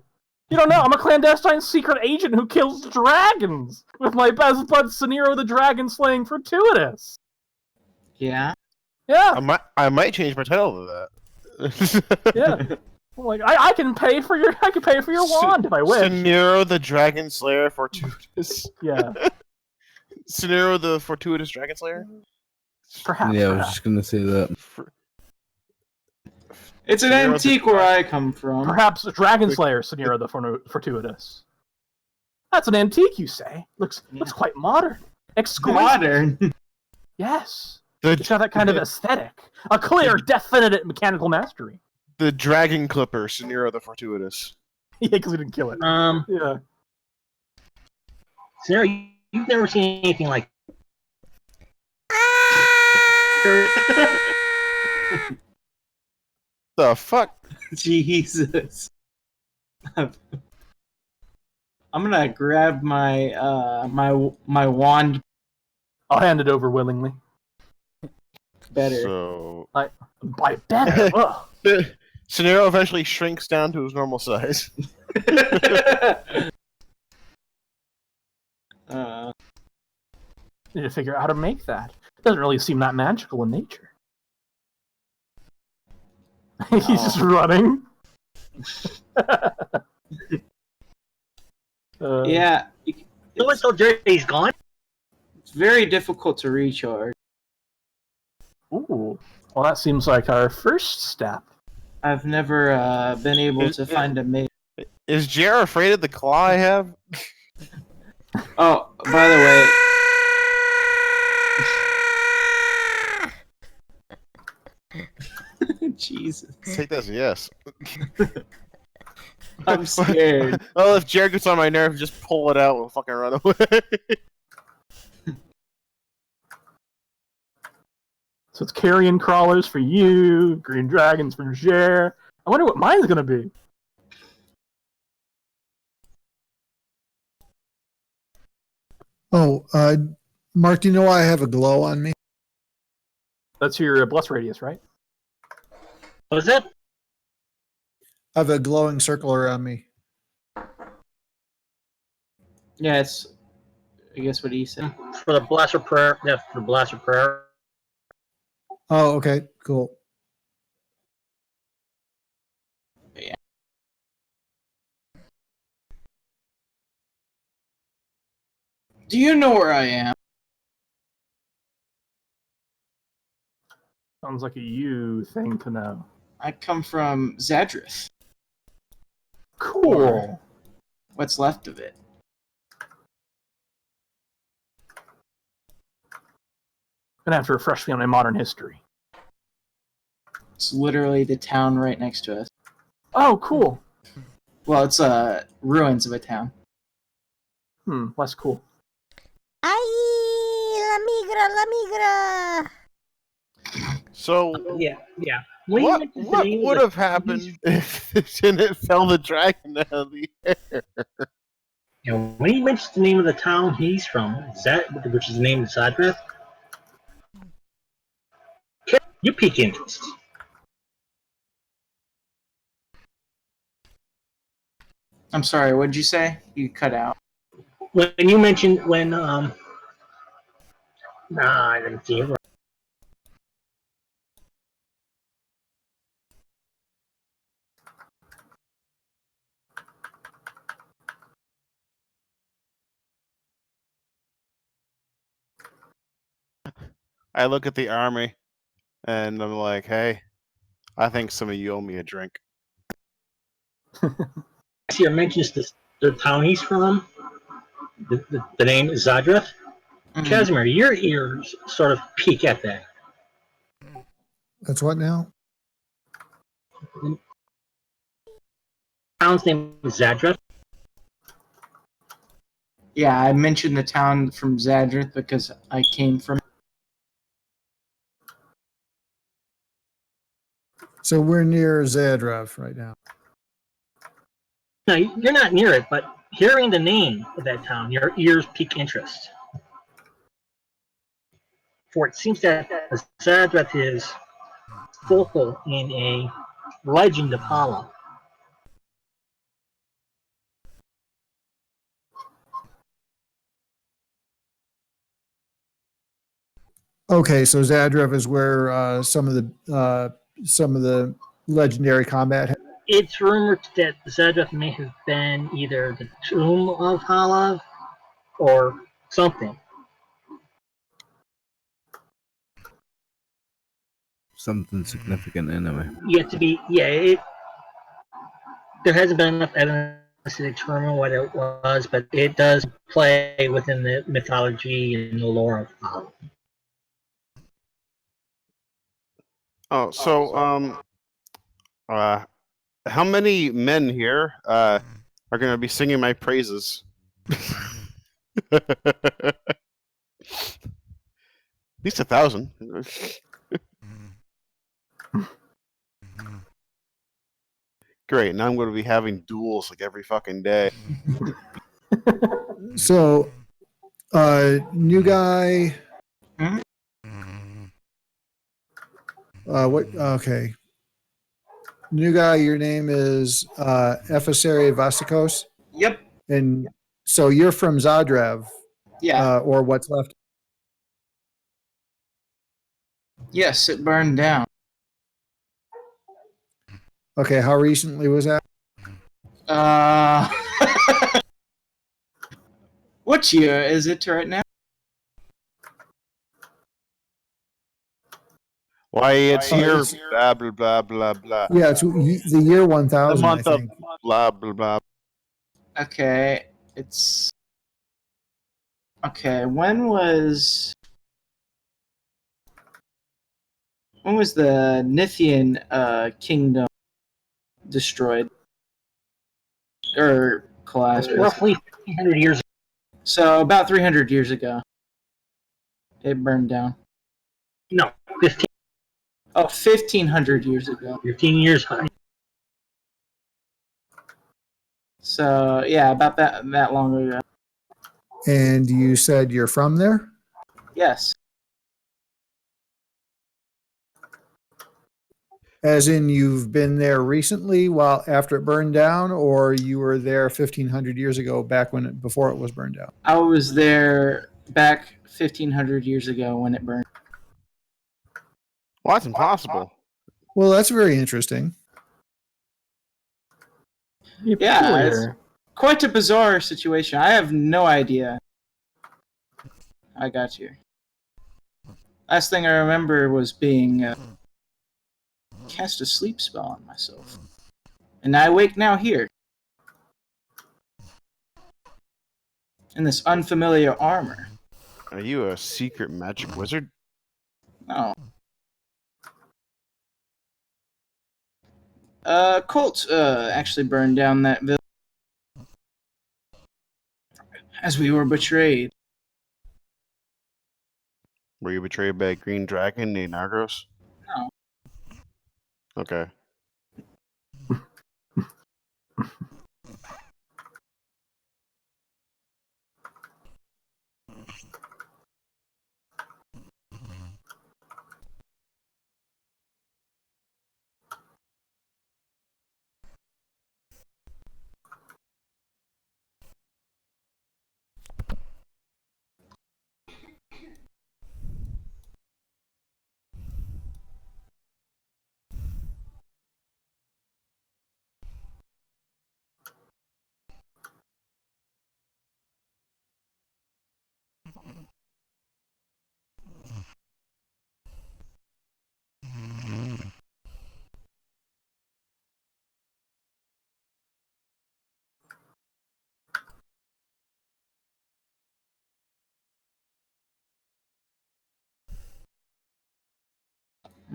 You don't know, I'm a clandestine secret agent who kills dragons with my best bud Saniro the Dragon Slaying Fortuitous. Yeah. Yeah, I might change my title to that. yeah. Like, I can pay for your wand if I wish. Saniro the Dragon Slayer Fortuitous. Yeah, Saniro the Fortuitous Dragon Slayer? perhaps. Yeah, I was perhaps. just gonna say that. It's an Saniro the antique where I come from. Perhaps Dragon Slayer Saniro the Fortuitous. That's an antique, you say? Looks quite modern. Exquisite. Modern. Yes. It's got that kind of aesthetic. A clear, definite mechanical mastery. The Dragon Clipper, Saniro the Fortuitous. Yeah, because we didn't kill it. Yeah. Sarah, you've never seen anything like. The fuck? Jesus. I'm gonna grab my my wand I'll hand it over willingly. better. So By better. Ugh. Saniro eventually shrinks down to his normal size. Need to figure out how to make that. Doesn't really seem that magical in nature. He's just running. Yeah, So until Jerry's gone. it's very difficult to recharge. Ooh. Well, that seems like our first step. I've never been able to find a mate. Is Jer afraid of the claw I have? Oh, by the way, Jesus, Take that as a yes. I'm scared. Well, if Jer gets on my nerve, just pull it out and fucking run away. So it's carrion crawlers for you, green dragons for Jer. I wonder what mine's gonna be. Oh, Mark, do you know why I have a glow on me? That's your bless radius, right? What was that? I have a glowing circle around me. Yeah, it's. I guess what he said. For the blaster prayer. Yeah, for the blaster prayer. Oh, okay, cool. Do you know where I am? Sounds like a you thing to know. I come from Zadrith. Cool. What's left of it? Gonna have to refresh me on my modern history. It's literally the town right next to us. Oh, cool. Well, it's ruins of a town. Less cool. Ay, la migra. So, Yeah. what would have happened if it didn't fell the dragon out of the air? You know, when he mentions the name of the town he's from, which is the name of Zadrith, you pique interest. I'm sorry, what did you say? You cut out. When you mentioned I didn't see it. I look at the army, and I'm like, hey, I think some of you owe me a drink. Here mentions the town he's from. The name is Zadrith. Casimir, your ears sort of peek at that. That's what now? The town's name is Zadrith. Yeah, I mentioned the town from Zadrith because I came from. So we're near Zadrov right now. No, you're not near it, but hearing the name of that town, your ears pique interest. for it seems that Zadreth is focal in a legend of Hala. Okay, so Zadrev is where some of the legendary combat. It's rumored that Zadreth may have been either the tomb of Hala or something. Something significant anyway. Yet to be, there hasn't been enough evidence to determine what it was, but it does play within the mythology and the lore of Hala. Oh, so how many men here are going to be singing my praises? At least 1,000. Great. Now I'm going to be having duels like every fucking day. So, new guy. Mhm. What? Okay. New guy, your name is Efesari Vasicos, Yep. and so you're from Zadrev, Yeah. or what's left. Yes, it burned down. Okay, how recently was that? Uh, what year is it right now? Why, it's Oh, year it's- blah, blah, blah, blah, blah. Yeah, it's the year The 1000, I month of think. blah, blah, blah. Okay, it's okay. When was the Nithian kingdom destroyed or collapsed? Roughly 300 years ago. So about 300 years ago, it burned down. No, 15, Oh, 1500 years ago. 15 years high. So yeah, about that long ago. And you said you're from there? Yes. As in you've been there recently while after it burned down, or you were there 1500 years ago back before it was burned down? I was there back 1500 years ago when it burned. Well, that's impossible. Well, that's very interesting. Yeah, it's quite a bizarre situation. I have no idea. I got you. Last thing I remember was being cast a sleep spell on myself. And I wake now here. In this unfamiliar armor. Are you a secret magic wizard? Oh. Colt actually burned down that village. As we were betrayed. Were you betrayed by a green dragon named Argos? No. Okay.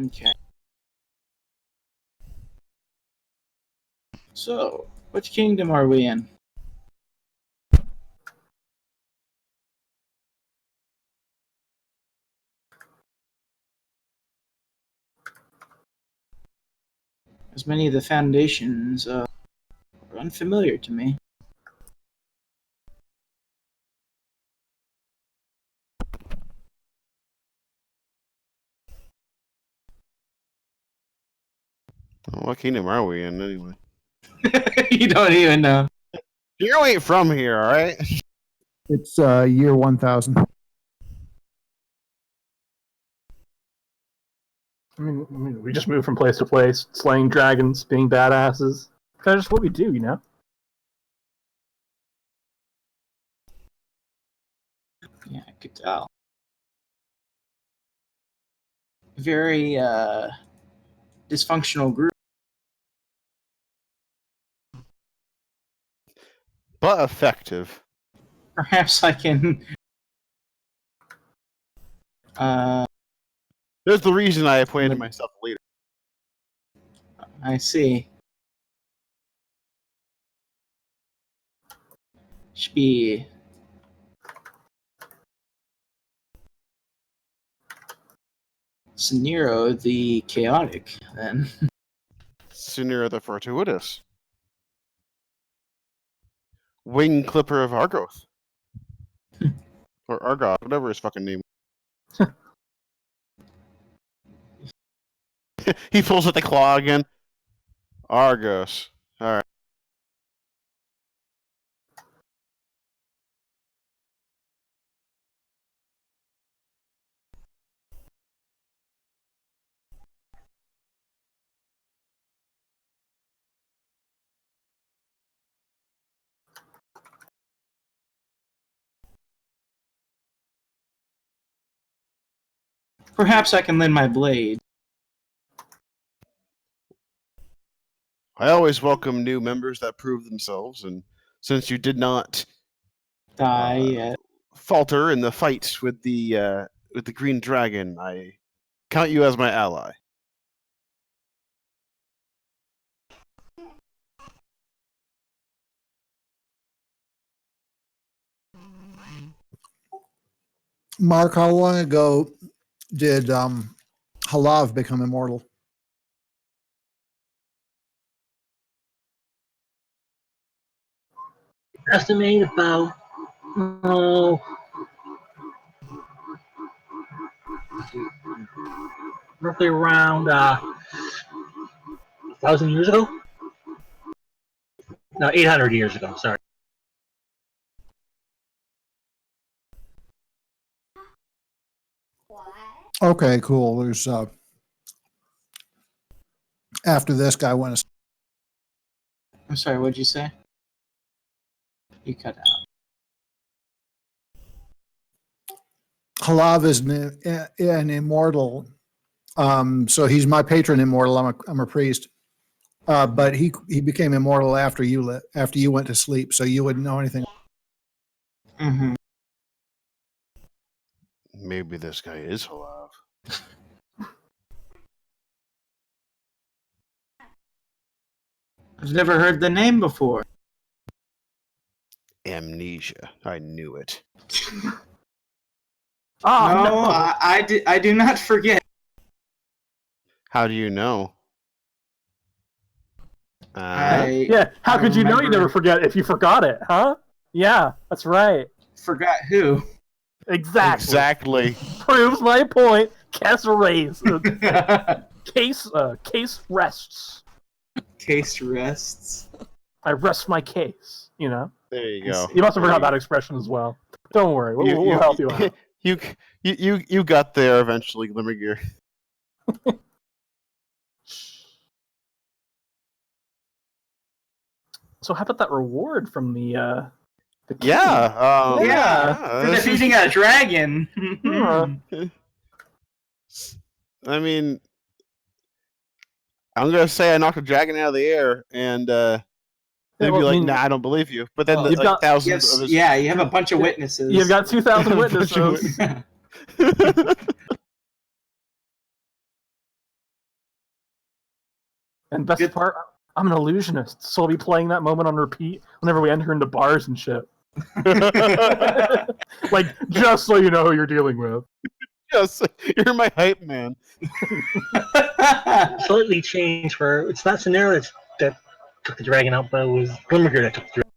Okay. So, which kingdom are we in? As many of the foundations are unfamiliar to me. What kingdom are we in anyway? You don't even know. You ain't from here, all right? It's year 1000. I mean, we just move from place to place, slaying dragons, being badasses. That's just what we do, you know? Yeah, I could tell. Very dysfunctional group. But effective. Perhaps I can. There's the reason I appointed myself a leader. I see. Should be Nero the chaotic then. Sunira the fortuitous. Wing Clipper of Argoth. Or Argoth, whatever his fucking name. He pulls at the claw again. Argos. Alright. Perhaps I can lend my blade. I always welcome new members that prove themselves, and since you did not Die yet. falter in the fight with the green dragon, I count you as my ally. Mark, how long ago did Halav become immortal? Estimate about roughly around 1,000 years ago. No, 800 years ago. Sorry. Okay, cool. There's after this guy went. I'm sorry, what'd you say? You cut out. Halav is an immortal, so he's my patron immortal. I'm a priest, but he became immortal after you went to sleep, so you wouldn't know anything. Mm-hmm. Maybe this guy is alive. I've never heard the name before. Amnesia. I knew it. Oh, no, I do not forget. How do you know? Yeah, how I could you know you remember- never forget if you forgot it, huh? Yeah, that's right. Forgot who. Exactly. Proves my point. Case raised. Case rests. Case rests. I rest my case, you know? There you go. You must have forgot that expression as well. Don't worry, we'll help you out. You got there eventually, Glimmergear. So how about that reward from the king? For defeating a dragon. I mean, I'm gonna say I knocked a dragon out of the air, and they'd be like, "Nah, I don't believe you." But then you've got thousands of his... Yeah, you have a bunch of witnesses. You've got 2,000 witnesses. And best part, I'm an illusionist, so I'll be playing that moment on repeat whenever we enter into bars and shit. Like, just so you know who you're dealing with. Yes, you're my hype man. Slightly changed for it's not Sunira that took the dragon out, but it was Glimmergear that took the dragon.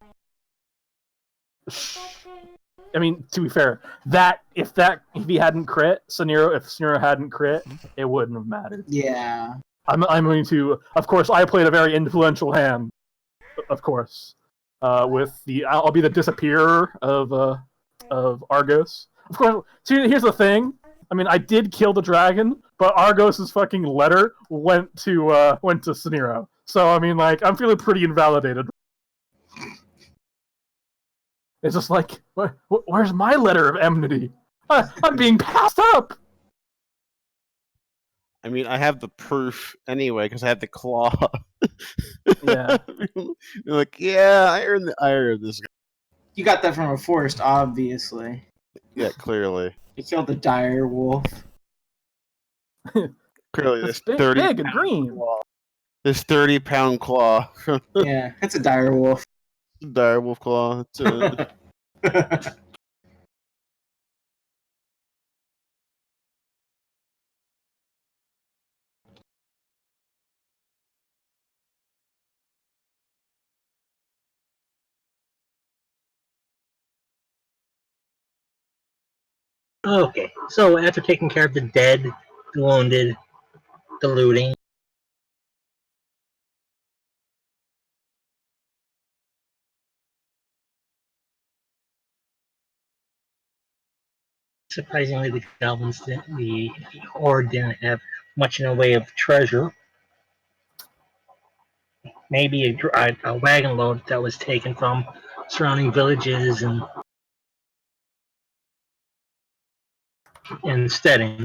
I mean, to be fair, if he hadn't crit, if Sunira hadn't crit, it wouldn't have mattered. Yeah. I'm going to. Of course, I played a very influential hand. Of course, with the I'll be the disappearer of Argos. Of course. See, here's the thing. I mean, I did kill the dragon, but Argos's fucking letter went to Saniro. So I mean, like, I'm feeling pretty invalidated. It's just like, where's my letter of enmity? I'm being passed up. I mean, I have the proof anyway because I have the claw. Yeah. You're like, yeah, I earned this guy. You got that from a forest, obviously. Yeah, clearly. You killed the dire wolf. Clearly, It's this big and green. claw. This 30-pound claw. Yeah, it's a dire wolf. Dire wolf claw. It's, Okay, so after taking care of the dead, the wounded, the looting, surprisingly, the goblins didn't, the horde didn't have much in the way of treasure. Maybe a wagon load that was taken from surrounding villages and steading.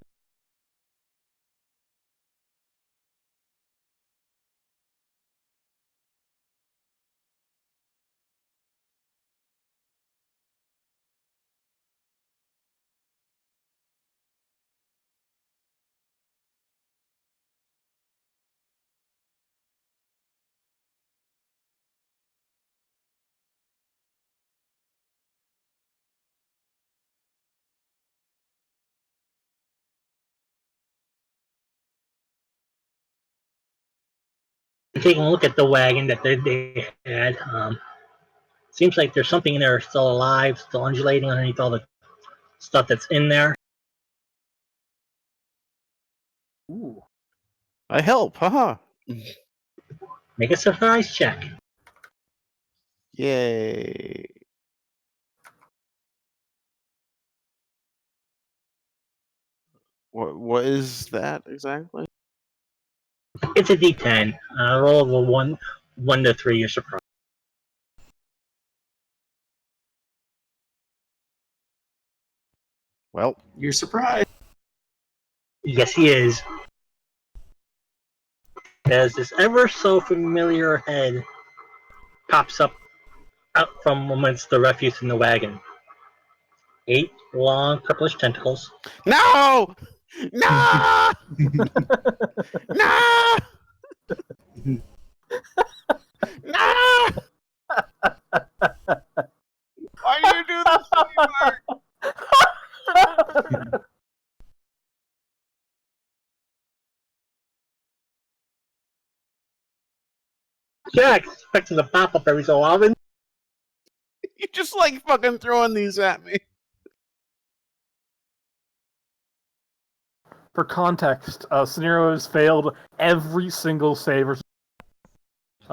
Taking a look at the wagon that they had, seems like there's something in there still alive, still undulating underneath all the stuff that's in there. Ooh. I help, haha. Make a surprise check. Yay. What is that exactly? It's a D10. Roll of a 1 to 3. You're surprised. Well, You're surprised. Yes, he is. As this ever so familiar head pops up out from amongst the refuse in the wagon. 8 long purplish tentacles. no! No! No! No! Why do you do this to me, Mark? Jack expecting to pop up every so often. You just like fucking throwing these at me. For context, Saniro has failed every single save versus,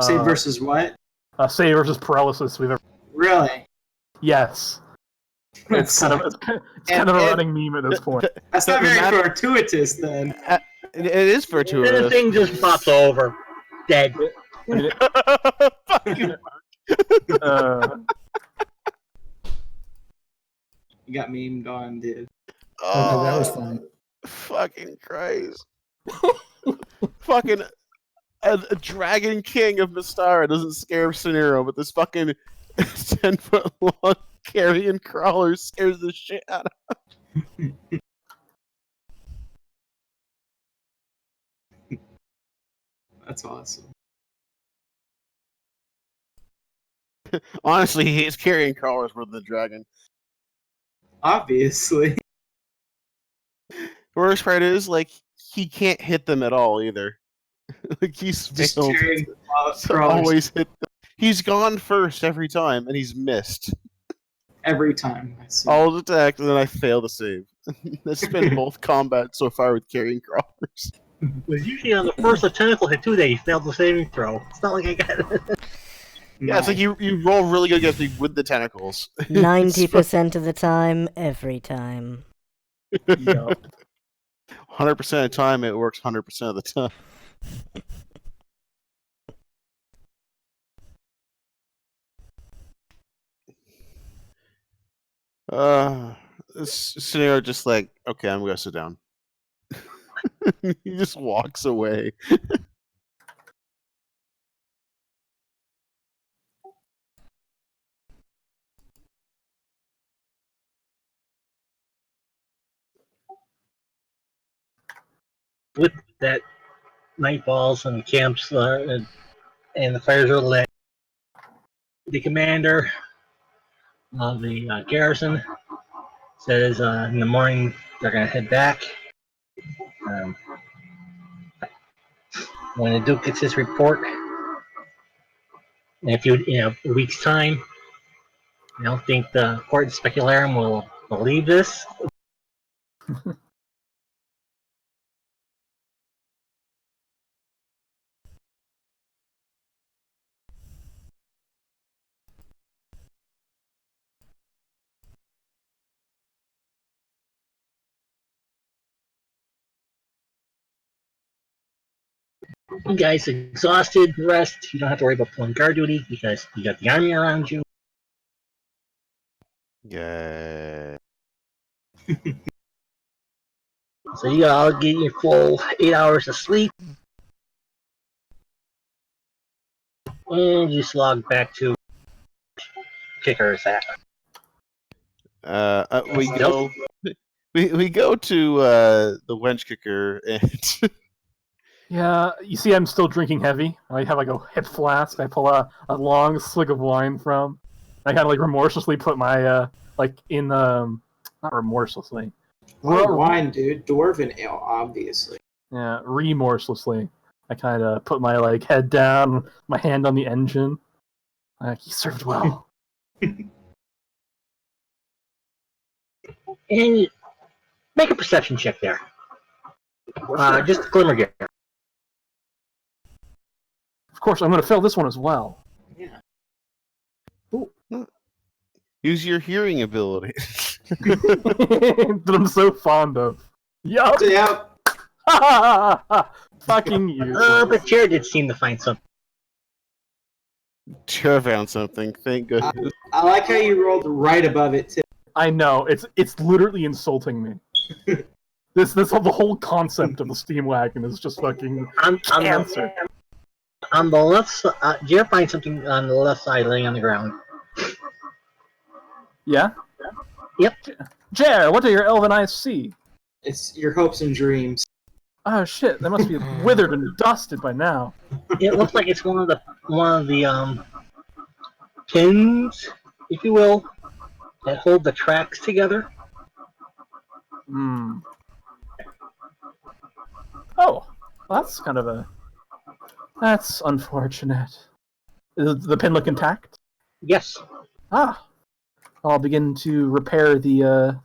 Say versus what? save versus paralysis we've ever. Really? Yes. It's kind of a running meme at this point. That's not very fortuitous, then. It is And the fortuitous. thing just pops over. Dead. I mean, Fuck you. You got memed on, dude. Okay, that was fun. Fucking Christ. Fucking a dragon king of Mystara doesn't scare Saniro, but this fucking 10-foot long carrion crawler scares the shit out of him. That's awesome. Honestly, his carrion crawlers were the dragon. Obviously. Worst part is, like, he can't hit them at all either. Like, he's Just failed carrying to crawlers always hit them. He's gone first every time, and he's missed. every time. I see. All attacked, and then I fail to save. That's been both combat so far with carrying crawlers. But usually on the first tentacle hit too, they failed the saving throw. It's not like I got it. Yeah, it's like you roll really good against me with the tentacles. 90% of the time, every time. Yup. 100% of the time, it works 100% of the time. This scenario just like, okay, I'm gonna sit down. He just walks away. With that, night balls and camps and the fires are lit. The commander of the garrison says in the morning they're going to head back. When the Duke gets his report, in a week's time, I don't think the court specularum will believe this. You guys exhausted, rest. You don't have to worry about pulling guard duty because you got the army around you. Yeah. So you all get your full 8 hours of sleep. And you slog back to Kicker's at. We go to the wench kicker and Yeah, you see, I'm still drinking heavy. I have like a hip flask. I pull a long swig of wine from. I kind of like remorselessly put my in not remorselessly. What wine, dude? Dwarven ale, obviously. Yeah, remorselessly. I kind of put my head down, my hand on the engine. He served well. And make a perception check there. Just a glimmer gear. Of course, I'm going to fail this one as well. Yeah. Ooh. use your hearing ability. That I'm so fond of. Yup. Yep. Fucking you. But Jared did seem to find something. Sure, found something. Thank goodness. I like how you rolled right above it too. I know, it's literally insulting me. The whole concept of the steam wagon is just fucking cancer. On the left side, Jared finds something on the left side laying on the ground. Yeah? Yep. Jer, what do your elven eyes see? It's your hopes and dreams. Oh shit, they must be withered and dusted by now. It looks like it's one of the pins, if you will, that hold the tracks together. Hmm. Oh, well, that's unfortunate. Is the pin look intact? Yes. Ah. I'll begin to repair the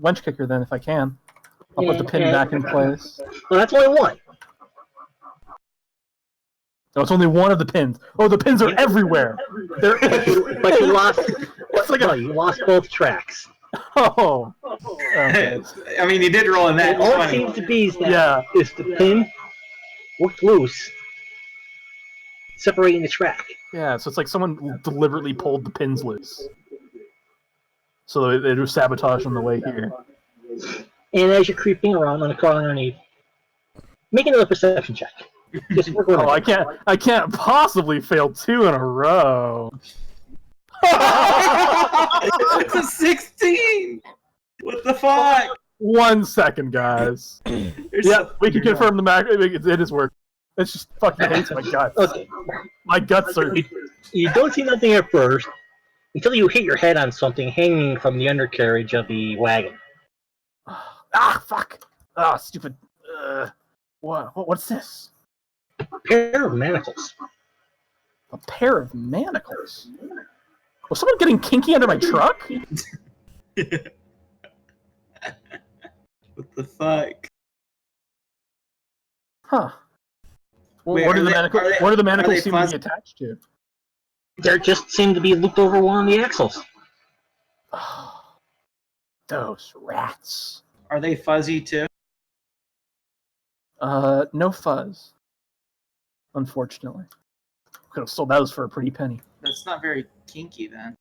wench kicker then if I can. I'll put the pin back in place. Well, that's only one. No, it's only one of the pins. Oh, the pins are everywhere. They're But you lost. You lost both tracks. Oh. Okay. I mean, you did roll in that. All it seems to be is that is the pin worked loose, separating the track. Yeah, so it's like someone deliberately pulled the pins loose. So they do sabotage on the way here. And as you're creeping around on the crawling underneath, make another perception check. I can't possibly fail 2 in a row. It's a 16. What the fuck? 1 second, guys. Yeah, we can confirm the max. It is working. It's just fucking hates my guts. Okay. My guts are. You don't see nothing at first until you hit your head on something hanging from the undercarriage of the wagon. Ah, fuck! Ah, stupid. What's this? A pair of manacles. A pair of manacles? Was someone getting kinky under my truck? What the fuck? Huh. Well, Wait, where do are the they- manacles? are they- Where do the are manacles they seem to fuzz- be attached to? They just seem to be looped over one of the axles. Those rats. Are they fuzzy too? No fuzz. Unfortunately, could have sold those for a pretty penny. That's not very kinky then.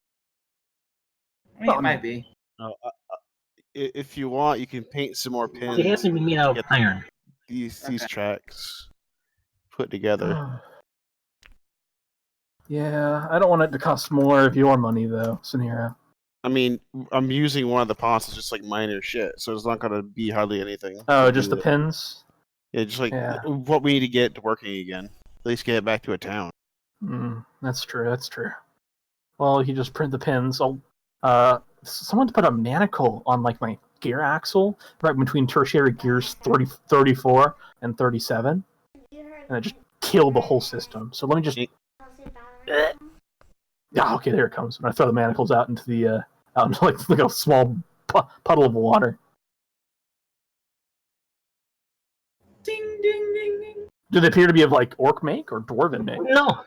I mean, Well, it I might be. If you want, you can paint some more pins. They have to be made out of Get iron. these Okay. tracks put together. Yeah, I don't want it to cost more of your money though, Sanira. I mean, I'm using one of the pots as just like minor shit, so it's not gonna be hardly anything. Oh, to just do the it. pins. Yeah, just like Yeah. what we need to get to working again. At least get it back to a town. That's true. That's true. Well, you just print the pins. Someone put a manacle on like my gear axle right between tertiary gears 34 and 37, and it just killed the whole system. So let me just. Yeah, okay, there it comes. And I throw the manacles out into the out into like a small puddle of water. Ding ding ding ding. Do they appear to be of like orc make or dwarven make? No,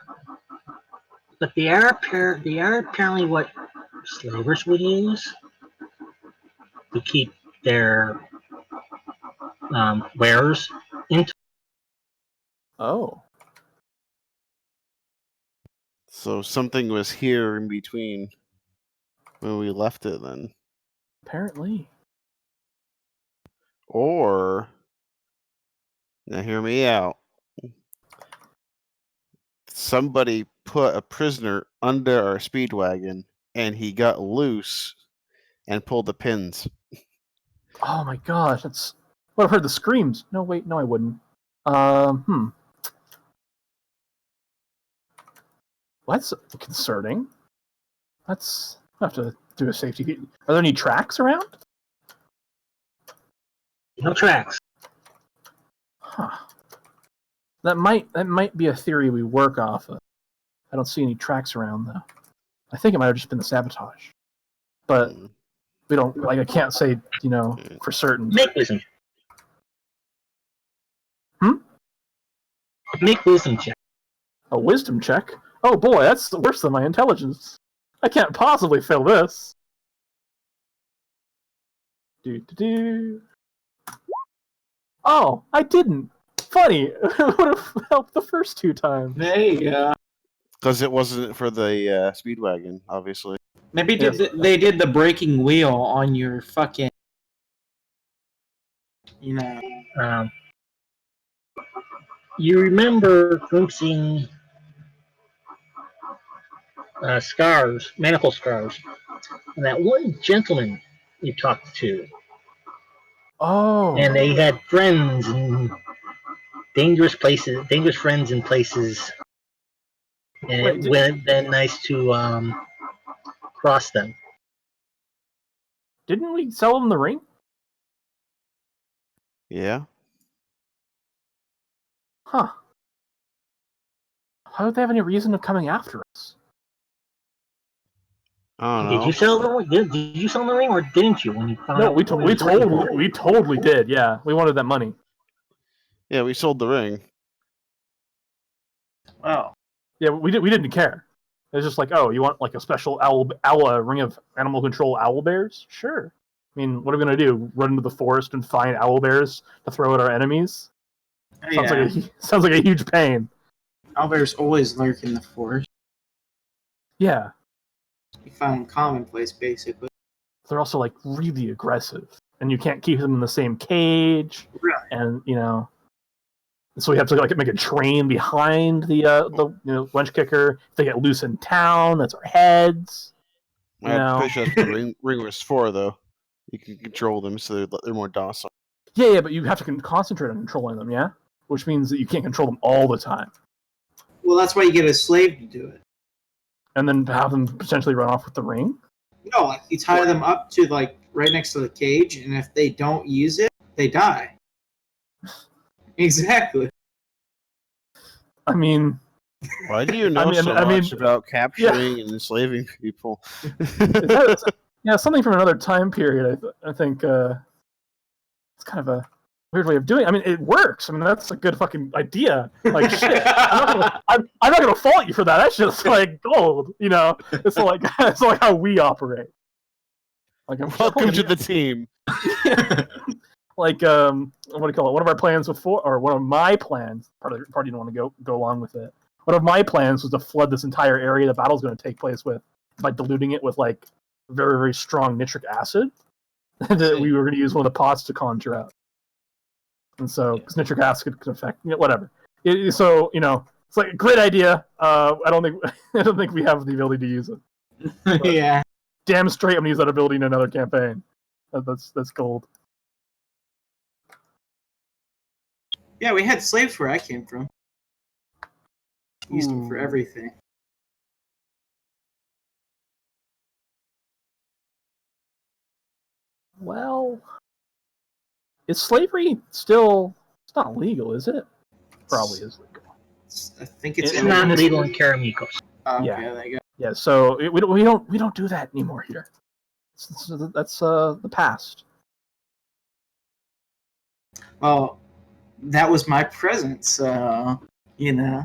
but they are apparently what slavers would use to keep their wares in. Oh, So something was here in between when we left it then. apparently. Or now hear me out. Somebody put a prisoner under our speedwagon and he got loose and pulled the pins. Oh my gosh, that's. Well, I've heard the screams. No, wait, no, I wouldn't. Well, that's concerning. I have to do a safety. Are there any tracks around? No tracks. Huh. That might be a theory we work off of. I don't see any tracks around though. I think it might have just been the sabotage, but we don't. Like, I can't say for certain. Make wisdom. Hmm? Make wisdom check. A wisdom check. Oh boy, that's worse than my intelligence. I can't possibly fail this. Do. Oh, I didn't. Funny. It would have helped the first two times. There you go. Because it wasn't for the speedwagon, obviously. Maybe Yes. they did the breaking wheel on your fucking. You remember glimpsing manacle scars, and that one gentleman you talked to, Oh. and they had friends in dangerous places, dangerous friends in places, and Wait, it would have been nice to cross them. Didn't we sell them the ring? Yeah. Huh. How would they have any reason of coming after us? I don't know. Did you sell the ring? Did you sell the ring, or didn't you? When you found No, out we what he was looking for? totally did. Yeah, we wanted that money. Yeah, we sold the ring. Oh. Yeah, we didn't care. It was just like, oh, you want like a special ring of animal control owl bears? Sure. I mean, what are we gonna do? Run into the forest and find owl bears to throw at our enemies? Sounds like a huge pain. Owlbears always lurk in the forest. Yeah, You find them commonplace, basically. they're also like really aggressive, and you can't keep them in the same cage. Really? And so we have to like make a train behind the wench kicker. If they get loose in town, that's our heads. I'm pretty sure that's what the ring was for, though. You can control them so they're more docile. Yeah, but you have to concentrate on controlling them, yeah? Which means that you can't control them all the time. Well, that's why you get a slave to do it. And then have them potentially run off with the ring? No, like you tie them up to like right next to the cage, and if they don't use it, they die. Exactly. I mean... Why do you know so much about capturing and enslaving people? Yeah, something from another time period. I think it's kind of a weird way of doing it. I mean, it works. I mean, that's a good fucking idea. Like, shit. I'm not gonna fault you for that. That's just like gold, you know? It's like how we operate. Like, Welcome to the team. Like, what do you call it? One of our plans before, or one of my plans, part didn't want to go along with it. One of my plans was to flood this entire area the battle's going to take place with by diluting it with, like, very, very strong nitric acid that we were going to use one of the pots to conjure out. And so, because nitric acid can affect, whatever. So, it's like a great idea. I don't think we have the ability to use it. But Yeah. damn straight, I'm gonna use that ability in another campaign. That's gold. Yeah, we had slaves where I came from. Used them for everything. Well, is slavery still? It's not legal, is it? Probably is legal. I think it's It's not legal in Karamikos. Oh, Yeah. okay, there you go. Yeah. So we don't do that anymore here. That's the past. Well, that was my present, so Yeah.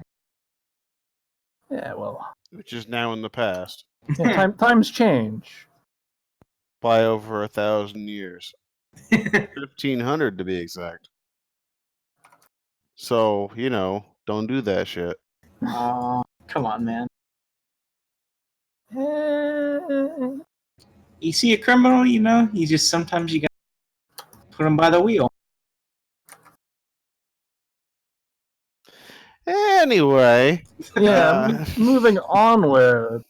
Well. Which is now in the past. Yeah, times change. By over 1,000 years. 1,500 to be exact. So, don't do that shit. Come on, man. You see a criminal, you just sometimes you got to put him by the wheel. Anyway. Yeah, moving onward.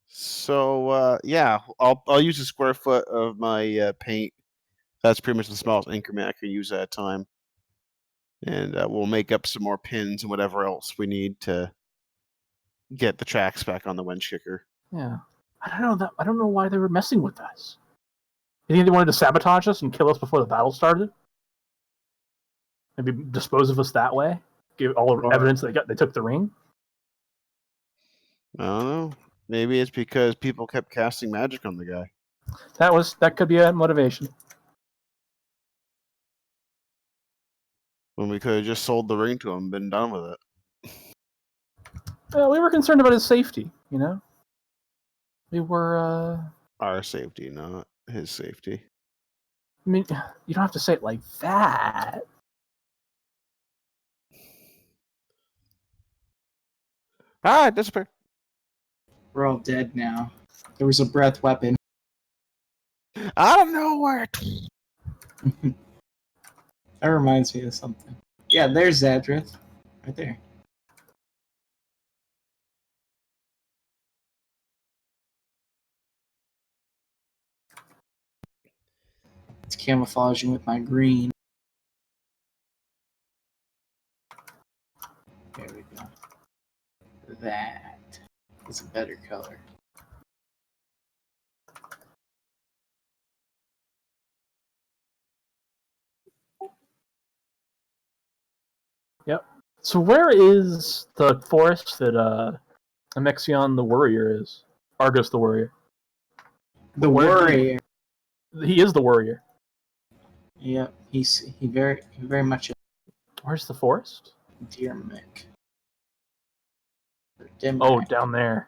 So, yeah, I'll use a square foot of my paint. That's pretty much the smallest increment I can use at a time. And we'll make up some more pins and whatever else we need to get the tracks back on the winch kicker. Yeah. I don't know why they were messing with us. You think they wanted to sabotage us and kill us before the battle started? Maybe dispose of us that way? Give all the evidence they took the ring? I don't know. Maybe it's because people kept casting magic on the guy. That could be a motivation. When we could have just sold the ring to him and been done with it. We were concerned about his safety, We were, Our safety, not his safety. I mean, you don't have to say it like that. Disappear. We're all dead now. There was a breath weapon. Out of nowhere. That reminds me of something. Yeah, there's Zadrith. Right there. It's camouflaging with my green. There we go. That is a better color. Yep. So where is the forest that Amexion the Warrior is? Argus the Warrior. The warrior. He is the warrior. Yep, he very much Where's the forest? Deermick. Oh, down there.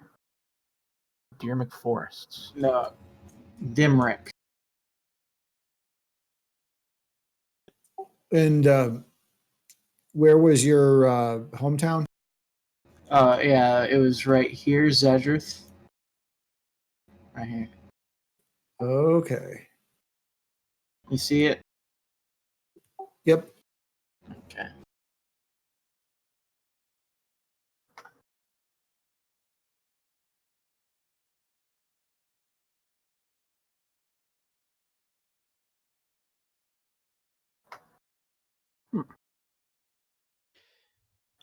Deermick Forests. No, Dimrick. And where was your hometown? Yeah, it was right here, Zadrith. Right here. Okay. You see it? Yep. Okay.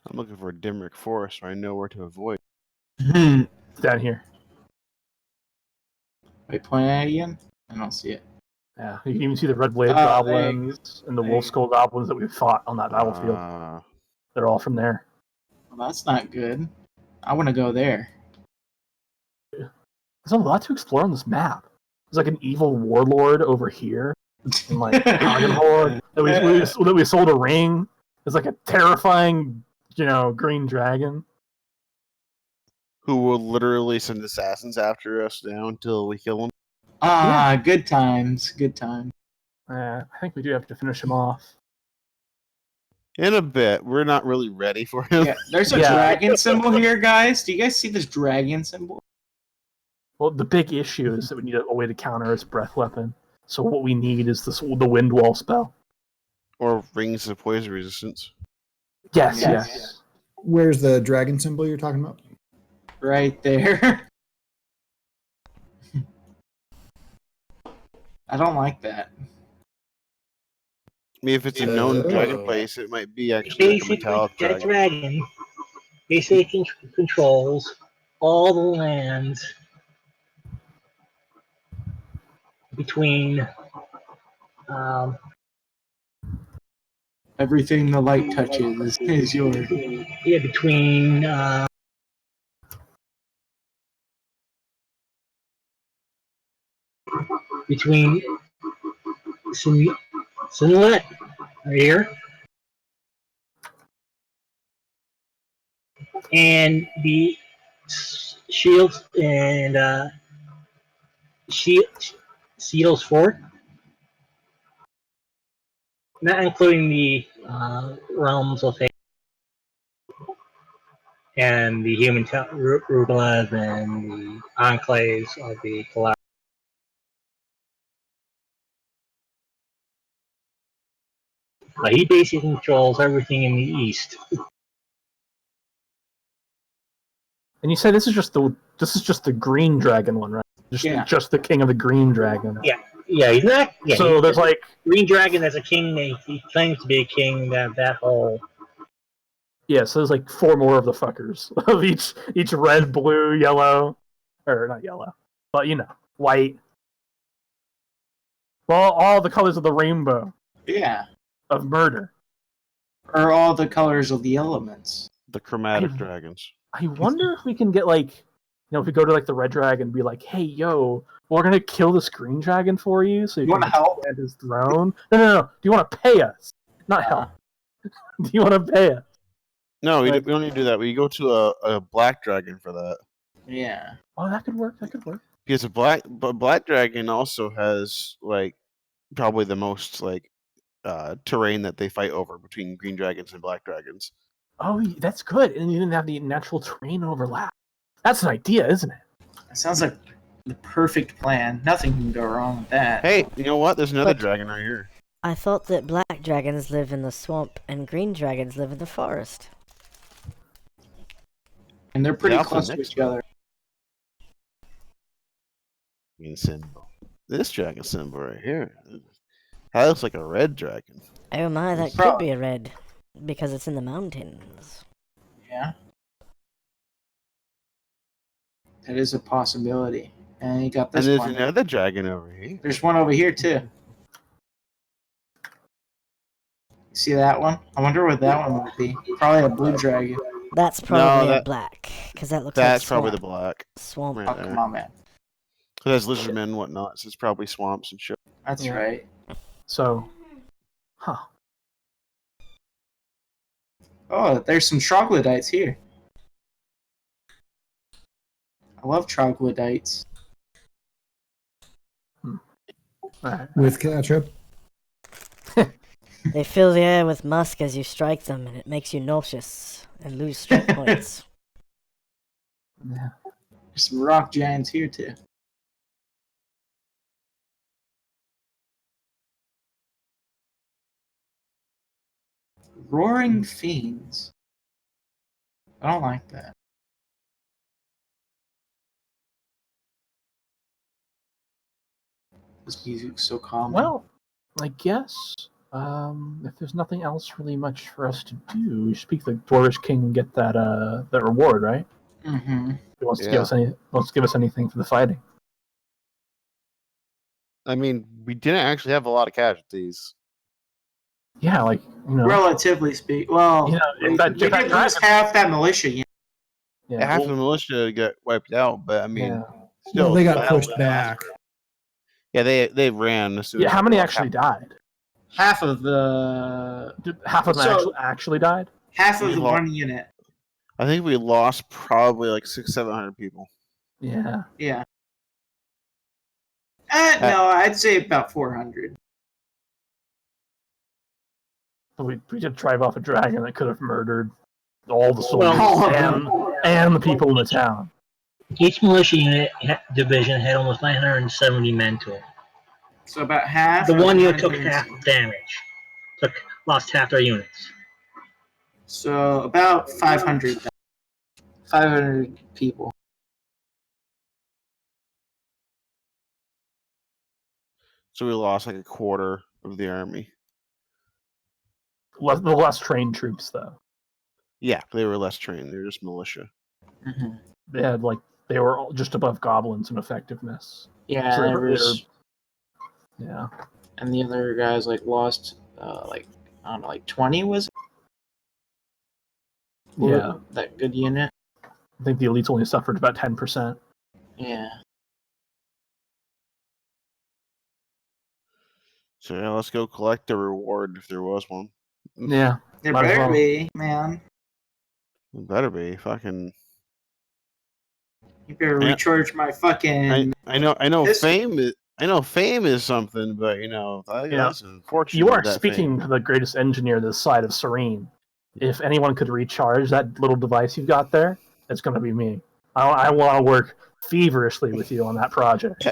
I'm looking for a Dimrick Forest so I know where to avoid. Down here. Wait, point at it again? I don't see it. Yeah, you can even see the red blade Oh, there you goblins and the There wolf you skull goblins that we fought on that battlefield. They're all from there. Well, that's not good. I want to go there. There's a lot to explore on this map. There's like an evil warlord over here. And like Dragonborn, that we sold a ring. It's like a terrifying, green dragon. Who will literally send assassins after us now until we kill them. Good times. Good times. I think we do have to finish him off. In a bit, we're not really ready for him. Yeah, there's a dragon symbol here, guys. Do you guys see this dragon symbol? Well, the big issue is that we need a way to counter his breath weapon. So what we need is the wind wall spell. Or rings of poison resistance. Yes. Where's the dragon symbol you're talking about? Right there. I don't like that. I mean, if it's a known dragon place, it might be actually like a metallic that dragon. dragon basically controls all the lands between Everything the light touches is yours. between Sunlit right here and the shields and Seals Fort, not including the realms of fate and the human Rubelas and the enclaves of the Collapse. He basically controls everything in the east. And you say this is just the green dragon one, right? Just the king of the green dragon. Yeah, he's not. Yeah, so there's like Green Dragon as a king. He claims to be a king. That whole. Yeah, so there's like 4 more of the fuckers of each red, blue, yellow, or not yellow, but white. Well, all the colors of the rainbow. Yeah. Of murder. Or all the colors of the elements. The chromatic dragons. I wonder if we can get if we go to like the red dragon and be like, hey, yo, we're gonna kill this green dragon for you, so you want to help at his throne. No. Do you want to pay us? Not help. Do you want to pay us? No, we don't need to do that. We go to a black dragon for that. Yeah. Oh, that could work. Because black dragon also has probably the most terrain that they fight over between green dragons and black dragons. Oh, that's good. And you didn't have the natural terrain overlap. That's an idea, isn't it? That sounds like the perfect plan. Nothing can go wrong with that. Hey, you know what? There's another dragon right here. I thought that black dragons live in the swamp and green dragons live in the forest. And they're pretty close to each other. Symbol. This dragon symbol right here. That looks like a red dragon. Oh my, that could be a red. Because it's in the mountains. Yeah. That is a possibility. And you got this one. And one. there's another dragon over here. There's one over here, too. See that one? I wonder what that one would be. Probably a blue dragon. That's probably a black. Because that looks that's like probably the black. Swamp. Right come on, man. So there's lizardmen and whatnot, so it's probably swamps and shit. That's right. So, Oh, there's some troglodytes here. I love troglodytes. With ketchup. They fill the air with musk as you strike them, and it makes you nauseous and lose strength points. Yeah. There's some rock giants here, too. Roaring fiends. I don't like that. This music's so calm. Well, I guess if there's nothing else really much for us to do, we speak to the Dwarvish King and get that reward, right? Mm-hmm. He wants to give us anything for the fighting. I mean, we didn't actually have a lot of casualties. Yeah, relatively speaking. Well, we did lose half that militia. Yeah, half the militia got wiped out, but I mean, still they got pushed back. Yeah, they ran. As soon Yeah, as how they many lost actually half. died? Half of the Half of them So- actually died? half of We the lo- one unit. I think we lost probably like 600-700 people. Yeah. Yeah. No, I'd say about 400. So we did drive off a dragon that could have murdered all the soldiers Well- and the people in the town. Each militia unit division had almost 970 men to it. So about half. The of one unit took 900. half damage. Lost half their units. So about 500. 500 people. So we lost like a quarter of the army. The less trained troops, though. Yeah, they were less trained. They were just militia. Mm-hmm. They were all just above goblins in effectiveness. Yeah, So there was, yeah. and the other guys lost I don't know, 20 was it? Yeah. That good unit. I think the elites only suffered about 10%. Yeah. So yeah, let's go collect the reward if there was one. Yeah. There Might as better well. be, man. It better be fucking. You better Yeah. recharge my fucking. I know This- fame is. I know fame is something, but that's unfortunate. You are that speaking fame. to the greatest engineer this side of Serene. If anyone could recharge that little device you've got there, it's going to be me. I want to work feverishly with you on that project.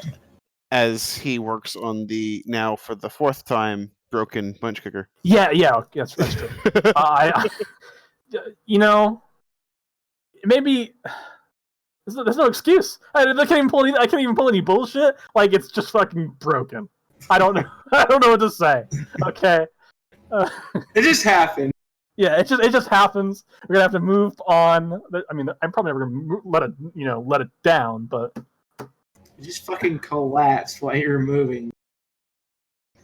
As he works on the now for the 4th time broken punch kicker. Yeah, that's true. Maybe there's no excuse. I can't even pull any bullshit. Like, it's just fucking broken. I don't know. I don't know what to say. Okay. It just happened. Yeah, it just happens. We're gonna have to move on. I mean, I'm probably never gonna let it down, but It just fucking collapsed while you were moving.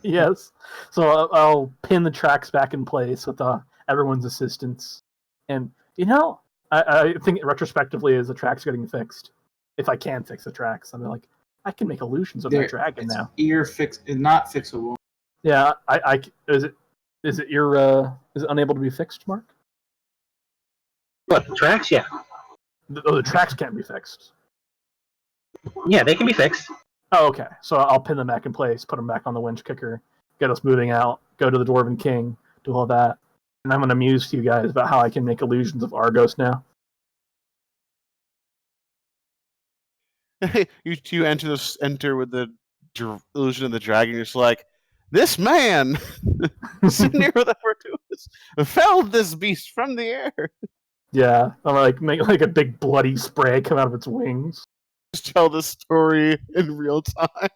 yes. So I'll pin the tracks back in place with everyone's assistance, and I think retrospectively, as the tracks getting fixed, if I can fix the tracks, I'm like, I can make illusions of that dragon It's now. not fixable. Yeah, is it unable to be fixed, Mark? What, the tracks? Yeah. The tracks can't be fixed. Yeah, they can be fixed. Oh, okay. So I'll pin them back in place, put them back on the winch kicker, get us moving out, go to the Dwarven King, do all that. And I'm going to muse to you guys about how I can make illusions of Argos now. you enter with the illusion of the dragon. You're just like, this man, near the Fortuitous, felled this beast from the air. Yeah, I'm like make like a big bloody spray come out of its wings. Just tell the story in real time.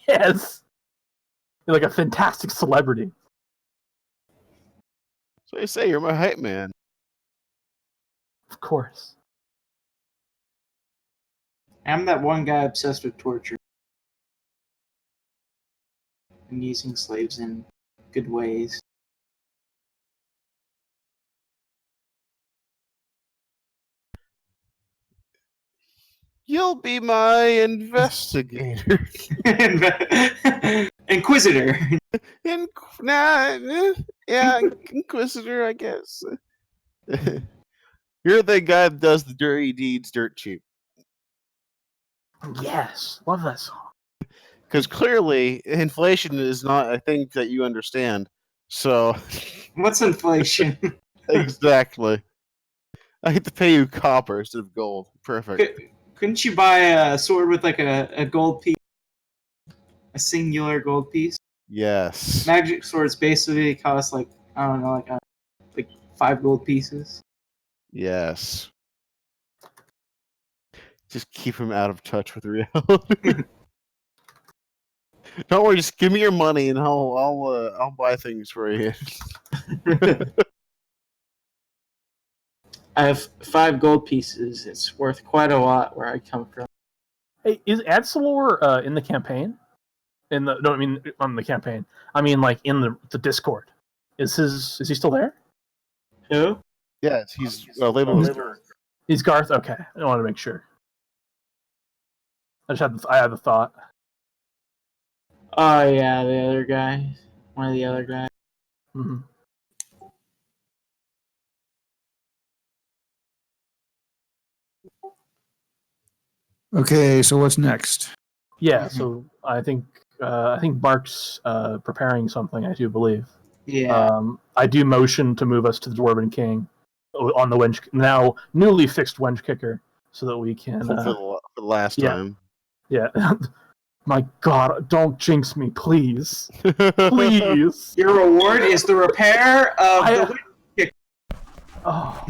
Yes, you're like a fantastic celebrity. So I say you're my hype man. Of course. I'm that one guy obsessed with torture and using slaves in good ways. You'll be my investigator. Inquisitor. Yeah, Inquisitor, I guess. You're the guy that does the dirty deeds dirt cheap. Yes, love that song. Because clearly, inflation is not a thing that you understand. So, What's inflation? exactly. I get to pay you copper instead of gold. Perfect. Couldn't you buy a sword with like a gold piece? A singular gold piece? Yes. Magic swords basically cost like, I don't know, like 5 gold pieces. Yes. Just keep him out of touch with reality. Don't worry, just give me your money and I'll buy things for you. I have 5 gold pieces. It's worth quite a lot where I come from. Hey, is Adsalor in the campaign? On the campaign. I mean, like in the Discord. Is he still there? Who? Yes, he's labeled. He's Garth. Okay, I wanted to make sure. I had the thought. Oh yeah, the other guy. One of the other guys. Mm-hmm. Okay, so what's next? Yeah, so I think Mark's preparing something. I do believe. Yeah. I do motion to move us to the Dwarven King on the wench, now newly fixed wench kicker, so that we can. For the last yeah. time. Yeah. My God, don't jinx me, please. Please. Your reward is the repair of the. Oh,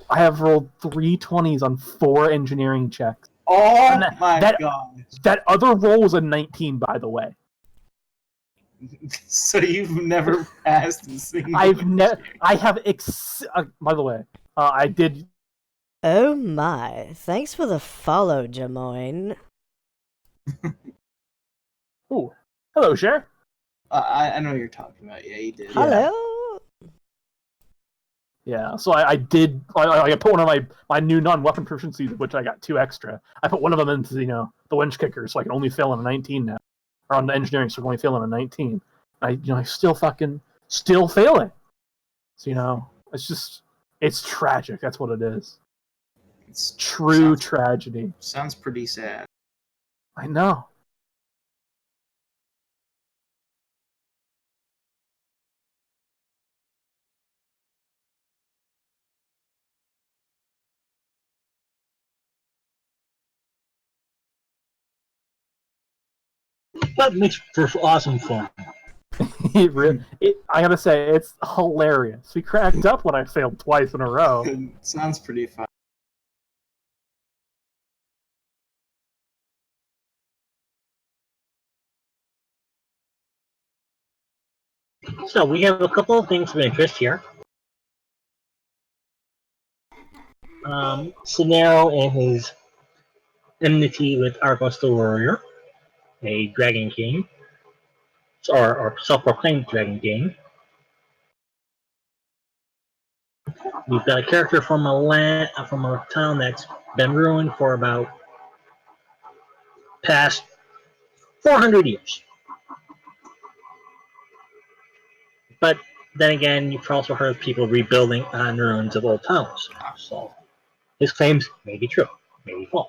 I have rolled 3 20s on 4 engineering checks. Oh my god! That other roll was a 19, by the way. So you've never passed a single. I have. By the way, I did. Oh my! Thanks for the follow, Jamoyne. Oh, hello, Cher. I know what you're talking about. Yeah, you did. Hello. Yeah, so I did. I put one of my new non-weapon proficiencies, which I got 2 extra. I put one of them into the wench kicker, so I can only fail on a 19 now, or on the engineering, so I can only fail on a 19. I still failing. So it's tragic. That's what it is. It's true tragedy. Sounds pretty sad. I know. That makes for awesome fun. I gotta say, it's hilarious. We cracked up when I failed twice in a row. Sounds pretty fun. So we have a couple of things of interest here. Scenario and his enmity with Argos the Warrior, a Dragon King, or self-proclaimed Dragon King. We've got a character from a town that's been ruined for about past 400 years. But then again, you've also heard of people rebuilding on ruins of old towns. So his claims may be true, may be false.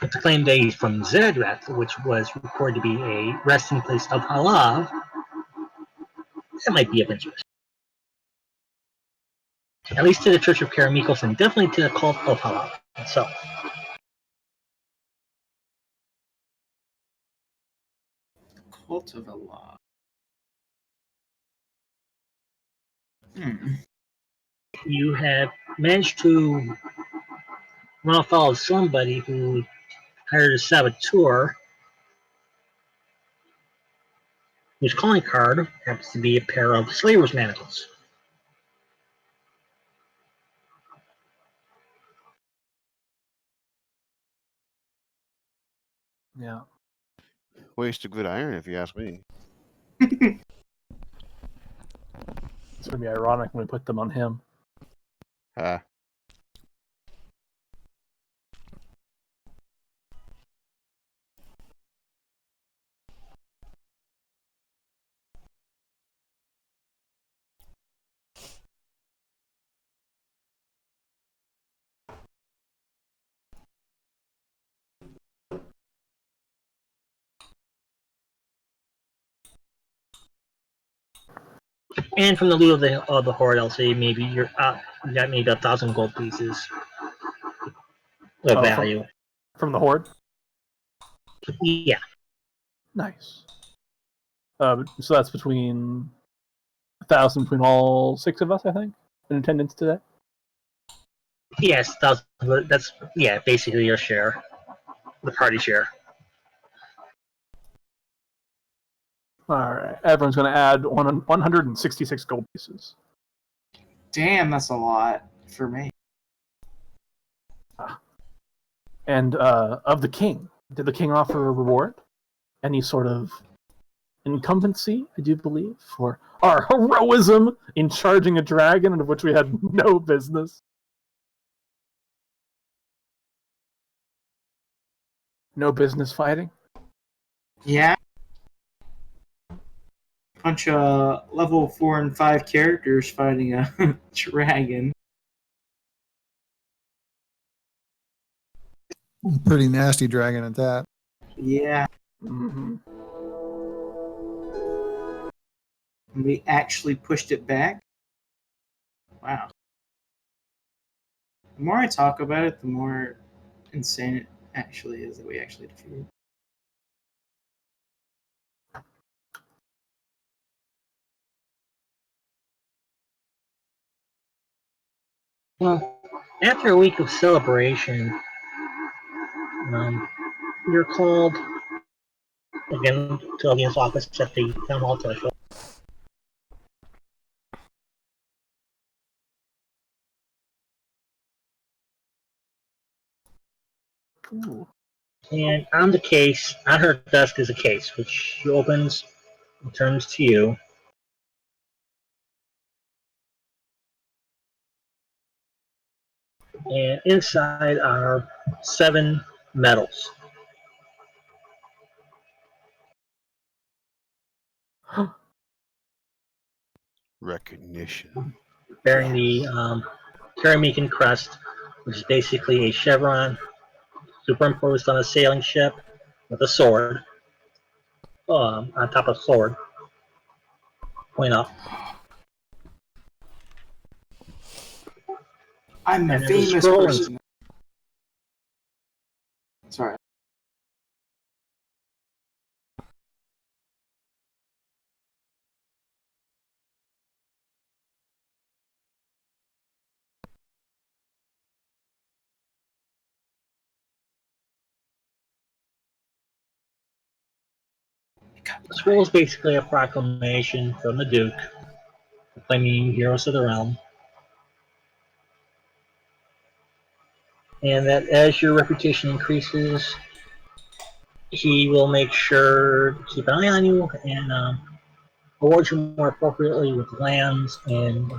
It's claimed that he's from Zerdrath, which was reported to be a resting place of Halav. That might be of interest. At least to the Church of Karamikos, and definitely to the cult of Halav itself. Cult of Allah. You have managed to run afoul of somebody who hired a saboteur, whose calling card happens to be a pair of slaver's manacles. Yeah. Waste of good iron, if you ask me. It's gonna be ironic when we put them on him. And from the loot of the horde, I'll say maybe you got maybe 1,000 gold pieces of value. From the horde? Yeah. Nice. So that's between 1,000 between all 6 of us, I think, in attendance today. Yes, 1,000. That's basically your share, the party share. All right, everyone's going to add 166 gold pieces. Damn, that's a lot for me. And of the king, did the king offer a reward? Any sort of incumbency, I do believe, for our heroism in charging a dragon, of which we had no business? No business fighting. Yeah. Bunch of level 4 and 5 characters fighting a dragon. Pretty nasty dragon at that. Yeah. Mm-hmm. And we actually pushed it back. Wow. The more I talk about it, the more insane it actually is that we actually defeated. Well, after a week of celebration, you're called again to Elgin's office at the town hall threshold. Ooh. And on the case, on her desk is a case, which she opens and turns to you. And inside are 7 medals. Recognition. Bearing the Karamikan crest, which is basically a chevron superimposed on a sailing ship with a sword on top of the sword, point up. I'm a And there's a famous scroll person. Sorry. The scroll is basically a proclamation from the Duke proclaiming heroes of the realm. And that as your reputation increases, he will make sure to keep an eye on you and award you more appropriately with lands and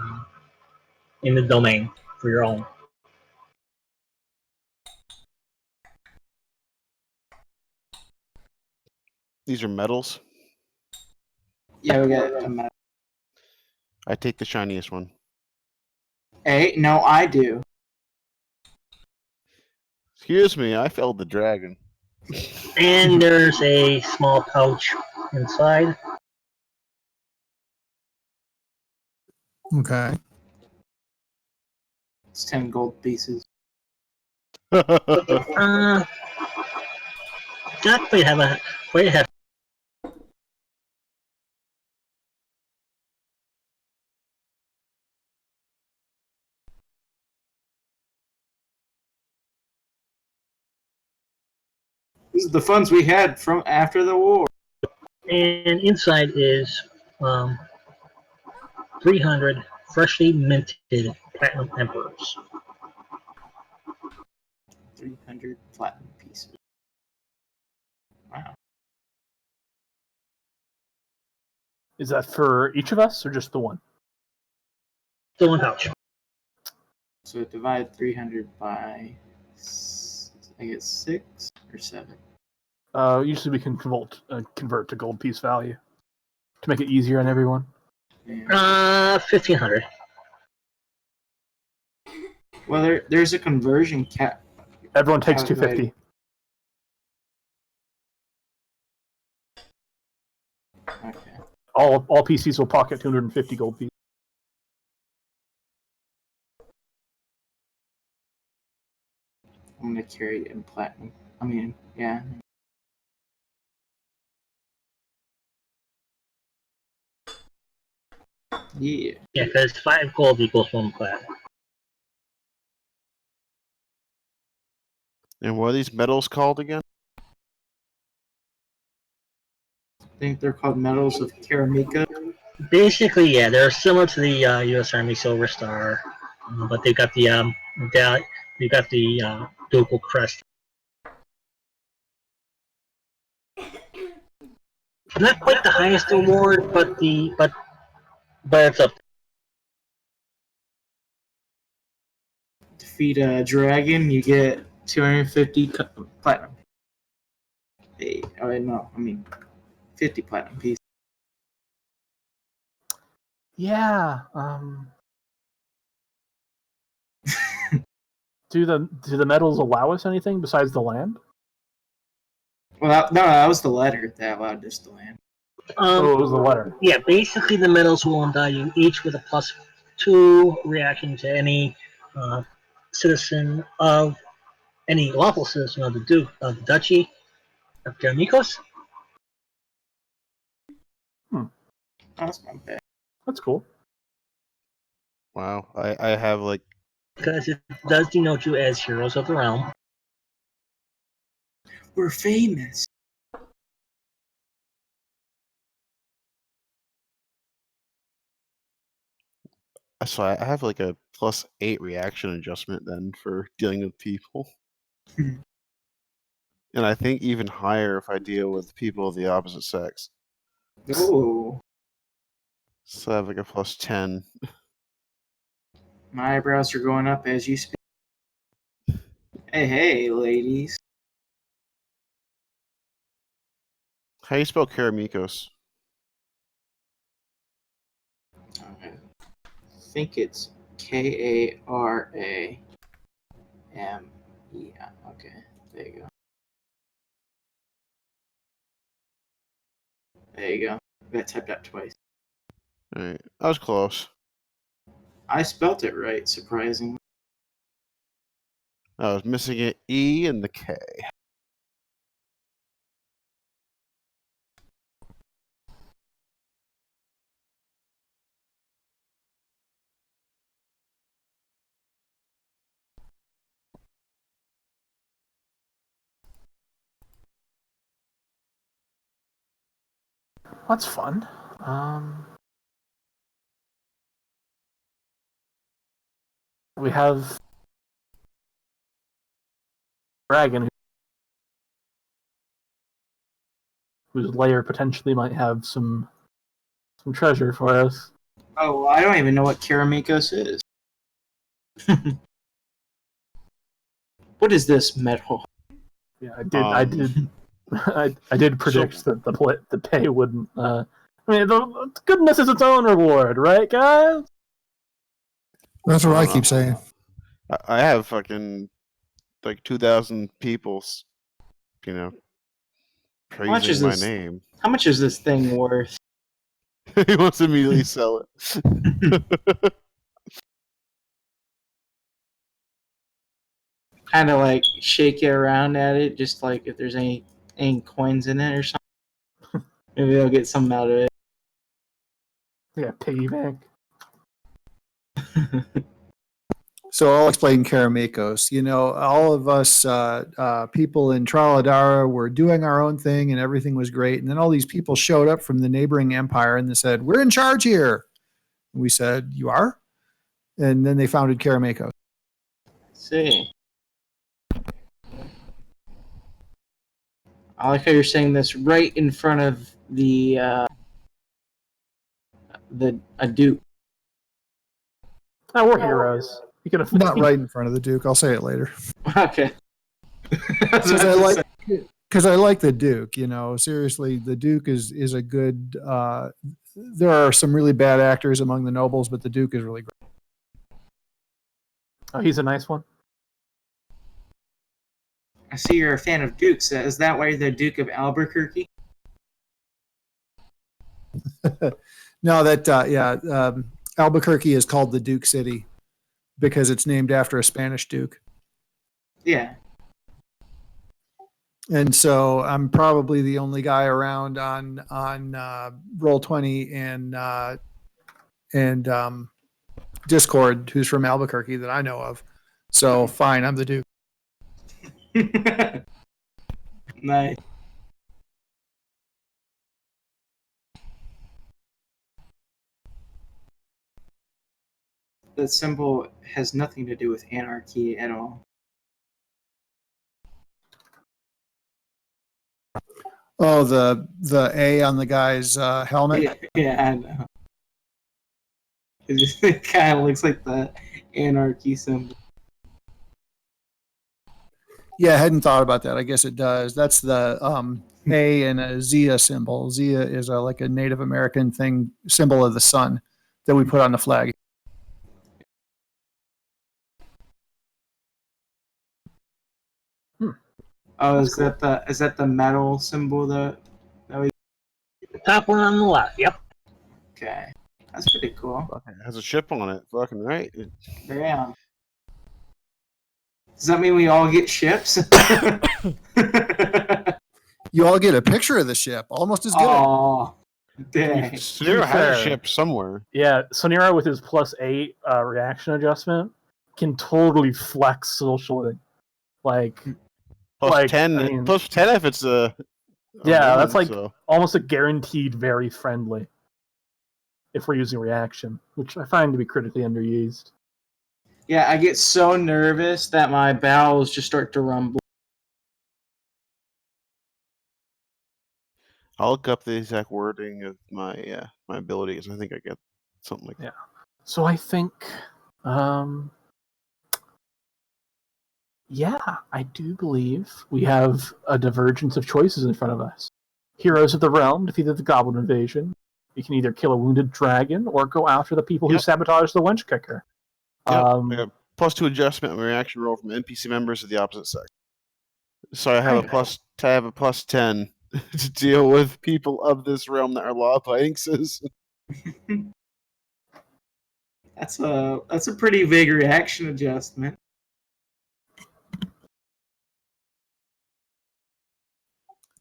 in the domain for your own. These are medals. Yeah, we got a medal. I take the shiniest one. Hey, no, I do. Excuse me, I felled the dragon. And there's a small pouch inside. Okay. It's 10 gold pieces. Not quite have a quite have. This is the funds we had from after the war. And inside is 300 freshly minted platinum emperors. 300 platinum pieces. Wow. Is that for each of us or just the one? The one pouch. So divide 300 by, I guess, 6 or 7. Usually we can convert to gold piece value to make it easier on everyone. Yeah. 1,500. Well, there's a conversion cap. Everyone takes 250. Okay. All PCs will pocket 250 gold pieces. I'm gonna carry it in platinum. I mean, yeah. Yeah. Yeah, because 5 gold equals 1 platinum. And what are these medals called again? I think they're called Medals of Karamika. Basically, yeah, they're similar to the U.S. Army Silver Star, but they've got the they've got the ducal crest. Not quite the highest award, but it's up. Defeat a dragon, you get 250 platinum. no, I mean 50 platinum pieces. Yeah. Do the medals allow us anything besides the land? Well, no, that was the letter that allowed us to land. Oh, it was the letter. Yeah, basically the medals will endow you each with a +2 reaction to any citizen of any lawful citizen of the Duchy of Germikos. Oh, that's not bad. That's cool. Wow, I have like Because it does denote you as heroes of the realm. We're famous. so I have like a +8 reaction adjustment then for dealing with people. And I think even higher if I deal with people of the opposite sex. Ooh, So I have like a +10. my eyebrows are going up as you speak. Hey, ladies. How do you spell Karamikos? I think it's Karame. Okay, there you go. There you go. That typed out twice. Alright, I was close. I spelt it right, surprisingly. I was missing an E and the K. That's fun. We have dragon whose lair potentially might have some treasure for us. Oh, well, I don't even know what Karamikos is. What is this metal? Yeah, I did predict that the pay wouldn't. I mean, the goodness is its own reward, right, guys? That's what I keep saying. I have fucking like 2,000 people, How much is praising my this? name. How much is this thing worth? He wants to immediately sell it. Kind of like shake it around at it, just like if there's any coins in it or something. Maybe I'll get something out of it. Yeah, piggy bank. So I'll explain Karamakos. You know, all of us people in Traladara were doing our own thing and everything was great. And then all these people showed up from the neighboring empire and they said, "We're in charge here." And we said, "You are?" And then they founded Karamakos. See. I like how you're saying this right in front of a duke. Oh, we're heroes. You could have Not right in front of the Duke. I'll say it later. Okay. Because I like the Duke. You know, seriously, the Duke is a good. There are some really bad actors among the nobles, but the Duke is really great. Oh, he's a nice one. I see you're a fan of dukes. Is that why you're the Duke of Albuquerque? No, Albuquerque is called the Duke City because it's named after a Spanish Duke. Yeah. And so I'm probably the only guy around on Roll20 and Discord who's from Albuquerque that I know of. So fine, I'm the Duke. Nice. That symbol has nothing to do with anarchy at all. Oh, the A on the guy's helmet. Yeah, I know. It kind of looks like the anarchy symbol. Yeah, I hadn't thought about that. I guess it does. That's the A and a Zia symbol. Zia is like a Native American thing, symbol of the sun that we put on the flag. Oh, That's is that the metal symbol that we? The top one on the left. Yep. Okay, that's pretty cool. Fucking has a ship on it. Fucking right. Damn. Does that mean we all get ships? You all get a picture of the ship, almost as good. Oh, dang. Sunira has a ship somewhere. Yeah, Sunira with his +8 reaction adjustment can totally flex socially. Like, Plus 10. I mean, Plus 10 if it's a yeah, woman, that's like so. almost a guaranteed very friendly if we're using reaction, which I find to be critically underused. Yeah, I get so nervous that my bowels just start to rumble. I'll look up the exact wording of my my abilities. I think I get something like that. So I think, yeah, I do believe we have a divergence of choices in front of us. Heroes of the Realm defeated the Goblin Invasion. You can either kill a wounded dragon or go after the people who sabotage the Wench Kicker. Yep. I got +2 adjustment and reaction roll from NPC members of the opposite sex. So I have a plus 10 to deal with people of this realm that are law-abiding citizens. That's a pretty big reaction adjustment.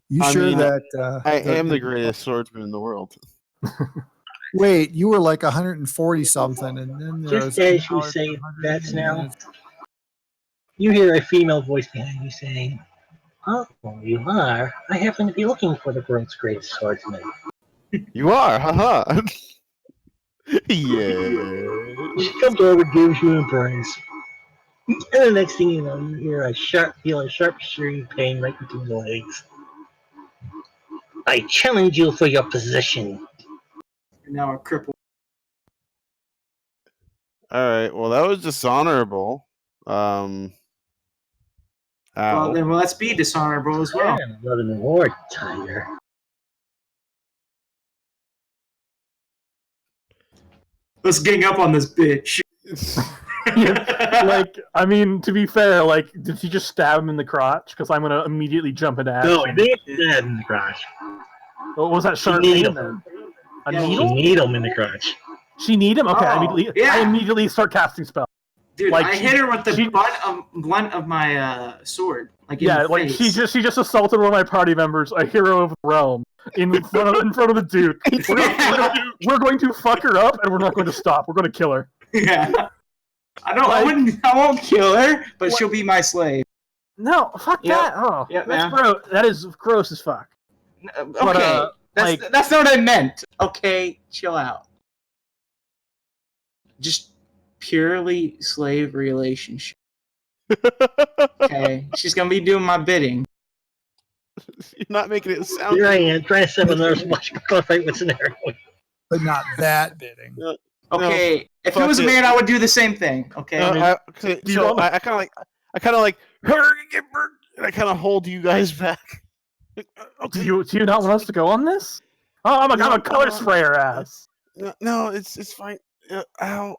You I sure mean, that I am the greatest swordsman in the world. Wait, you were like 140 something, and then Just as you say that now, you hear a female voice behind you saying, "Oh, you are. I happen to be looking for the world's greatest swordsman." You are, haha. Yeah. She comes over, gives you an embrace, and the next thing you know, you hear a sharp shooting pain right between the legs. I challenge you for your position. You're now a cripple. All right. Well, that was dishonorable. Well, Ow. then let's be dishonorable as well. Yeah, another reward, Tiger. Let's gang up on this bitch. Like, I mean, to be fair, like, did he just stab him in the crotch? Because I'm gonna immediately jump into action. No, he didn't stab in the crotch. What was that sharp She pain need then? A Yeah, needle? She need him in the crotch. She need him? Okay, Oh, I immediately start casting spell. Dude, Like, I hit her with the blunt of my sword. Like in Yeah, the like face. she just assaulted one of my party members, a hero of the realm, in front of the Duke. We're going to fuck her up, and we're not going to stop. We're going to kill her. Yeah. I won't kill her, but she'll be my slave. No, fuck Yep. that. Oh, Yep, that's man. gross. That is gross as fuck. Okay, But, that's not what I meant. Okay, chill out. Just purely slave relationship. Okay, she's gonna be doing my bidding. You're not making it sound. Here I am trying to set another fight with scenario. but not that bidding. Okay, if fuck it was a it. man, I would do the same thing. Okay. I kind of like, and I kind of hold you guys back. do you not want us to go on this? Oh, I'm a color sprayer ass. No, it's fine. Ow.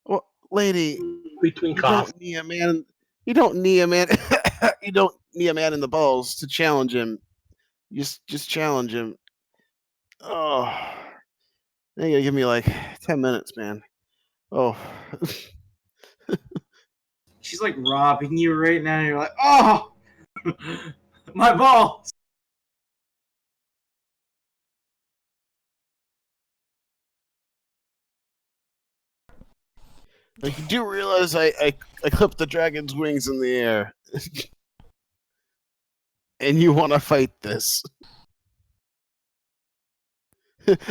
Well, lady, Between you coughs. don't need a man. You don't need a man. You don't need a man in the balls to challenge him. Just challenge him. Oh, now you gotta give me like 10 minutes, man. Oh. She's like robbing you right now. And you're like, oh, my balls. Like, you do realize I clipped the dragon's wings in the air. And you want to fight this.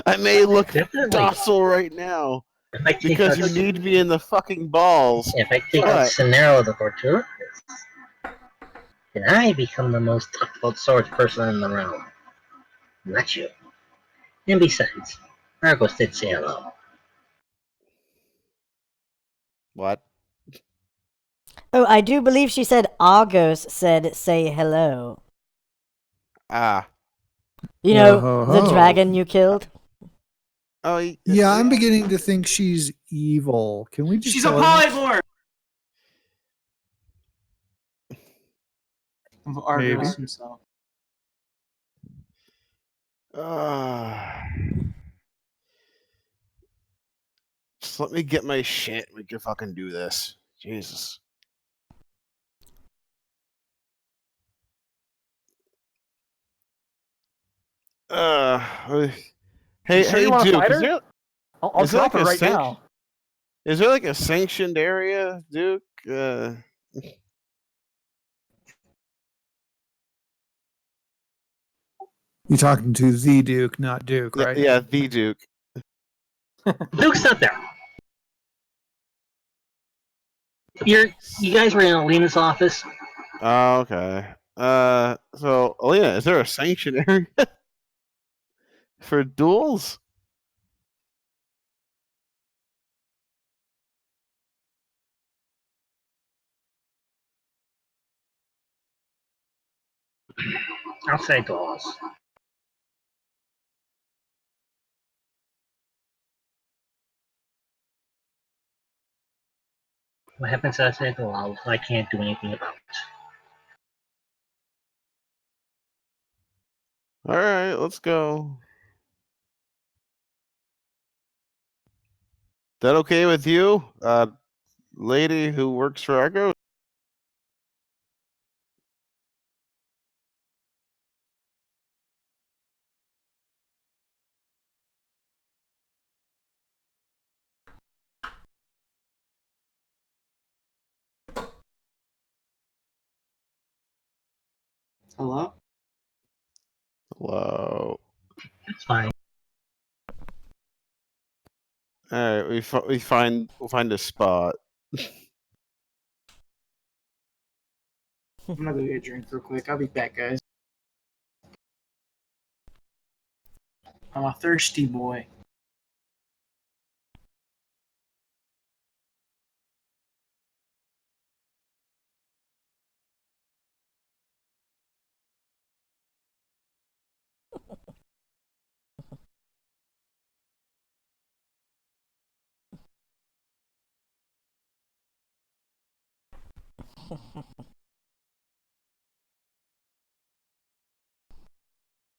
I may look Definitely. docile right now If I take because out, you need me in the fucking balls. if I take out Scenario the Fortuitous, then I become the most tough swords person in the realm. Not you. And besides, Argos did say hello. What? Oh, I do believe she said Argos said say hello. Ah. You know, Ho, ho, the ho. dragon you killed? Oh, Yeah, I'm beginning to think she's evil. Can we just She's a tell her? polymorph. Of Maybe. Argos himself. Just let me get my shit. We can fucking do this. Jesus. Hey, You sure you want to Duke. fight Is her? there I'll is there drop like her a right now. Is there like a sanctioned area, Duke? You're talking to the Duke, not Duke, right? Yeah, the Duke. Duke's not there. You guys were in Alina's office. Oh, okay. So Alina, is there a sanctioned area for duels? I'll say dolls. What happens to I say dolls, I can't do anything about it. All right, let's go. That okay with you, lady who works for Argo? Hello? Hello. It's fine. All right, we'll find a spot. I'm gonna go get a drink real quick. I'll be back, guys. I'm a thirsty boy.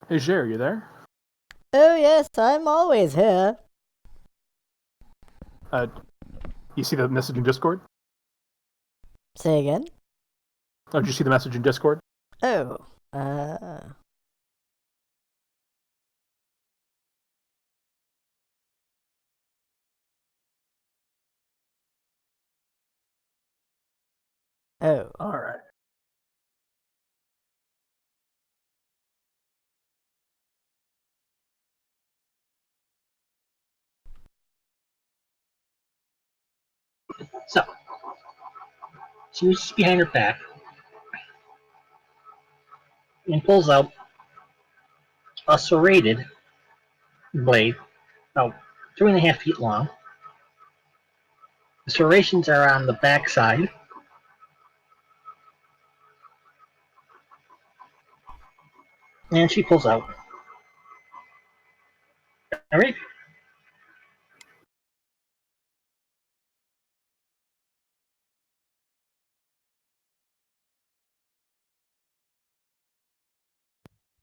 Hey, Jer, you there? Oh, yes, I'm always here. You see the message in Discord? Say again? Oh, did you see the message in Discord? Oh, Oh. Alright. So, she reaches behind her back and pulls out a serrated blade, about 3.5 feet long. The serrations are on the back side. And she pulls out. Alright.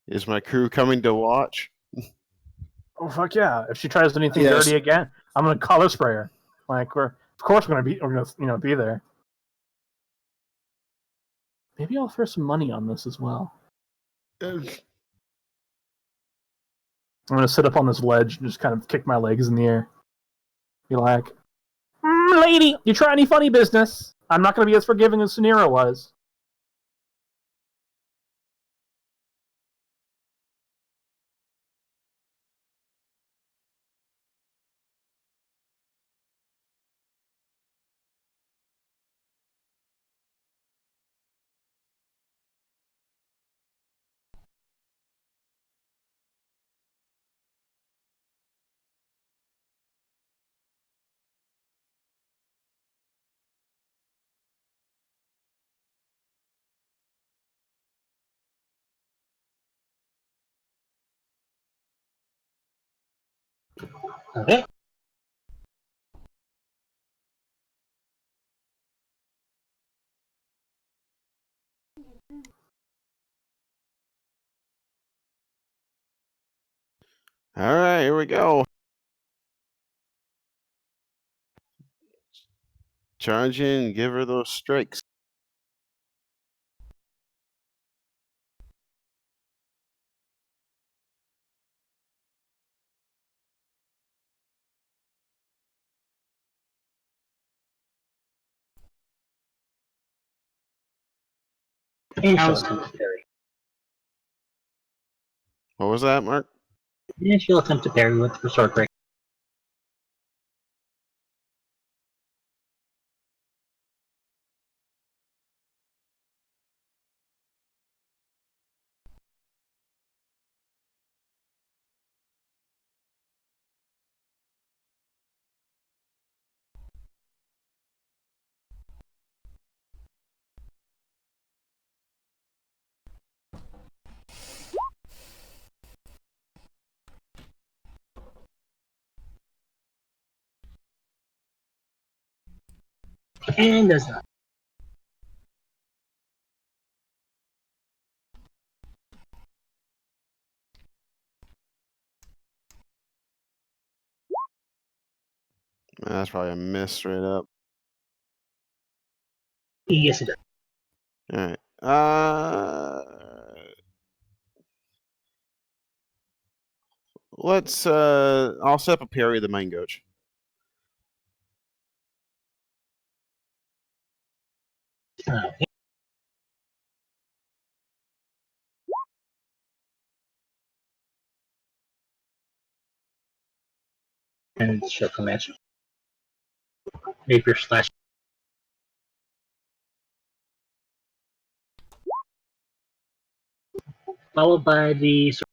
Is my crew coming to watch? Oh, fuck yeah. If she tries anything Yes. dirty again, I'm gonna color spray her. Like, of course we're gonna be there. Maybe I'll throw some money on this as well. I'm gonna sit up on this ledge and just kind of kick my legs in the air. Be like, lady, you try any funny business? I'm not gonna be as forgiving as Sunira was. Okay. All right, here we go. Charge in, give her those strikes. And she'll How's- attempt to parry. What was that, Mark? And she'll attempt to parry with the sword break. And does not. That's probably a miss straight up. Yes, it does. All right. Let's. I'll set up a parry of the main coach. Okay. And she'll come at you. Rapier slash. Followed by the sword.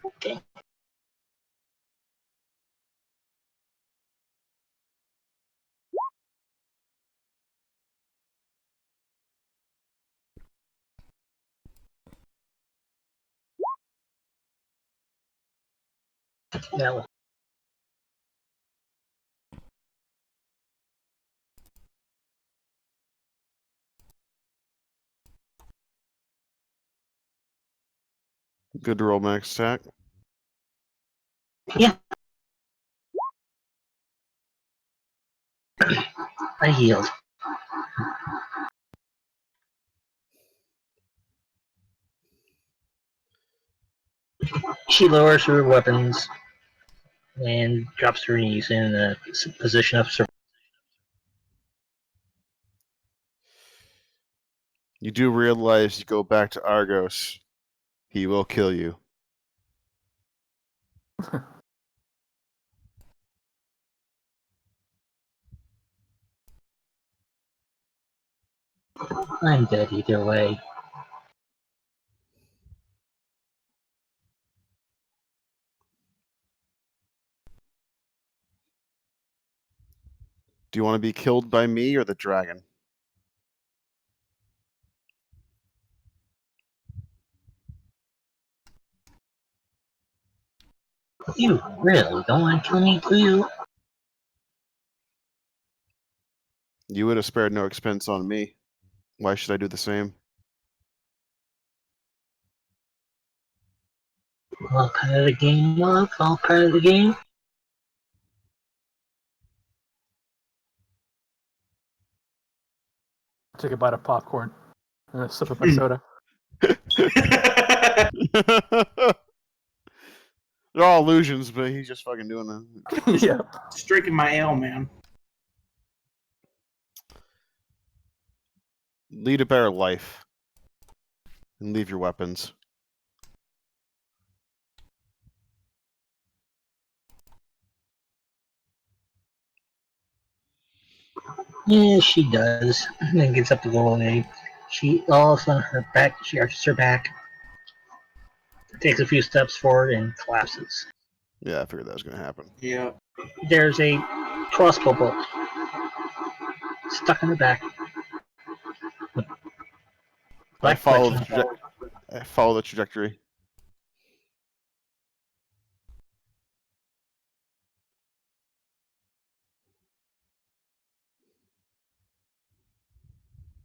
Okay. That was Good roll max attack. yeah. I healed. She lowers her weapons and drops to her knees in a position of survival. You do realize you go back to Argos, he will kill you. I'm dead either way. Do you want to be killed by me or the dragon? You really don't want to kill me, do you? You would have spared no expense on me. Why should I do the same? All part of the game, love. All part of the game. Take a bite of popcorn and a sip of my soda. They're all illusions, but he's just fucking doing that. Yeah. Just drinking my ale, man. Lead a better life. And leave your weapons. Yeah, she does. And then gets up to go away. She all of a sudden her back. She arches her back, takes a few steps forward, and collapses. Yeah, I figured that was going to happen. Yeah. There's a crossbow bolt stuck in her back. Black follow flesh the I follow the trajectory.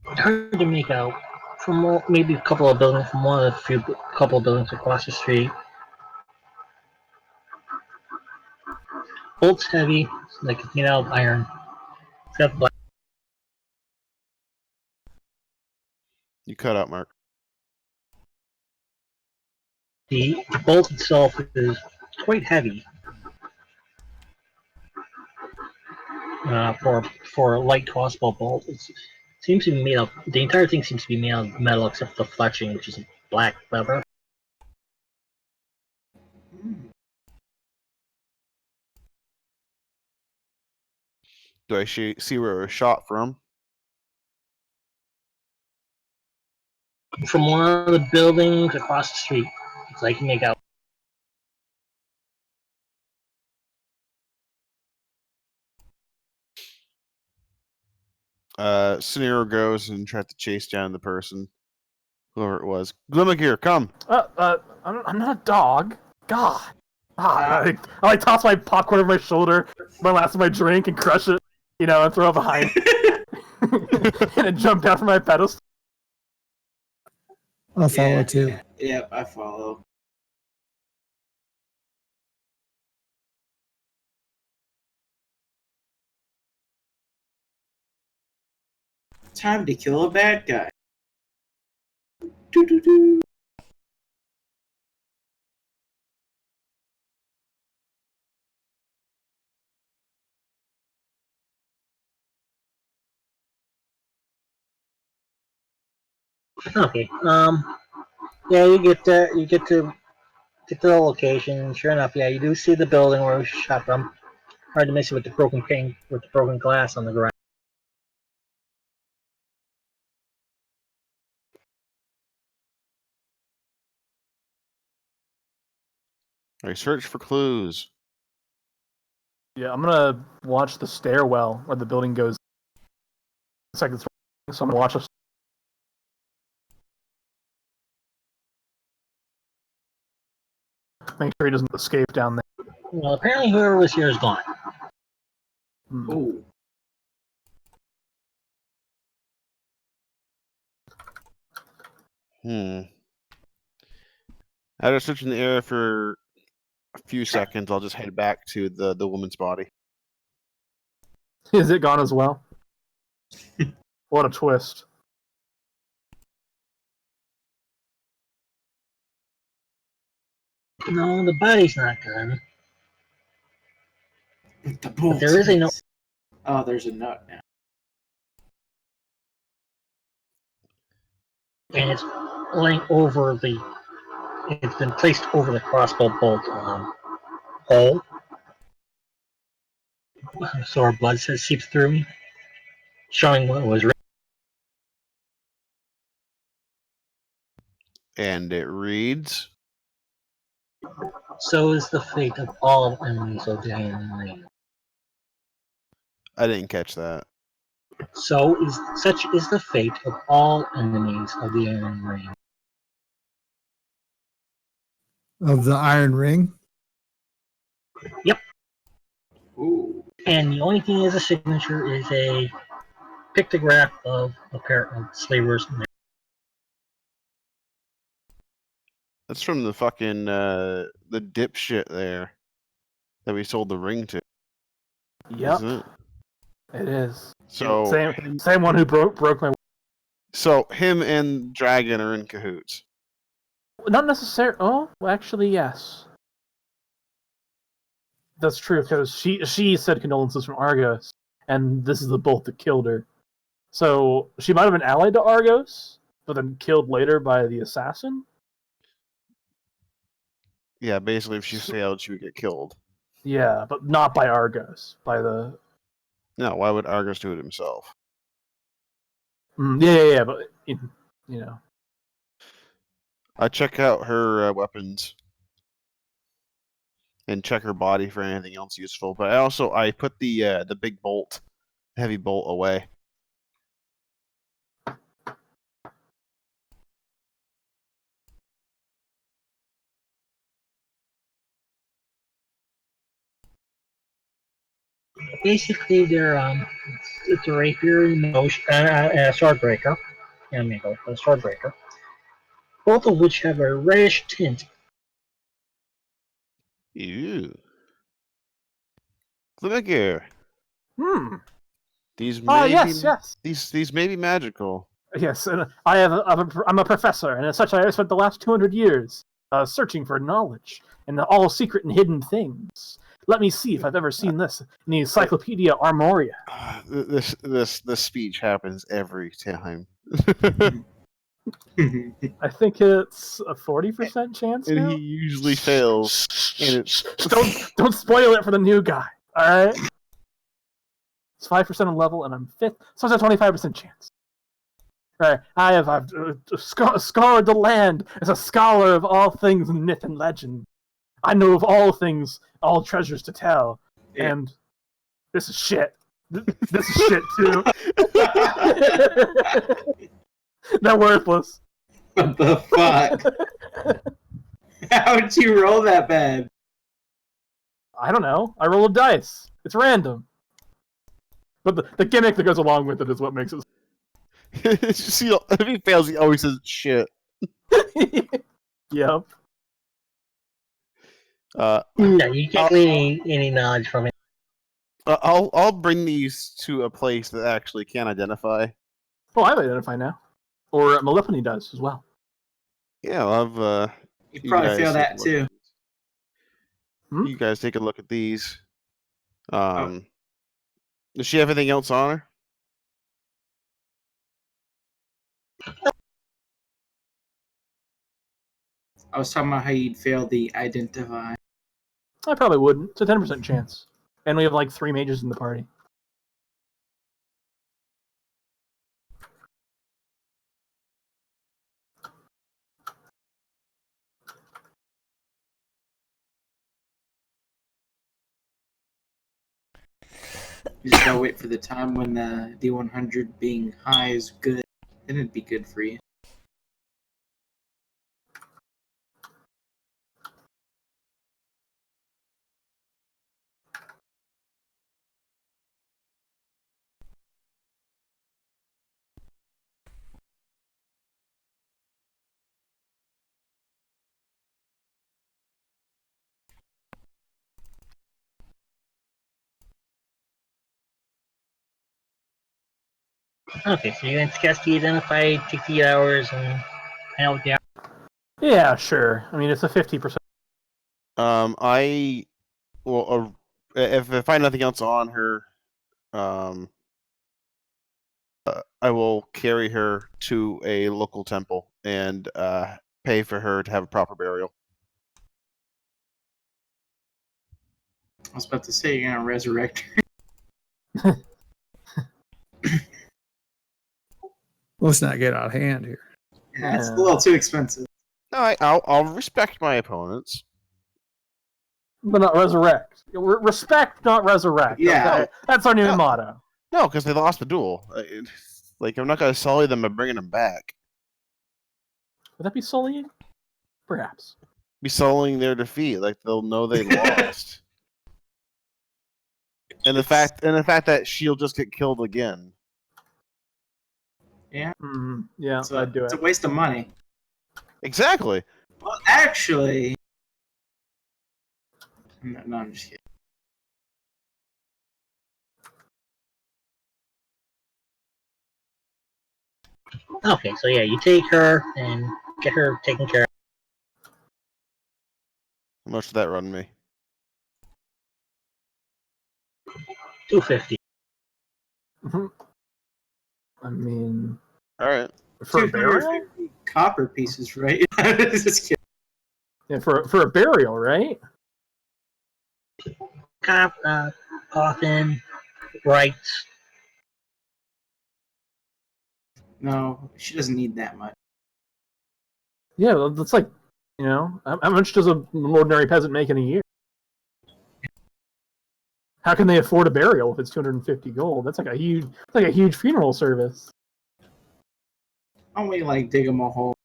Hard to make out. From maybe a couple of buildings, from one of the couple of buildings across the street. Bolt's heavy, like it's made out of iron. It's got black. You cut out, Mark. The bolt itself is quite heavy for a light crossbow bolt. It seems to be made of. The entire thing seems to be made out of metal except for the fletching, which is black leather. Do I see where it was shot from? From one of the buildings across the street, it's like you make out. Scenario goes and tries to chase down the person, whoever it was. Glimmergear, come. I'm not a dog. God. I like toss my popcorn over my shoulder, my last of my drink, and crush it, and throw it behind, and then jump down from my pedestal. I'll follow too. Yep, I follow. Time to kill a bad guy. Doo-doo-doo. Okay. Yeah, you get there. You get to the location. Sure enough, yeah, you do see the building where it was shot from. Hard to miss it with the broken pane, with the broken glass on the ground. I search for clues. Yeah, I'm gonna watch the stairwell where the building goes. Second story, so I'm gonna watch us. Make sure he doesn't escape down there. Well, apparently whoever was here is gone. Oh. After searching the area for a few seconds, I'll just head back to the woman's body. Is it gone as well? What a twist. No, the body's not gone. But there is a note. Oh, there's a note now. And it's laying over the. It's been placed over the crossbow bolt hole. So our blood seeps through, showing what was written. And it reads, So is the fate of all enemies of the Iron Ring. I didn't catch that. Such is the fate of all enemies of the Iron Ring. Of the Iron Ring? Yep. Ooh. And the only thing as a signature is a pictograph of a pair of slavers. That's from the fucking the dipshit there that we sold the ring to. Yep, Isn't it? it is. So Same one who broke my. So him and Dragon are in cahoots. Not necessarily. Oh, well, actually, yes. That's true because she said condolences from Argos, and this is the bolt that killed her. So she might have been allied to Argos, but then killed later by the assassin. Yeah, basically, if she failed, she would get killed. Yeah, but not by Argos. By the. No, why would Argos do it himself? Yeah, but you know. I check out her weapons and check her body for anything else useful. But I put the big bolt, heavy bolt away. Basically, they're it's a rapier and a sword breaker. Yeah, let me go for a sword breaker. Both of which have a reddish tint. Ew. Glimmer. These may Yes, be yes. these may be magical. Yes, and I'm a professor, and as such, I have spent the last 200 years searching for knowledge and all secret and hidden things. Let me see if I've ever seen this in the Encyclopedia Armoria. This speech happens every time. I think it's a 40% chance And now. he usually fails. And it's Don't spoil it for the new guy. All right. It's 5% on level, and I'm 5th, so it's a 25% chance. Right, I've scoured the land as a scholar of all things in myth and legend. I know of all things, all treasures to tell, and this is shit. This is shit too. They're worthless. What the fuck? How'd you roll that bad? I don't know. I roll a dice. It's random. But the gimmick that goes along with it is what makes it. See, if he fails, he always says shit. Yep. No, you can't glean any knowledge from it. I'll bring these to a place that actually can identify. Oh, I identify now. Or Malephony does as well. Yeah, I'll have You probably guys feel take a that look too. at these. You guys take a look at these. Does she have anything else on her? I was talking about how you'd fail the identify. I probably wouldn't. It's a 10% chance. And we have like 3 mages in the party. You just gotta wait for the time when the D100 being high is good. Then it'd be good for you. Okay, so you're going to cast the identify, take the hours, and hang out with the hours. Yeah, sure. I mean, it's a 50%. If I find nothing else on her, I will carry her to a local temple and pay for her to have a proper burial. I was about to say you're gonna resurrect her. Let's not get out of hand here. Yeah, it's a little too expensive. No, I'll respect my opponents. But not resurrect. Respect, not resurrect. Yeah. Okay? That's our new motto. No, because they lost the duel. Like, I'm not going to sully them by bringing them back. Would that be sullying? Perhaps. Be sullying their defeat. Like, they'll know they lost. And the fact that she'll just get killed again. Yeah. Yeah, I'd do it. It's a waste of money. Exactly. Well, actually... No, I'm just kidding. Okay, so yeah, you take her and get her taken care of. How much did that run me? 250. I mean... Alright. For a burial? Copper pieces, right? Just kidding. Yeah, for a burial, right? Coffin, rights. No, she doesn't need that much. Yeah, that's like, how much does an ordinary peasant make in a year? How can they afford a burial if it's 250 gold? That's like a huge funeral service. Why don't we like dig them a hole?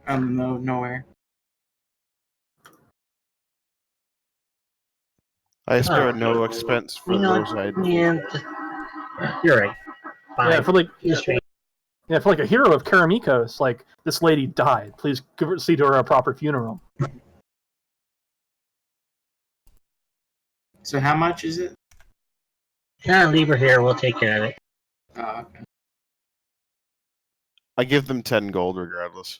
I don't know, nowhere. I spare no expense for those items. You're right. Fine. Yeah, for like Just wait. yeah, for like a hero of Karamikos, like this lady died. Please see to her a proper funeral. So how much is it? Yeah, leave her here. We'll take care of it. Oh, okay. I give them 10 gold regardless.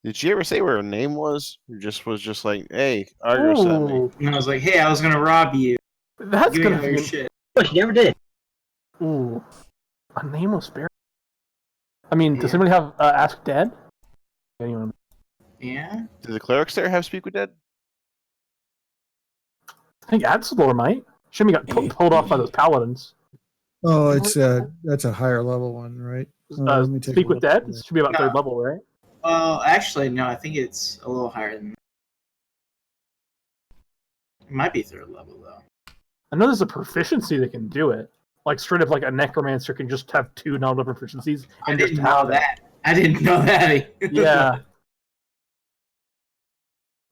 Did she ever say where her name was? Or was just like, hey, Argo sent me. Ooh, And I was like, hey, I was gonna rob you. that's Give me gonna all your be shit. Oh, she never did. ooh, a nameless bear. I mean, does Yeah. anybody have Ask Dead? Anyone? Yeah. Do the clerics there have Speak with Dead? I think Adsalor might. Shimmy got pulled off by those paladins. Oh, it's that's a higher level one, right? Let me take Speak a with look. Dead. This should be about No. third level, right? Well, actually, no. I think it's a little higher than that. It might be third level though. I know there's a proficiency that can do it. Like straight up, like a necromancer can just have 2 non-weapon proficiencies I and just didn't know have it. that. I didn't know that. Yeah.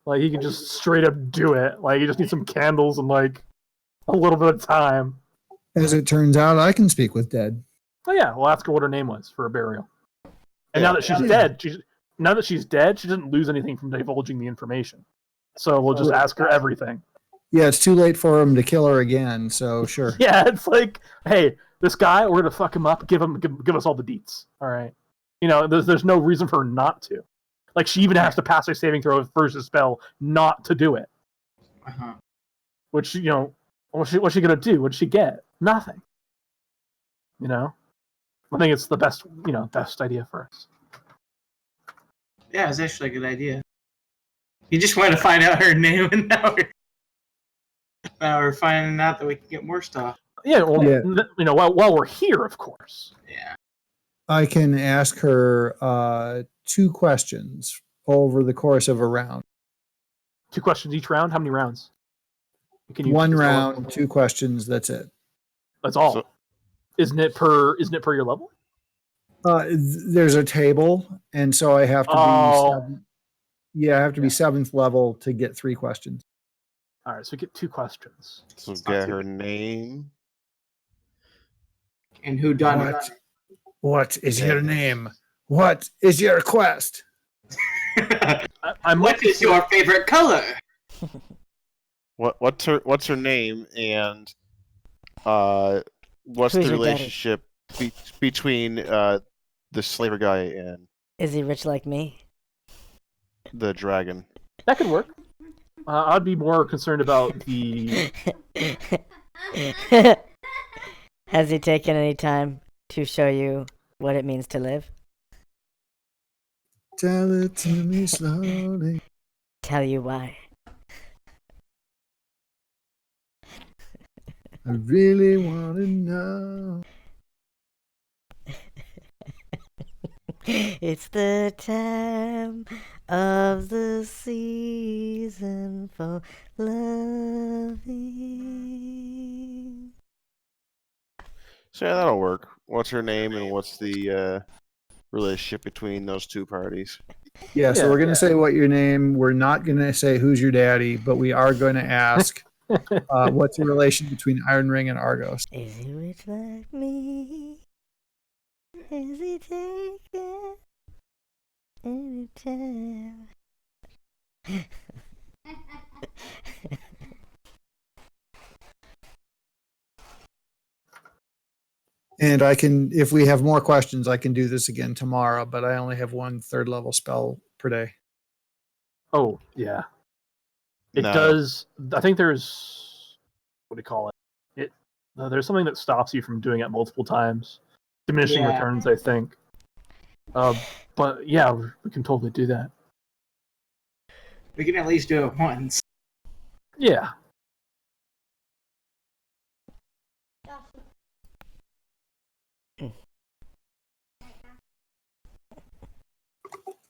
Like he can just straight up do it. Like you just need some candles and like a little bit of time. As it turns out, I can speak with dead. Oh yeah, we'll ask her what her name was for a burial. And Yeah. now that she's dead, she doesn't lose anything from divulging the information. So we'll just ask her everything. Yeah, it's too late for him to kill her again, so sure. Yeah, it's like, hey, this guy, we're gonna fuck him up. Give us all the deets. All right. You know, there's no reason for her not to. Like she even has to pass a saving throw versus spell not to do it. Uh-huh. Which what's she gonna do? What'd she get? Nothing. You know, I think it's the best idea for us. Yeah, it's actually a good idea. You just wanted to find out her name, and now we're finding out that we can get more stuff. Yeah, well, Yeah. while we're here, of course. Yeah. I can ask her 2 questions over the course of a round. 2 questions each round. How many rounds? Can you 1 round, 2 questions. That's it. That's all. So- Isn't it per your level? There's a table, and so I have to be. I have to be 7th level to get 3 questions. All right, so we get 2 questions. So get her name. And who done it? What is your name? What is your quest? What is your favorite color? What's her name and what's Who's the your daddy? relationship between the slaver guy and Is he rich like me? the dragon? That could work. I'd be more concerned about the. Has he taken any time to show you what it means to live? Tell it to me slowly. Tell you why. I really want to know. It's the time of the season for loving. So yeah, that'll work. What's her name and what's the relationship between those 2 parties? Yeah, so Yeah, we're going to say what your name. We're not going to say who's your daddy, but we are going to ask what's the relation between Iron Ring and Argos. Is he rich like me? Is he taken any time? And I can, if we have more questions, I can do this again tomorrow, but I only have 1 3rd level spell per day. Oh yeah, it No. does. I think there's what do you call it? There's something that stops you from doing it multiple times, diminishing Yeah. returns. I think. But yeah, we can totally do that. We can at least do it once. Yeah.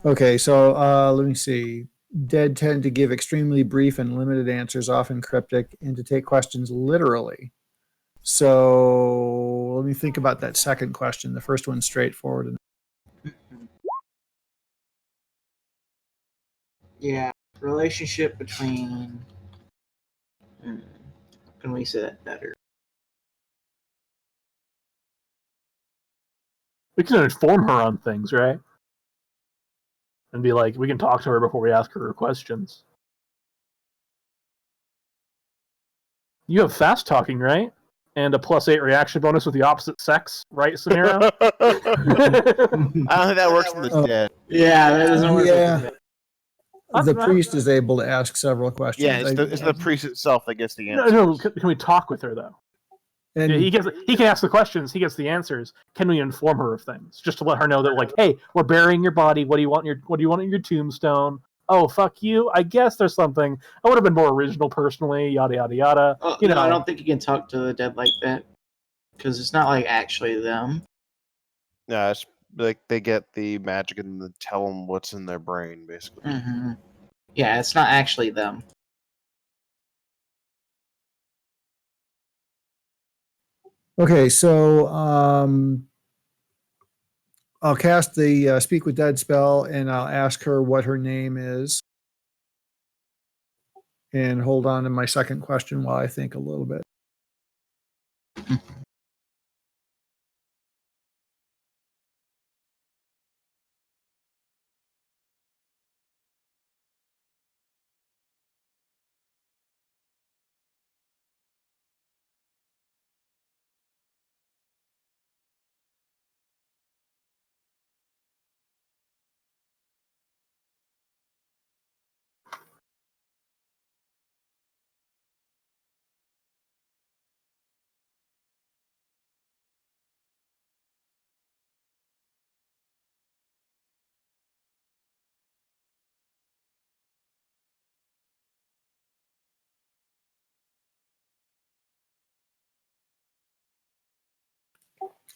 Okay, so let me see. Dead tend to give extremely brief and limited answers, often cryptic, and to take questions literally. So let me think about that second question. The first one's straightforward. Yeah, relationship between. How can we say that better? We can inform her on things, right? And be like, we can talk to her before we ask her questions. You have fast talking, right? And a +8 reaction bonus with the opposite sex, right, Samira? I don't think that works in the dead. Yeah, that doesn't work. Yeah. That's The not- priest is able to ask several questions. Yeah, it's the priest itself that gets the answer. No, can we talk with her though? and Yeah, he can ask the questions, he gets the answers. Can we inform her of things? Just to let her know that, like, hey, we're burying your body. What do you want in your tombstone? Oh, fuck you. I guess there's something. I would have been more original personally, yada yada yada. Oh, You no, know, I don't think you can talk to the dead like that. Because it's not like actually them. Yeah, it's like they get the magic and then tell them what's in their brain, basically. Mm-hmm. Yeah, it's not actually them. okay, so I'll cast the Speak with Dead spell, and I'll ask her what her name is. And hold on to my second question while I think a little bit.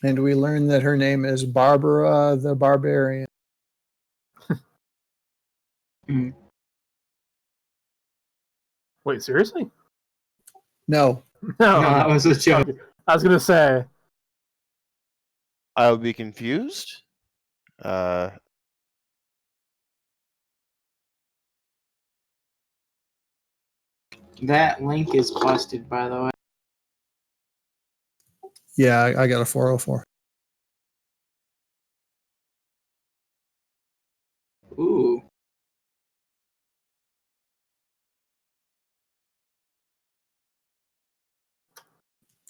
And we learn that her name is Barbara the Barbarian. wait, seriously? No. No, No, that was a joke. I was gonna say. I would be confused. That link is busted, by the way. Yeah, I got a 404. Ooh.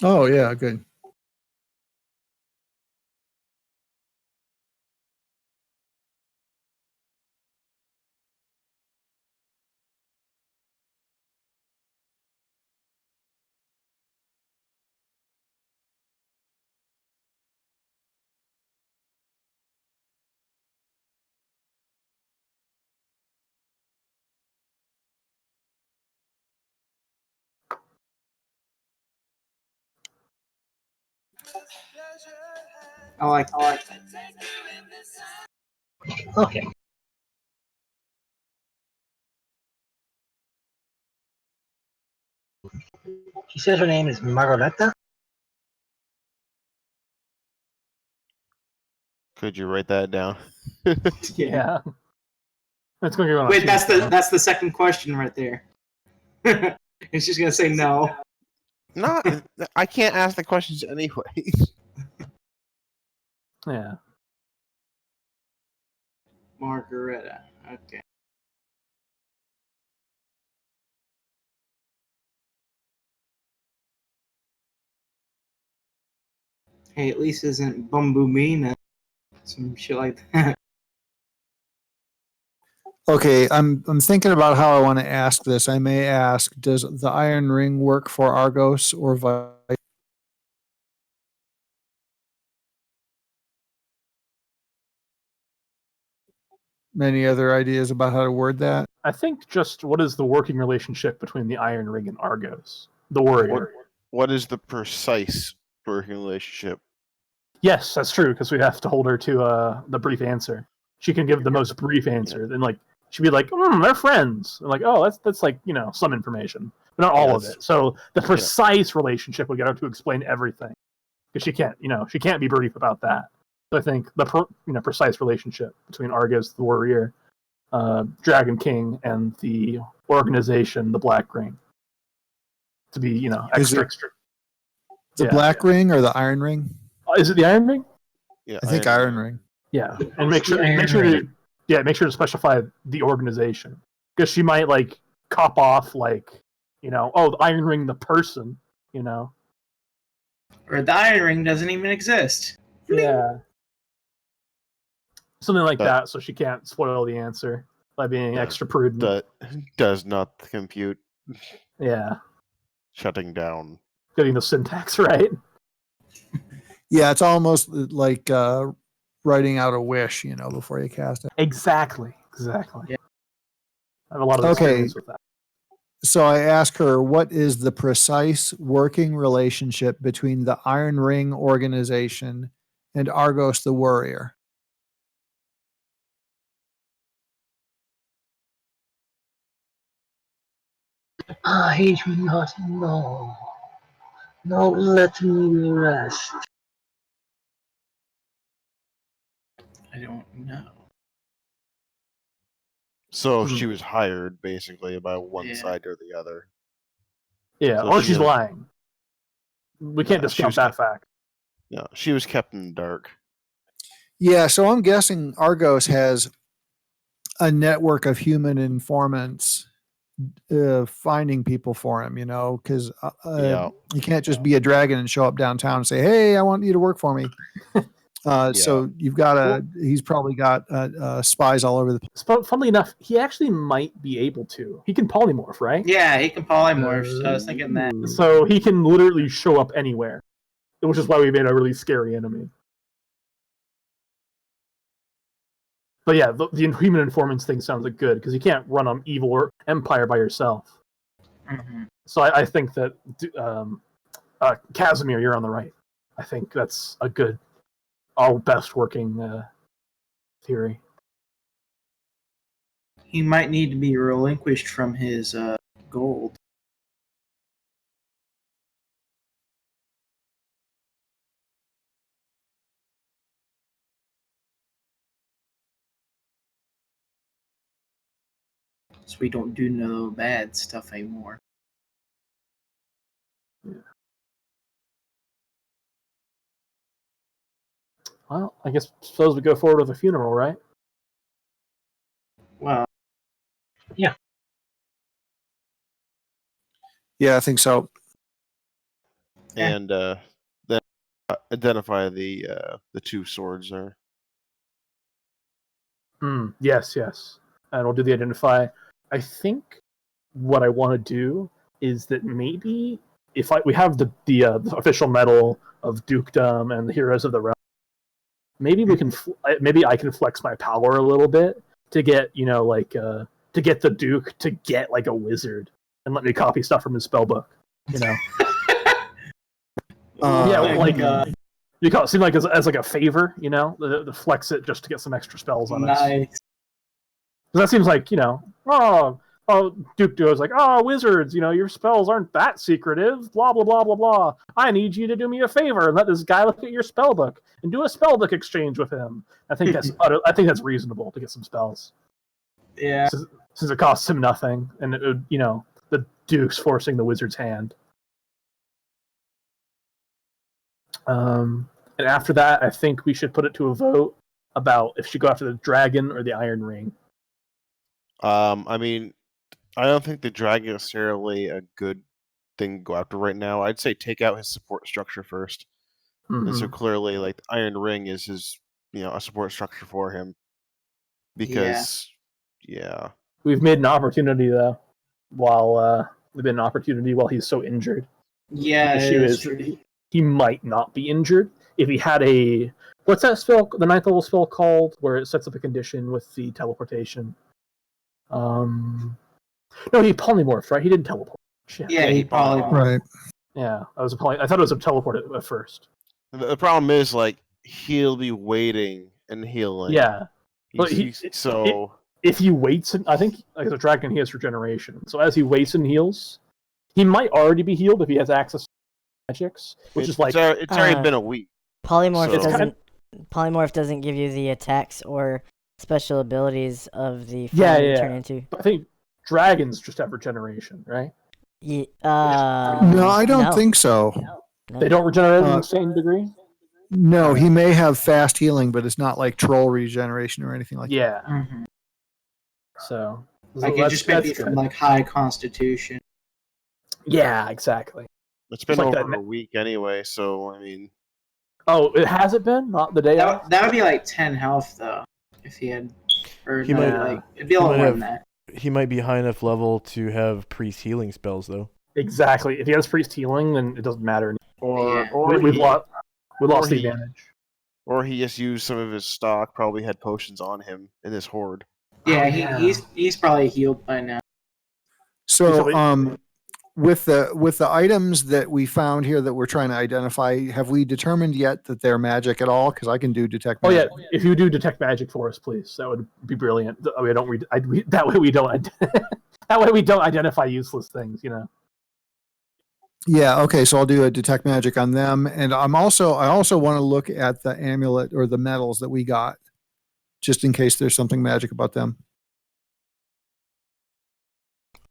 Oh, yeah, good. I like that. Okay. She says her name is Margareta. could you write that down? Yeah. That's gonna go on. Wait, that's the second question right there. And she's gonna say no. Not. I can't ask the questions anyway. Yeah. Margareta. Okay. Hey, at least isn't Bumbumina. Some shit like that. Okay, I'm thinking about how I want to ask this. I may ask, does the Iron Ring work for Argos or vice? Any other ideas about how to word that? I think just what is the working relationship between the Iron Ring and Argos, the warrior? What is the precise working relationship? Yes, that's true because we have to hold her to the brief answer. She can give the most brief answer, then like she'd be like, "They're friends." And like, oh, that's like some information. not all of Yes. it. So the precise relationship would get her to explain everything, because she can't be brief about that. So I think the precise relationship between Argus, the warrior, Dragon King, and the organization, the Black Ring, to be Is it extra. the Yeah, Black Ring or the Iron Ring? Is it the Iron Ring? Yeah, I think Iron Ring. Yeah, and make sure to specify the organization, because she might like cop off like the Iron Ring, the person, Or the Iron Ring doesn't even exist. yeah, something like But- that, so she can't spoil the answer by being Yeah. extra prudent. That does not compute. Yeah, Shutting down. getting the syntax right. Yeah, it's almost like writing out a wish, before you cast it. Exactly. Yeah. I have a lot of Okay. experience with that. So I ask her, what is the precise working relationship between the Iron Ring organization and Argos the Warrior? I hate you not. No. No, let me rest. I don't know. So she was hired basically by one Yeah. side or the other. Yeah, So or she she's was- lying. We can't Yeah, she discount was that fact. No, she was kept in the dark. Yeah, so I'm guessing Argos has a network of human informants finding people for him, because Yeah. you can't just be a dragon and show up downtown and say, "Hey, I want you to work for me." So you've got he's probably got spies all over the place. Funnily enough, he actually might be able to. He can polymorph, right? Yeah, he can polymorph. I was thinking that. So he can literally show up anywhere, which is why we made a really scary enemy. But yeah, the human informants thing sounds like good, because you can't run an evil or empire by yourself. Mm-hmm. So I think that Casimir, you're on the right. I think that's a good, our best working theory. He might need to be relinquished from his gold. So we don't do no bad stuff anymore. Well, I guess suppose we go forward with a funeral, right? Well, Yeah, I think so. Yeah. And then identify the two swords there. Yes, and we'll do the identify. I think what I want to do is that maybe if we have the official medal of dukedom and the heroes of the realm, maybe we can maybe I can flex my power a little bit to get to get the duke to get like a wizard and let me copy stuff from his spell book. Yeah, like you call it seem like as like a favor, the flex it just to get some extra spells on us. nice. That seems like, Duke Duo's like, wizards, your spells aren't that secretive, blah, blah, blah, blah, blah. I need you to do me a favor and let this guy look at your spell book and do a spell book exchange with him. I think that's reasonable to get some spells. Yeah. Since it costs him nothing, and it would, the Duke's forcing the wizard's hand. And after that, I think we should put it to a vote about if she go after the dragon or the Iron Ring. I mean, I don't think the dragon is necessarily a good thing to go after right now. I'd say take out his support structure first. And so clearly, like, the Iron Ring is his, a support structure for him. Because, yeah. We've made an opportunity, though, while he's so injured. Yeah, The issue is he might not be injured if he had a... What's that spell, the 9th level spell called, where it sets up a condition with the teleportation? No, he polymorphed, right? He didn't teleport. Shit. Yeah, he polymorphed. Right. Yeah, I thought it was a teleport at first. The problem is, like, he'll be waiting and healing. Yeah. But so... If he waits, I think, like the dragon, he has regeneration. So as he waits and heals, He might already be healed if he has access to magics, which is like it's already been a week. Polymorph So- doesn't give you the attacks or special abilities of the form Yeah, you yeah. turn into. I think dragons just have regeneration, right? No, No, I don't think so. No. They don't regenerate in Uh, the same degree. No, he may have fast healing, but it's not like troll regeneration or anything like that. Yeah. Mhm. So Like it that's- just may be that's from good. like high constitution. Yeah, exactly. It's been like over that- a week anyway, so I mean, Oh, it hasn't been not the day. That, that would be like 10 health though, if he had, or He no, might- like it'd be a lot might more have- than that. He might be high enough level to have priest healing spells, though. Exactly. If he has priest healing, then it doesn't matter. or Yeah. or We've he, lost. We lost the he- advantage. or he just used some of his stock. Probably had potions on him in his horde. Yeah, yeah. he's probably healed by now. So, with the items that we found here that we're trying to identify, have we determined yet that they're magic at all? Because I can do detect Oh yeah, magic. if you do detect magic for us, please, that would be brilliant. That way, that way we don't. That way we don't identify useless things. You know. Yeah, okay, so I'll do a detect magic on them. And I also want to look at the amulet or the medals that we got, just in case there's something magic about them.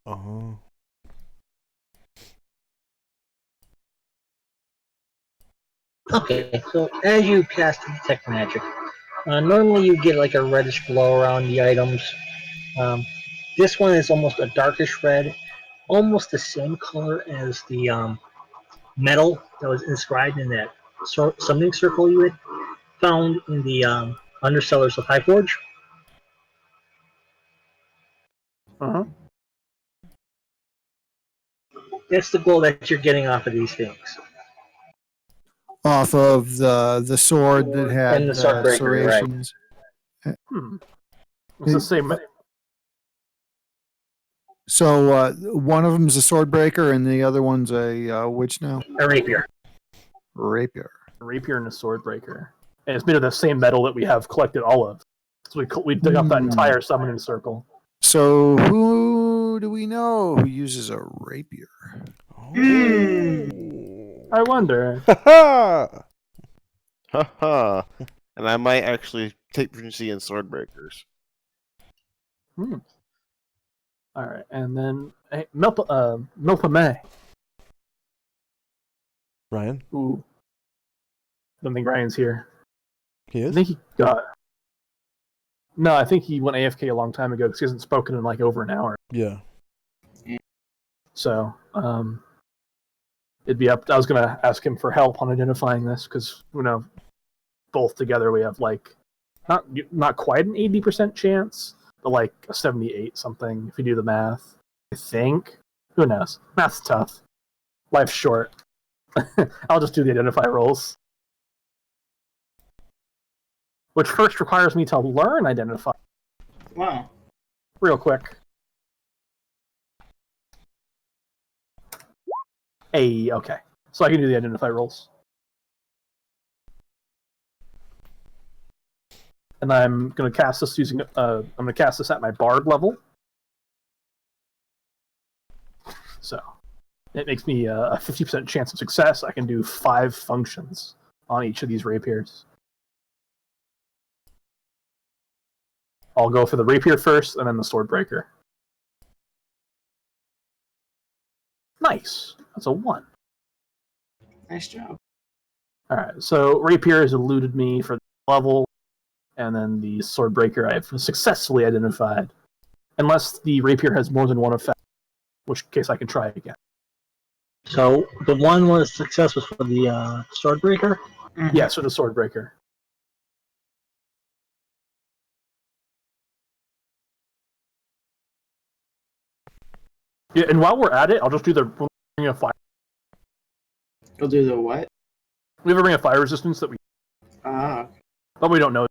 Oh. Okay, so as you cast detect magic, normally you get like a reddish glow around the items. This one is almost a darkish red, almost the same color as the metal that was inscribed in that summoning circle you had found in the undercellars of Highforge. Uh-huh. That's the glow that you're getting off of these things. Off of the sword that had And the sword breaker, right. serrations. It's the same. So one of them's a sword breaker and the other one's a which now? A rapier. Rapier. Rapier and a sword breaker, and it's made of the same metal that we have collected all of. So we dug up that entire summoning circle. So who do we know who uses a rapier? I wonder. Ha Haha. And I might actually take proficiency in sword breakers. All right, and then hey, Milpame. Ryan, Ooh, don't think Ryan's here. he I is? think he got. No, I think he went AFK a long time ago because he hasn't spoken in like over an hour. Yeah. So, it'd be up. I was gonna ask him for help on identifying this because both together we have like not quite an 80% chance, but like a 78 something if you do the math. I think. Who knows? Math's tough. Life's short. I'll just do the identify rolls. Which first requires me to learn identify Wow. real quick. Hey, okay. So I can do the identify rolls. And I'm gonna cast this using I'm gonna cast this at my bard level. So it makes me a 50% chance of success. I can do 5 functions on each of these rapiers. I'll go for the rapier first, and then the sword breaker. Nice. That's a 1. Nice job. Alright, so rapier has eluded me for the level, and then the sword breaker I've successfully identified. Unless the rapier has more than one effect, in which case I can try again. So the one was success was for the sword breaker. Yes, for the sword breaker. Yeah, and while we're at it, I'll just do the ring of fire. You'll do the what? We have a ring of fire resistance that but we don't know.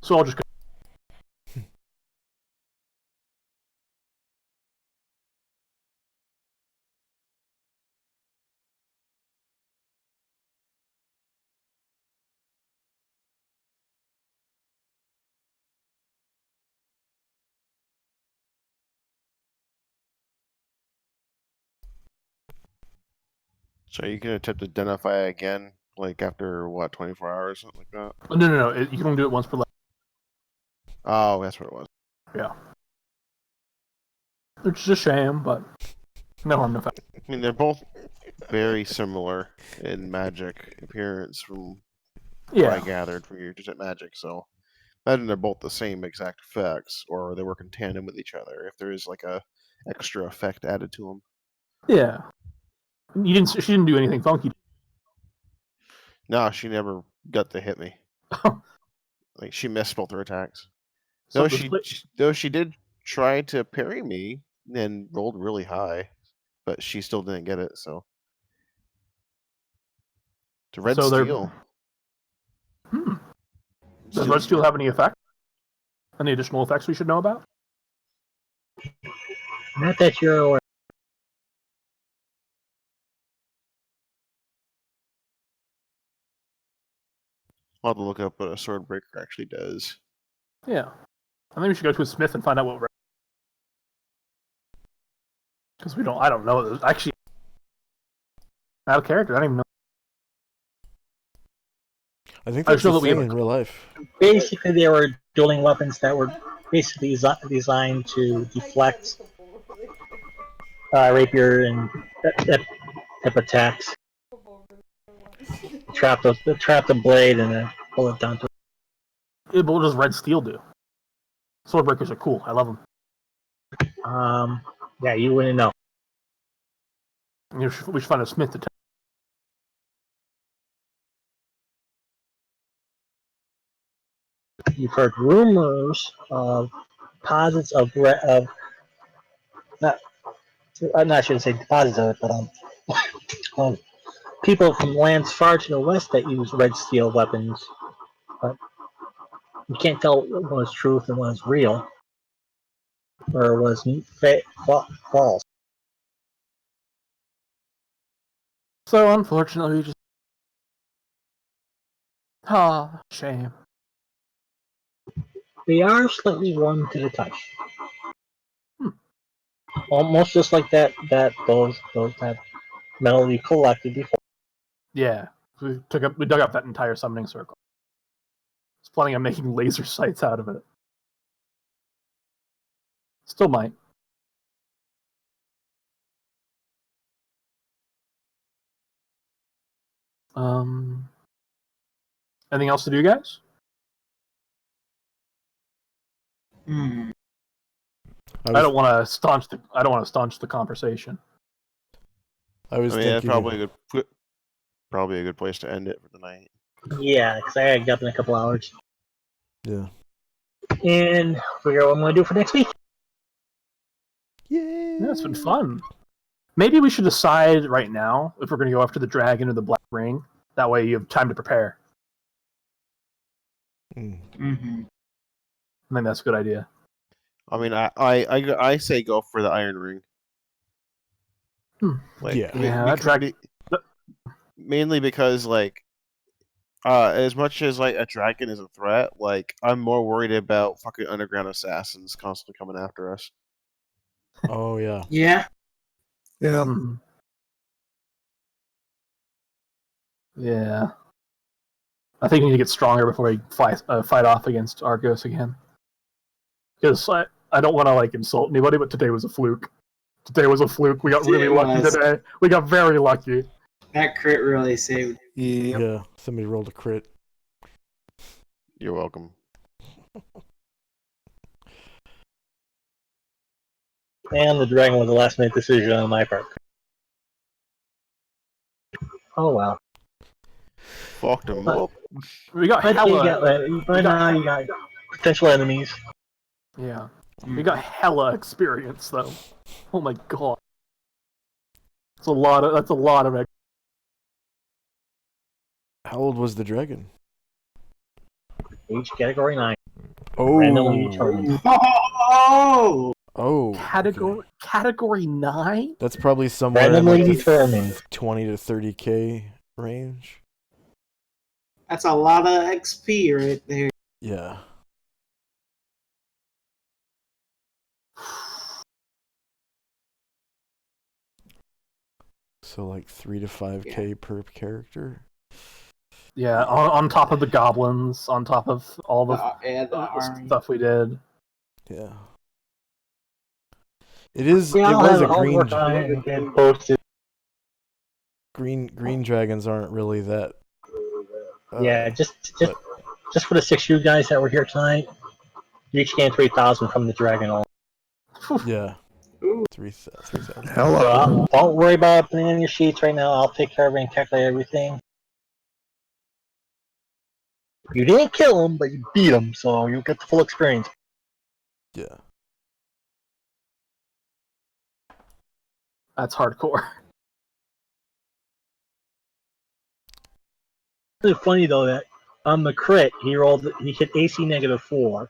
So I'll just go. So you can attempt to identify again, like after what, 24 hours, something like that. Oh, no. You can only do it once per level. Oh, that's what it was. Yeah. Which is a shame, but no harm, no foul. I mean, they're both very similar in magic appearance, from what I Yeah. gathered from your Detect Magic. So imagine they're both the same exact effects, or they work in tandem with each other. If there is like a extra effect added to them. Yeah. She didn't do anything funky. No, she never got to hit me. Like she missed both her attacks. So Though she did try to parry me and rolled really high, but she still didn't get it. So to red So they're- steel. Does Red Steel have any effect? Any additional effects we should know about? Not that you're aware. I'll have to look up what a sword breaker actually does. Yeah. I think we should go to a smith and find out what. Because I don't know. Actually, out of character, I don't even know. I think I that's feel the that we thing have a- in real life. Basically, they were dueling weapons that were basically designed to deflect rapier and that type of attacks. Trap the blade and then pull it down to. Yeah, but what does Red Steel do? Sword breakers are cool. I love them. Yeah, you wouldn't know. We should find a smith to. You've heard rumors of deposits of not. I'm not sure to say deposits of it, but people from lands far to the west that use red steel weapons. But you can't tell what was truth and what was real, or was false. So unfortunately, we just. Ah, shame. They are slightly warm to the touch. Almost just like those that metal you collected before. Yeah, we dug up that entire summoning circle. I was planning on making laser sights out of it. Still might. Anything else to do, guys? I don't want to staunch the conversation. I was I mean, that's thinking. probably a good place to end it for the night. Yeah, because I gotta get up in a couple hours. Yeah. And figure out what I'm gonna do for next week. Yay! Yeah, it's been fun. Maybe we should decide right now if we're going to go after the dragon or the black ring. That way you have time to prepare. Mm-hmm. I think that's a good idea. I mean, I say go for the Iron Ring. Yeah. That dragon. Mainly because as much as like a dragon is a threat, like I'm more worried about fucking underground assassins constantly coming after us. Oh yeah. Yeah. Yeah. Yeah. I think we need to get stronger before we fight off against Argos again. Because I don't want to insult anybody, but today was a fluke. Today was a fluke. We got really lucky today. We got very lucky. That crit really saved. Yep. Yeah. Somebody rolled a crit. You're welcome. And the dragon was a last minute decision on my part. Oh well. Fucked him up. We got But hella. you got potential enemies. Yeah. We got hella experience though. Oh my god. That's a lot of How old was the dragon? Each category 9. Oh. Randomly determined. Oh! Oh. category 9? That's probably somewhere in Randomly the determined. 20 to 30k range. That's a lot of XP right there. Yeah. So like 3 to 5K per character. Yeah, on top of the goblins, on top of all the army. stuff we did. Yeah. It is. Yeah, It I'll was have a I'll green. work on it and get posted. Green dragons aren't really that. Yeah, just but- for the 6 you guys that were here tonight, you each gained 3,000 from the dragon. Yeah. Ooh. 3,000. Hello. So don't worry about putting in your sheets right now. I'll take care of it and calculate everything. You didn't kill him, but you beat him, so you get the full experience. Yeah. That's hardcore. It's funny though that on the crit he hit AC -4.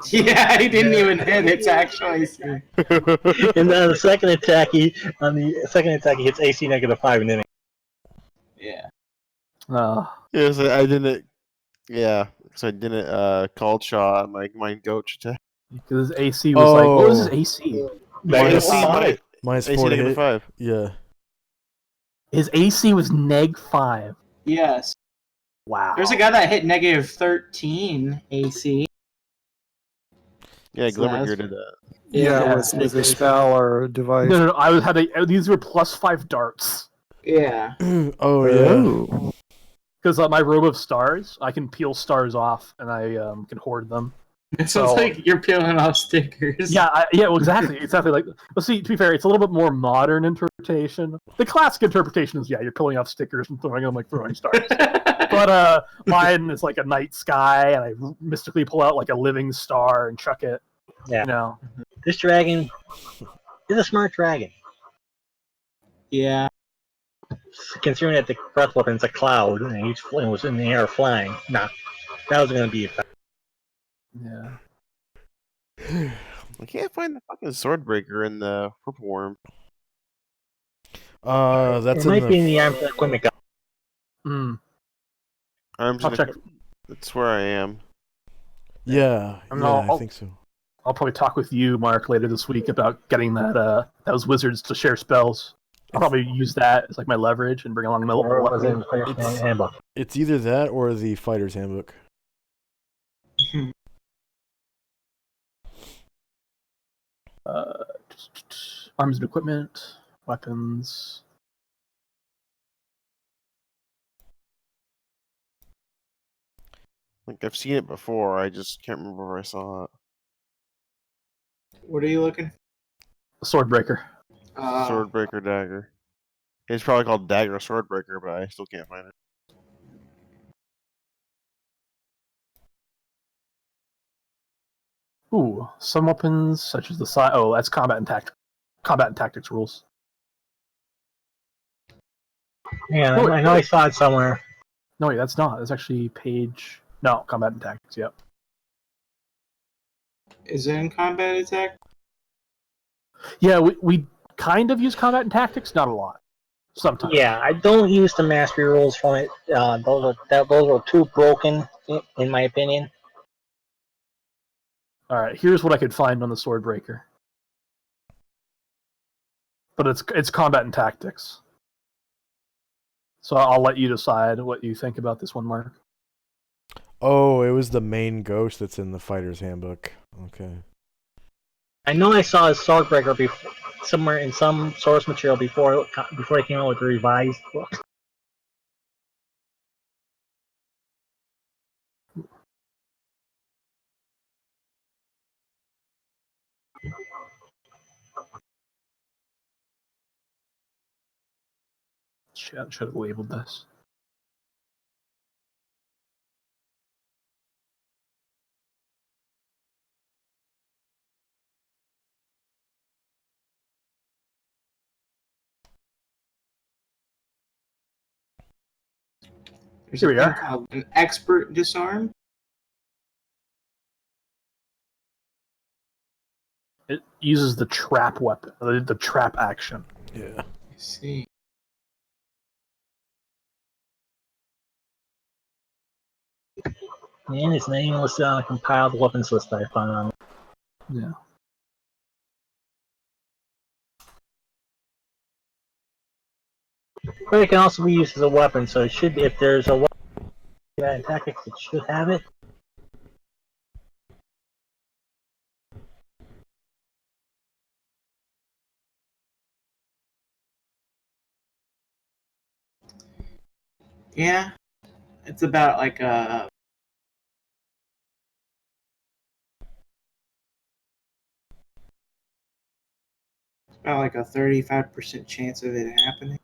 Yeah, he didn't even hit. It's actually. And then the second attack he hits AC -5 and then Yeah. Yes, I didn't. Yeah, because I didn't cold shot my goat attack. Because his AC was like, what was his Oh. AC? Minus AC 4 to hit. -5. Yeah. His AC was -5. Yes. Wow. There's a guy that hit -13 AC. Yeah, So that Glimmergear was- did that. Yeah, with a spell or a device. No. These were +5 darts. Yeah. Oh yeah. Oh. Because my robe of stars, I can peel stars off, and I can hoard them. It sounds like you're peeling off stickers. Yeah, well, exactly. Like, well, see, to be fair, it's a little bit more modern interpretation. The classic interpretation is, you're peeling off stickers and throwing them like throwing stars. But mine is like a night sky, and I mystically pull out like a living star and chuck it. Yeah. You know. this dragon is a smart dragon. Yeah. Considering that the breath weapon's a cloud and each flame was in the air flying. Nah, that was gonna be effective. Yeah. I can't find the fucking Swordbreaker in the Purple Worm. That's It might in be the. in the arms equipment guide. Arms I'll and check. That's where I am. Yeah. I think so. I'll probably talk with you, Mark, later this week about getting those wizards to share spells. I'll probably use that as like my leverage and bring along my Or little was it in the player's handbook? It's either that or the fighter's handbook. Arms and equipment, weapons. Like I've seen it before, I just can't remember where I saw it. What are you looking? Swordbreaker. Swordbreaker dagger. It's probably called Dagger Swordbreaker, but I still can't find it. Ooh, some weapons such as the side. Oh, that's combat and tactics rules. Yeah, Oh, I know I saw it somewhere. No, wait, that's not. That's actually page. No, combat and tactics. Yep. Is it in combat attack? Yeah, we kind of use combat and tactics, not a lot. Sometimes. Yeah, I don't use the mastery rules from it. Those are too broken, in my opinion. All right, here's what I could find on the Swordbreaker. But it's combat and tactics. So I'll let you decide what you think about this one, Mark. Oh, it was the main ghost that's in the fighter's handbook. Okay. I know I saw a Swordbreaker somewhere in some source material before it came out with the revised book. Should have labeled this. There's Here a we thing are. called an expert disarm. It uses the trap weapon, the trap action. Yeah. I see. And his name was on a compiled weapons list I found on. Yeah. But it can also be used as a weapon, so it should, if there's a weapon in tactics, it should have it. Yeah, it's about like a 35% chance of it happening,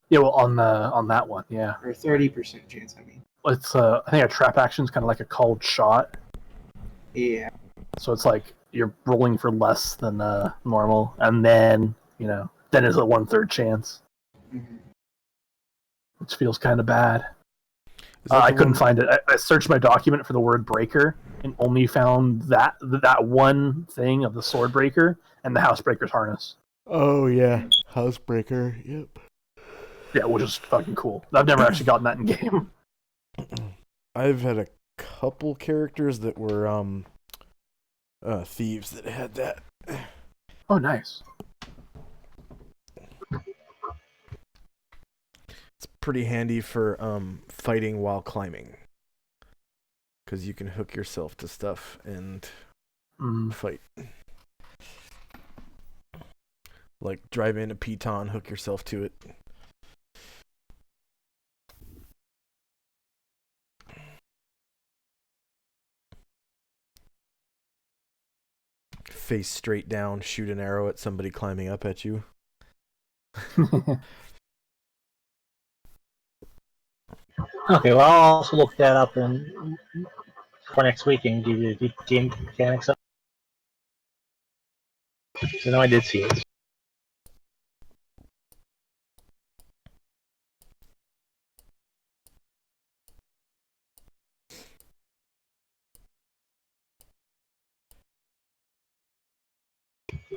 Yeah, well, on that one, yeah, or 30% chance. I mean, it's I think a trap action is kind of like a called shot, yeah. so it's like you're rolling for less than normal, and then then it's a 1/3 chance, Mhm. which feels kind of bad. Is that I the couldn't one- find it. I searched my document for the word breaker and only found that one thing of the sword breaker and the housebreaker's harness. Oh yeah, Housebreaker. Yep. Yeah, which is fucking cool. I've never actually gotten that in game. I've had a couple characters that were thieves that had that. Oh, nice. It's pretty handy for fighting while climbing, because you can hook yourself to stuff and fight. Like drive in a piton, hook yourself to it. Face straight down, shoot an arrow at somebody climbing up at you. Okay, well, I'll also look that up for next week and give you the game mechanics up. So no, I did see it.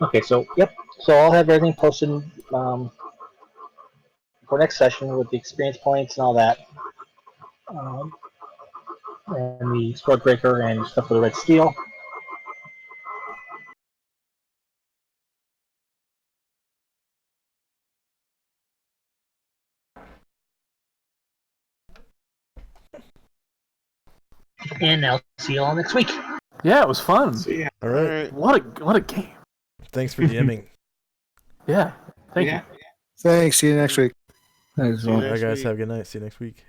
Okay, so yep, so I'll have everything posted for next session with the experience points and all that, and the sword breaker and stuff for the red steel. And I'll see you all next week. Yeah, it was fun. So yeah, All right. What a game. Thanks for DMing. Yeah. Thank yeah. you. Thanks. See you next week. Thanks, See you man. All right, next guys. week. Have a good night. See you next week.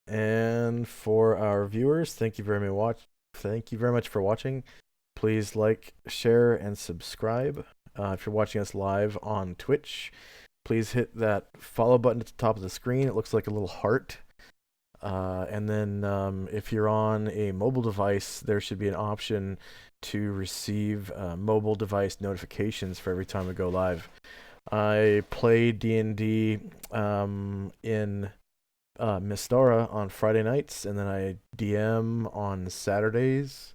And for our viewers, thank you very much for watching. Please like, share, and subscribe. If you're watching us live on Twitch, please hit that follow button at the top of the screen. It looks like a little heart. And then if you're on a mobile device, there should be an option to receive mobile device notifications for every time we go live. I play D&D in Mystara on Friday nights, and then I DM on Saturdays,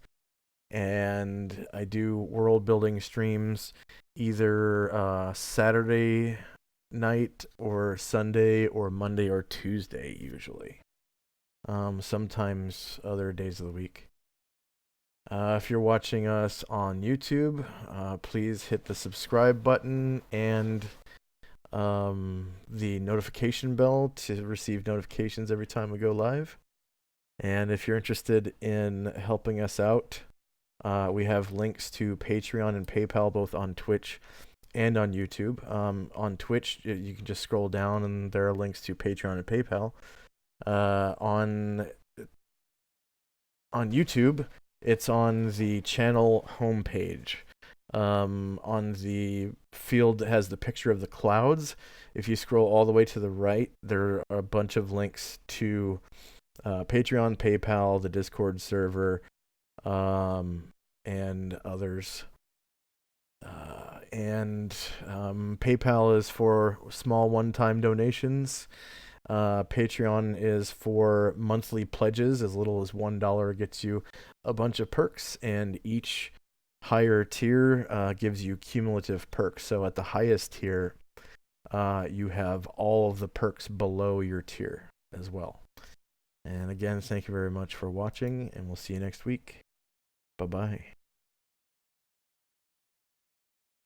and I do world building streams either Saturday night or Sunday or Monday or Tuesday usually. Sometimes other days of the week. If you're watching us on YouTube, please hit the subscribe button and the notification bell to receive notifications every time we go live. And if you're interested in helping us out, we have links to Patreon and PayPal both on Twitch and on YouTube. On Twitch, you can just scroll down and there are links to Patreon and PayPal. On YouTube, it's on the channel homepage. On the field that has the picture of the clouds, if you scroll all the way to the right, there are a bunch of links to Patreon, PayPal, the Discord server, and others. PayPal is for small one-time donations. Patreon is for monthly pledges. As little as $1 gets you a bunch of perks, and each higher tier gives you cumulative perks. So at the highest tier, you have all of the perks below your tier as well. And again, thank you very much for watching, and we'll see you next week. Bye-bye.